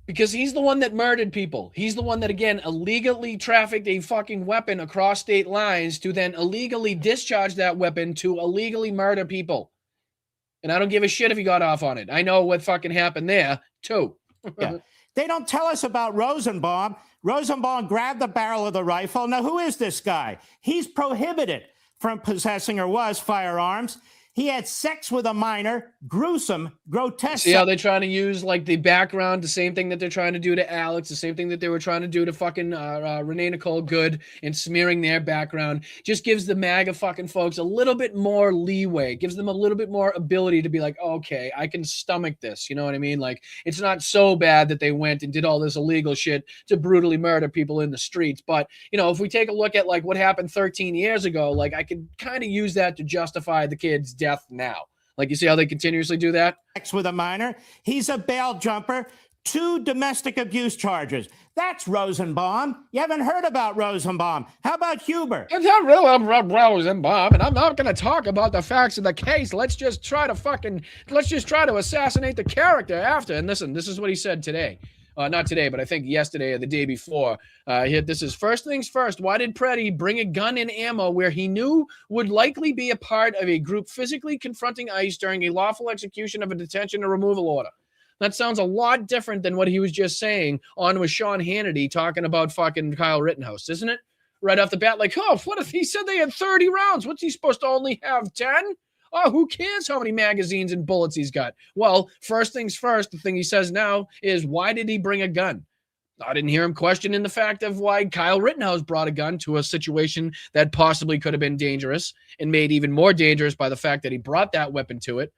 Because he's the one that murdered people. He's the one that, again, illegally trafficked a fucking weapon across state lines to then illegally discharge that weapon to illegally murder people. And I don't give a shit if he got off on it. I know what fucking happened there, too. Yeah. They don't tell us about Rosenbaum. Rosenbaum grabbed the barrel of the rifle. Now, who is this guy? He's prohibited from possessing or was firearms. He had sex with a minor, gruesome, grotesque. See how they're trying to use like the background, the same thing that they're trying to do to Alex, the same thing that they were trying to do to fucking Renee Nicole Good, and smearing their background just gives the MAGA fucking folks a little bit more leeway, gives them a little bit more ability to be like, okay, I can stomach this. You know what I mean? Like, it's not so bad that they went and did all this illegal shit to brutally murder people in the streets. But, you know, if we take a look at like what happened 13 years ago, like I could kind of use that to justify the kid's death now. Like, you see how they continuously do that? Sex with a minor. He's a bail jumper. 2 domestic abuse charges. That's Rosenbaum. You haven't heard about Rosenbaum. How about Huber? It's not really Rosenbaum, and I'm not going to talk about the facts of the case. Let's just try to assassinate the character after. And listen, this is what he said today. Not today, but I think yesterday or the day before. This is first things first. Why did Preddy bring a gun and ammo where he knew would likely be a part of a group physically confronting ICE during a lawful execution of a detention or removal order? That sounds a lot different than what he was just saying on with Sean Hannity talking about fucking Kyle Rittenhouse, isn't it? Right off the bat, like, oh, what if he said they had 30 rounds? What's he supposed to only have 10? Oh, who cares how many magazines and bullets he's got? Well, first things first, the thing he says now is, why did he bring a gun? I didn't hear him questioning the fact of why Kyle Rittenhouse brought a gun to a situation that possibly could have been dangerous and made even more dangerous by the fact that he brought that weapon to it.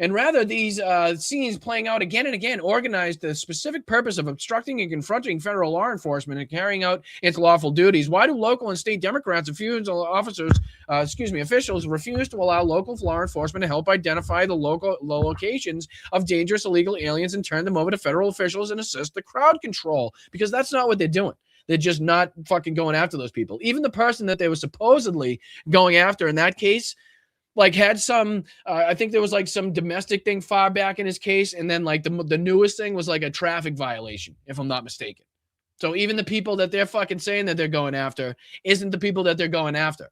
And rather, these scenes playing out again and again organized the specific purpose of obstructing and confronting federal law enforcement and carrying out its lawful duties. Why do local and state Democrats officials refuse to allow local law enforcement to help identify the locations of dangerous illegal aliens and turn them over to federal officials and assist the crowd control? Because that's not what they're doing. They're just not fucking going after those people. Even the person that they were supposedly going after in that case, like, had some, I think there was like some domestic thing far back in his case. And then like the newest thing was like a traffic violation, if I'm not mistaken. So even the people that they're fucking saying that they're going after isn't the people that they're going after.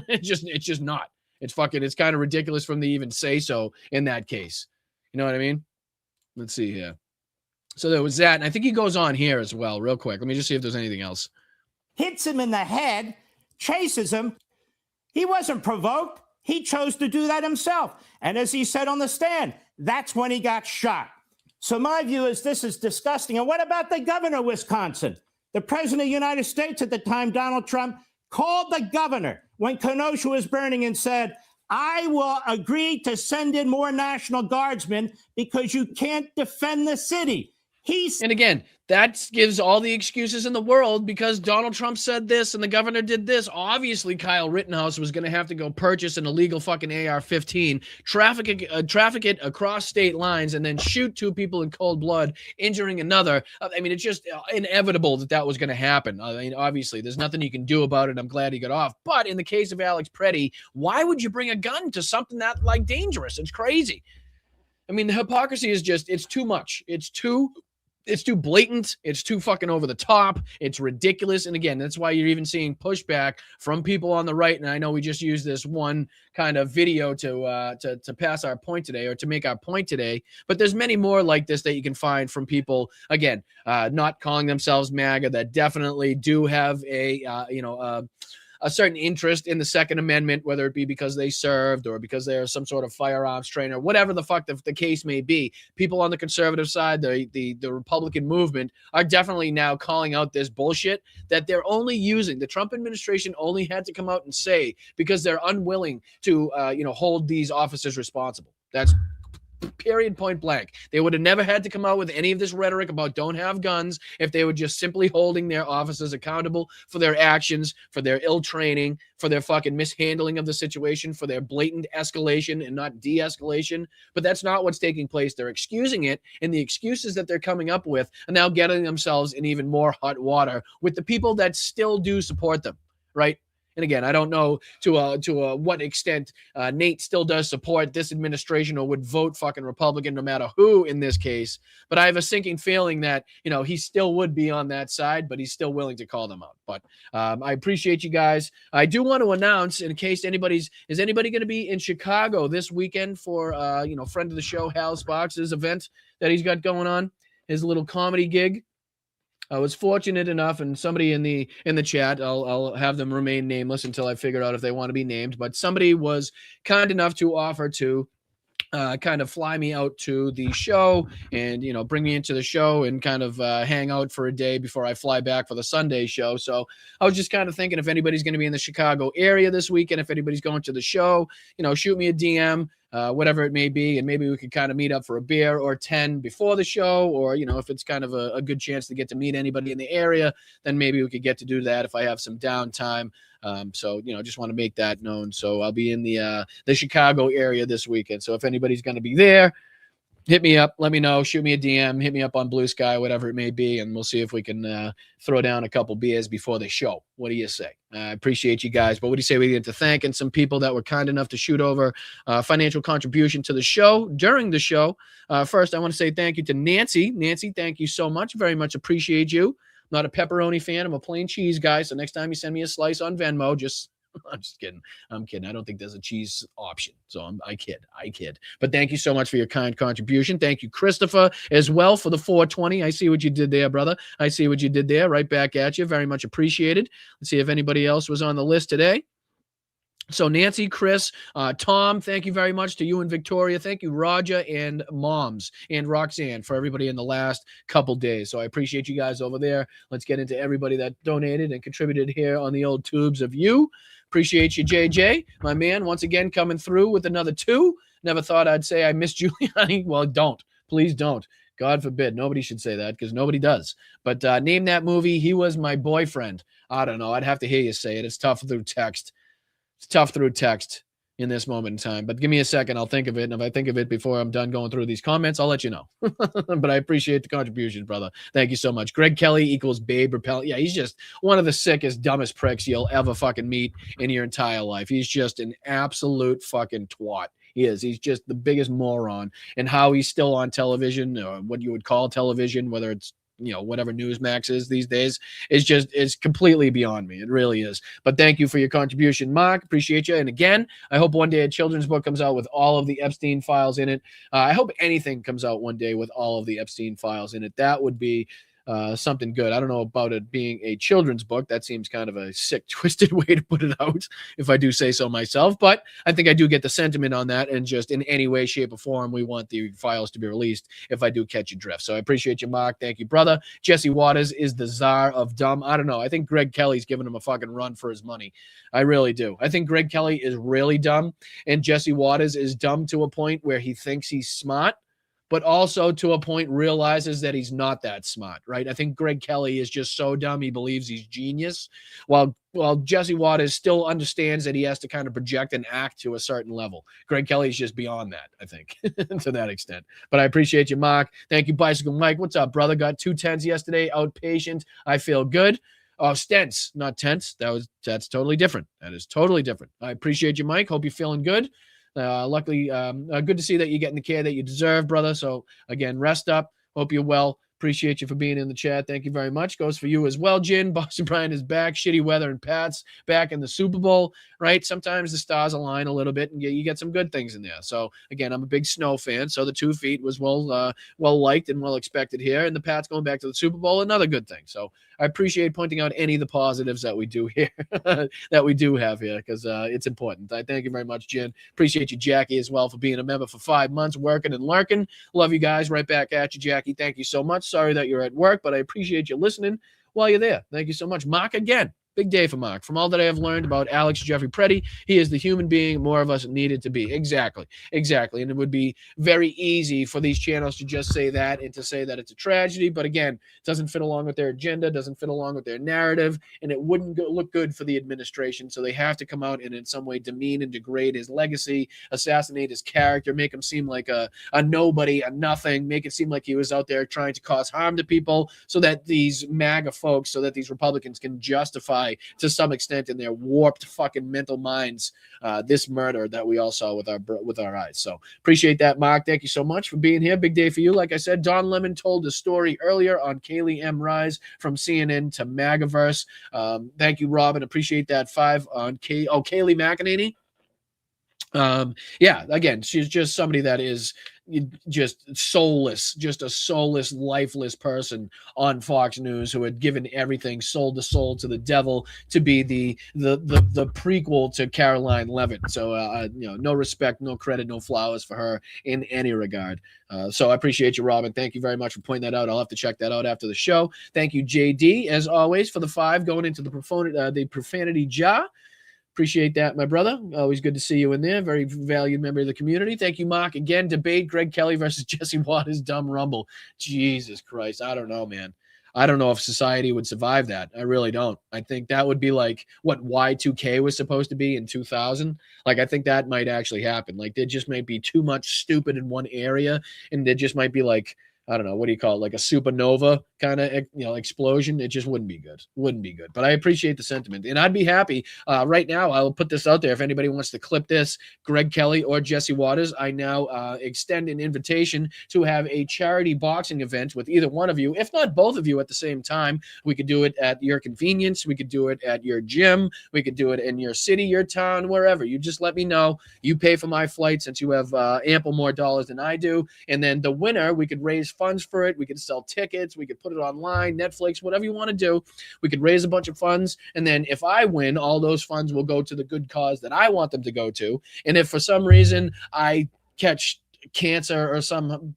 It's just not. It's kind of ridiculous for them to even say so in that case. You know what I mean? Let's see here. So there was that. And I think he goes on here as well, real quick. Let me just see if there's anything else. Hits him in the head, chases him. He wasn't provoked. He chose to do that himself. And as he said on the stand, that's when he got shot. So my view is this is disgusting. And what about the governor of Wisconsin? The president of the United States at the time, Donald Trump, called the governor when Kenosha was burning and said, I will agree to send in more National Guardsmen because you can't defend the city. And again, that gives all the excuses in the world because Donald Trump said this and the governor did this. Obviously, Kyle Rittenhouse was going to have to go purchase an illegal fucking AR-15, traffic it across state lines, and then shoot 2 people in cold blood, injuring another. I mean, it's just inevitable that was going to happen. I mean, obviously, there's nothing you can do about it. I'm glad he got off. But in the case of Alex Preddy, why would you bring a gun to something that like dangerous? It's crazy. I mean, the hypocrisy is just, it's too much. It's too blatant. It's too fucking over the top. It's ridiculous. And again, that's why you're even seeing pushback from people on the right. And I know we just used this one kind of video to pass our point today, or to make our point today, but there's many more like this that you can find from people, again, not calling themselves MAGA, that definitely do have a certain interest in the Second Amendment, whether it be because they served or because they're some sort of firearms trainer, whatever the fuck the case may be. People on the conservative side, the Republican movement, are definitely now calling out this bullshit that they're only using. The Trump administration only had to come out and say because they're unwilling to hold these officers responsible. That's period, point blank. They would have never had to come out with any of this rhetoric about don't have guns if they were just simply holding their officers accountable for their actions, for their ill training, for their fucking mishandling of the situation, for their blatant escalation and not de-escalation. But that's not what's taking place. They're excusing it, and the excuses that they're coming up with are now getting themselves in even more hot water with the people that still do support them, right? And again, I don't know to what extent Nate still does support this administration or would vote fucking Republican no matter who in this case. But I have a sinking feeling that, he still would be on that side, but he's still willing to call them out. But I appreciate you guys. I do want to announce, in case is anybody going to be in Chicago this weekend for, friend of the show, Hal Sparks' event that he's got going on, his little comedy gig? I was fortunate enough, and somebody in the chat, I'll have them remain nameless until I figure out if they want to be named, but somebody was kind enough to offer to kind of fly me out to the show and, bring me into the show and kind of hang out for a day before I fly back for the Sunday show. So I was just kind of thinking if anybody's going to be in the Chicago area this weekend, if anybody's going to the show, shoot me a DM, whatever it may be, and maybe we could kind of meet up for a beer or 10 before the show, or, if it's kind of a good chance to get to meet anybody in the area, then maybe we could get to do that if I have some downtime. So, just want to make that known. So I'll be in the Chicago area this weekend. So if anybody's going to be there, hit me up, let me know, shoot me a DM, hit me up on Blue Sky, whatever it may be, and we'll see if we can throw down a couple beers before the show. What do you say? I appreciate you guys. But what do you say we get to thanking some people that were kind enough to shoot over financial contribution to the show during the show? First, I want to say thank you to Nancy. Nancy, thank you so much. Very much appreciate you. Not a pepperoni fan. I'm a plain cheese guy. So next time you send me a slice on Venmo, I'm just kidding. I'm kidding. I don't think there's a cheese option. So I kid. But thank you so much for your kind contribution. Thank you, Christopher, as well, for the 420. I see what you did there, brother. I see what you did there. Right back at you. Very much appreciated. Let's see if anybody else was on the list today. So Nancy, Chris, Tom, thank you very much to you and Victoria. Thank you, Roger and Moms and Roxanne, for everybody in the last couple days. So I appreciate you guys over there. Let's get into everybody that donated and contributed here on the old tubes of you. Appreciate you, JJ, my man, once again coming through with another 2. Never thought I'd say I miss Giuliani. Well, don't. Please don't. God forbid. Nobody should say that because nobody does. But name that movie. He was my boyfriend. I don't know. I'd have to hear you say it. It's tough through text. It's tough through text in this moment in time, but give me a second. I'll think of it. And if I think of it before I'm done going through these comments, I'll let you know. But I appreciate the contribution, brother. Thank you so much. Greg Kelly equals Babe Repellent. Yeah, he's just one of the sickest, dumbest pricks you'll ever fucking meet in your entire life. He's just an absolute fucking twat. He is. He's just the biggest moron. And how he's still on television, or what you would call television, whether it's whatever Newsmax is these days, is completely beyond me. It really is. But thank you for your contribution, Mark. Appreciate you. And again, I hope one day a children's book comes out with all of the Epstein files in it. I hope anything comes out one day with all of the Epstein files in it. That would be something good. I don't know about it being a children's book. That seems kind of a sick, twisted way to put it out, if I do say so myself. But I think I do get the sentiment on that. And just in any way, shape, or form, we want the files to be released if I do catch a drift. So I appreciate you, Mark. Thank you, brother. Jesse Waters is the czar of dumb. I don't know. I think Greg Kelly's giving him a fucking run for his money. I really do. I think Greg Kelly is really dumb. And Jesse Waters is dumb to a point where he thinks he's smart, but also to a point realizes that he's not that smart, right? I think Greg Kelly is just so dumb he believes he's genius, while Jesse Waters still understands that he has to kind of project and act to a certain level. Greg Kelly's just beyond that, I think, to that extent. But I appreciate you, Mark. Thank you, Bicycle Mike. What's up, brother? Got 2 10s yesterday, outpatient. I feel good. Oh, stents, not tents. That's totally different. That is totally different. I appreciate you, Mike. Hope you're feeling good. Luckily, good to see that you're getting the care that you deserve, brother. So again, rest up. Hope you're well. Appreciate you for being in the chat. Thank you very much. Goes for you as well, Jin. Boston Brian is back. Shitty weather and Pat's back in the Super Bowl, right? Sometimes the stars align a little bit and you get some good things in there. So again, I'm a big snow fan. So the 2 feet was well liked and well expected here. And the Pats going back to the Super Bowl, another good thing. So I appreciate pointing out any of the positives that we do here, that we do have here, because it's important. I thank you very much, Jen. Appreciate you, Jackie, as well, for being a member for 5 months, working and lurking. Love you guys. Right back at you, Jackie. Thank you so much. Sorry that you're at work, but I appreciate you listening while you're there. Thank you so much. Mark, again, big day for Mark. From all that I have learned about Alex Jeffrey Preddy, he is the human being more of us needed to be. Exactly. And it would be very easy for these channels to just say that and to say that it's a tragedy. But again, it doesn't fit along with their agenda, doesn't fit along with their narrative, and it wouldn't look good for the administration. So they have to come out and in some way demean and degrade his legacy, assassinate his character, make him seem like a nobody, a nothing, make it seem like he was out there trying to cause harm to people so that these MAGA folks, so that these Republicans can justify to some extent in their warped fucking mental minds this murder that we all saw with our eyes. So appreciate that, Mark. Thank you so much for being here. Big day for you. Like I said, Don Lemon told a story earlier on Kaylee M. Rise from CNN to MAGAverse. Thank you, Robin. Appreciate that. 5 on Kaylee McEnany. Yeah, again, she's just somebody that is just soulless, just a soulless, lifeless person on Fox News who had given everything sold the soul to the devil to be the prequel to Caroline Levitt. So no respect, no credit, no flowers for her in any regard. So I appreciate you, Robin. Thank you very much for pointing that out. I'll have to check that out after the show. Thank you, JD, as always, for the 5 going into the profanity jar. Appreciate that, my brother. Always good to see you in there. Very valued member of the community. Thank you, Mark. Again, debate Greg Kelly versus Jesse Waters' dumb rumble. Jesus Christ. I don't know, man. I don't know if society would survive that. I really don't. I think that would be like what Y2K was supposed to be in 2000. Like, I think that might actually happen. Like, there just might be too much stupid in one area, and there just might be like, I don't know, what do you call it? Like a supernova kind of, explosion. It just wouldn't be good. Wouldn't be good. But I appreciate the sentiment. And I'd be happy. Right now, I'll put this out there. If anybody wants to clip this, Greg Kelly or Jesse Waters, I now extend an invitation to have a charity boxing event with either one of you, if not both of you at the same time. We could do it at your convenience. We could do it at your gym. We could do it in your city, your town, wherever. You just let me know. You pay for my flight since you have ample more dollars than I do. And then the winner, we could raise funds for it. We could sell tickets. We could put it online, Netflix, whatever you want to do. We could raise a bunch of funds. And then if I win, all those funds will go to the good cause that I want them to go to. And if for some reason I catch cancer or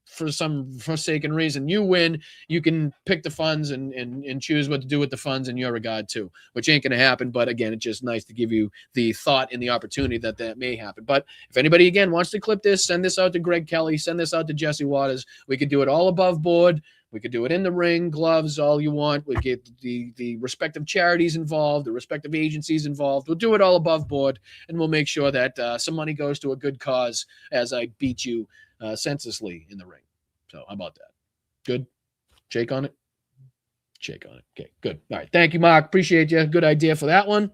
for some forsaken reason you win, you can pick the funds and choose what to do with the funds in your regard too, which ain't going to happen. But again, it's just nice to give you the thought and the opportunity that may happen. But if anybody again wants to clip this, send this out to Greg Kelly, send this out to Jesse Waters. We could do it all above board. We could do it in the ring, gloves, all you want. We get the respective charities involved, the respective agencies involved. We'll do it all above board, and we'll make sure that some money goes to a good cause as I beat you senselessly in the ring. So how about that? Good? Shake on it? Shake on it. Okay, good. All right. Thank you, Mark. Appreciate you. Good idea for that one.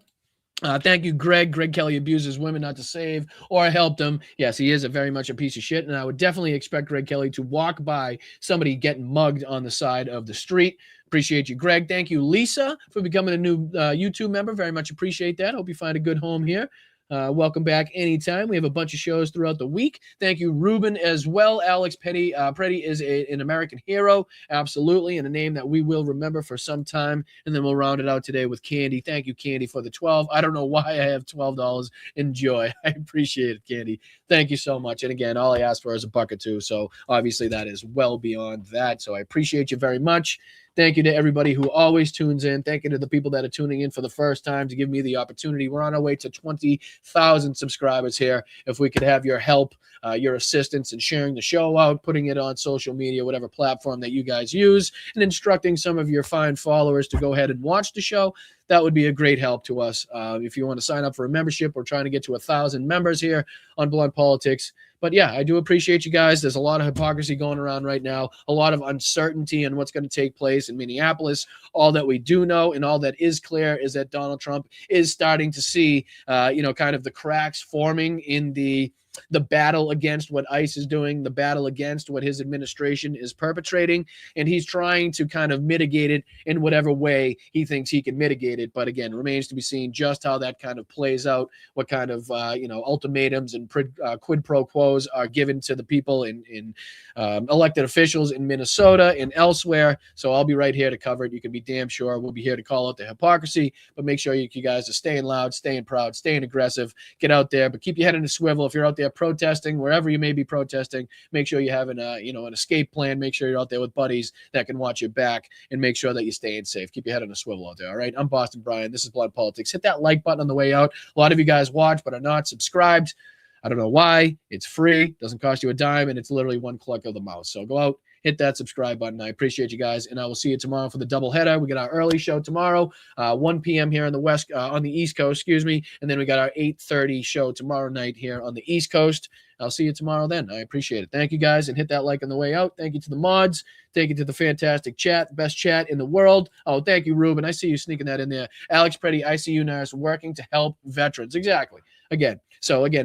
Thank you, Greg. Greg Kelly abuses women not to save or help them. Yes, he is very much a piece of shit, and I would definitely expect Greg Kelly to walk by somebody getting mugged on the side of the street. Appreciate you, Greg. Thank you, Lisa, for becoming a new YouTube member. Very much appreciate that. Hope you find a good home here. Welcome back anytime. We have a bunch of shows throughout the week. Thank you, Ruben, as well. Alex Petty is an American hero, absolutely, and a name that we will remember for some time. And then we'll round it out today with Candy. Thank you, Candy, for the 12. I don't know why I have $12. Enjoy. I appreciate it, Candy. Thank you so much. And again, all I asked for is a buck or two. So obviously that is well beyond that. So I appreciate you very much. Thank you to everybody who always tunes in. Thank you to the people that are tuning in for the first time to give me the opportunity. We're on our way to 20,000 subscribers here. If we could have your help, your assistance in sharing the show out, putting it on social media, whatever platform that you guys use, and instructing some of your fine followers to go ahead and watch the show, that would be a great help to us. If you want to sign up for a membership, we're trying to get to 1,000 members here on Blunt Politics. But yeah, I do appreciate you guys. There's a lot of hypocrisy going around right now, a lot of uncertainty in what's going to take place in Minneapolis. All that we do know and all that is clear is that Donald Trump is starting to see, kind of the cracks forming in the battle against what ICE is doing, the battle against what his administration is perpetrating, and he's trying to kind of mitigate it in whatever way he thinks he can mitigate it. But again, remains to be seen just how that kind of plays out, what kind of ultimatums and quid pro quos are given to the people in elected officials in Minnesota and elsewhere. So I'll be right here to cover it. You can be damn sure we'll be here to call out the hypocrisy, but make sure you guys are staying loud, staying proud, staying aggressive, get out there, but keep your head in a swivel. If you're out there protesting, wherever you may be protesting, make sure you have an escape plan. Make sure you're out there with buddies that can watch your back and make sure that you're staying safe. Keep your head on a swivel out there. All right. I'm Boston Brian. This is Blood Politics. Hit that like button on the way out. A lot of you guys watch but are not subscribed. I don't know why. It's free. Doesn't cost you a dime, and it's literally one click of the mouse. So go out, hit that subscribe button. I appreciate you guys, and I will see you tomorrow for the doubleheader. We got our early show tomorrow, 1 p.m. here on the East Coast, and then we got our 8:30 show tomorrow night here on the East Coast. I'll see you tomorrow then. I appreciate it. Thank you guys, and hit that like on the way out. Thank you to the mods. Thank you to the fantastic chat, best chat in the world. Oh, thank you, Ruben. I see you sneaking that in there. Alex Preddy, ICU nurse, working to help veterans. Exactly. Again,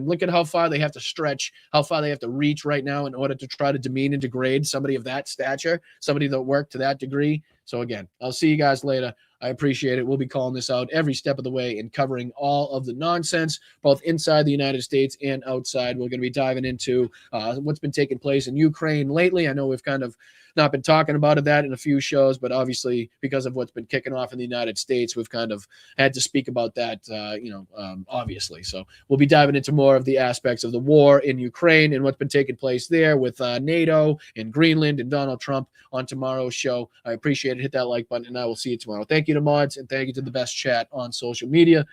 look at how far they have to stretch, how far they have to reach right now in order to try to demean and degrade somebody of that stature, somebody that worked to that degree. So again, I'll see you guys later. I appreciate it. We'll be calling this out every step of the way and covering all of the nonsense, both inside the United States and outside. We're going to be diving into what's been taking place in Ukraine lately. I know we've kind of not been talking about that in a few shows, but obviously because of what's been kicking off in the United States, we've kind of had to speak about that, obviously. So we'll be diving into more of the aspects of the war in Ukraine and what's been taking place there with NATO and Greenland and Donald Trump on tomorrow's show. I appreciate it. Hit that like button, and I will see you tomorrow. Thank you to mods, and thank you to the best chat on social media.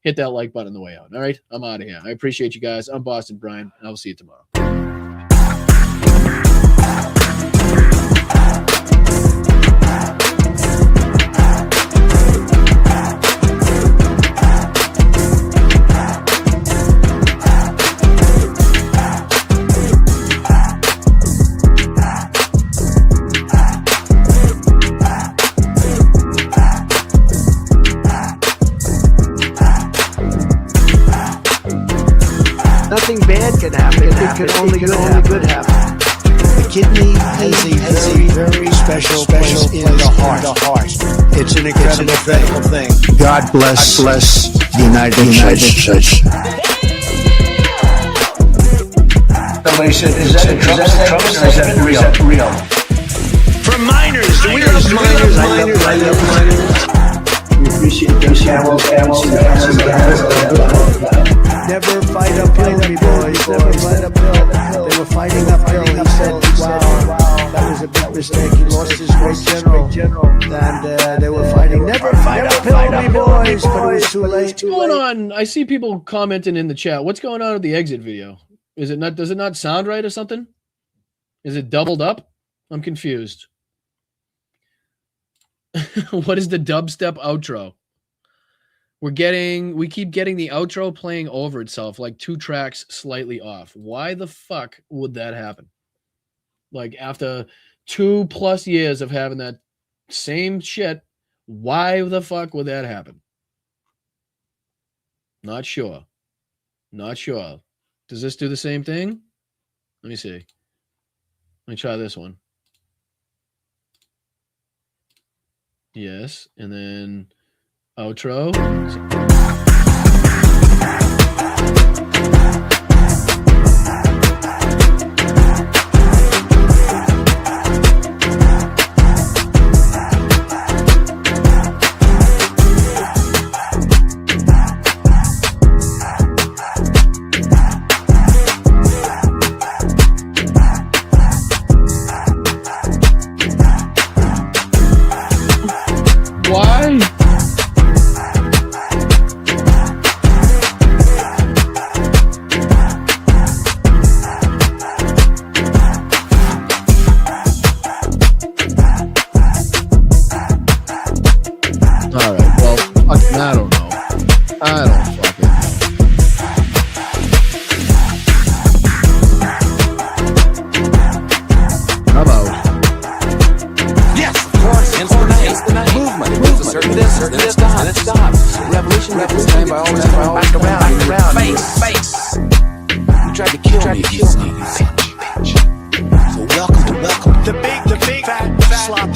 Hit that like button on the way out. All right, I'm out of here. I appreciate you guys. I'm Boston Brian, and I will see you tomorrow. Nothing bad can happen. It could only good happen. The kidney has a very special place in the heart. It's an incredible thing. God bless the United States. Somebody said, is that a Trump statement or is that real? For minors, do we love minors? I love minors. We appreciate those camels. Never fight uphill, me boys. Never fight uphill. They were fighting uphill. He said, wow, that was a big mistake. He lost his great general. And they were fighting. Never fight uphill, me boys. But it was too late. What's going on? I see people commenting in the chat. What's going on with the exit video? Does it not sound right or something? Is it doubled up? I'm confused. What is the dubstep outro? We keep getting the outro playing over itself, like 2 tracks slightly off. Why the fuck would that happen? Like after 2+ years of having that same shit, why the fuck would that happen? Not sure. Does this do the same thing? Let me see. Let me try this one. Yes, and then outro. Why? All right. Well, fucking, I don't know. I don't fucking know. How about? Yes, of course. It's the night. Movement. It was a certain distance, then it stops. Revolution time by always coming back around. Face. You tried to kill me, you bitch. So welcome. The big fat slop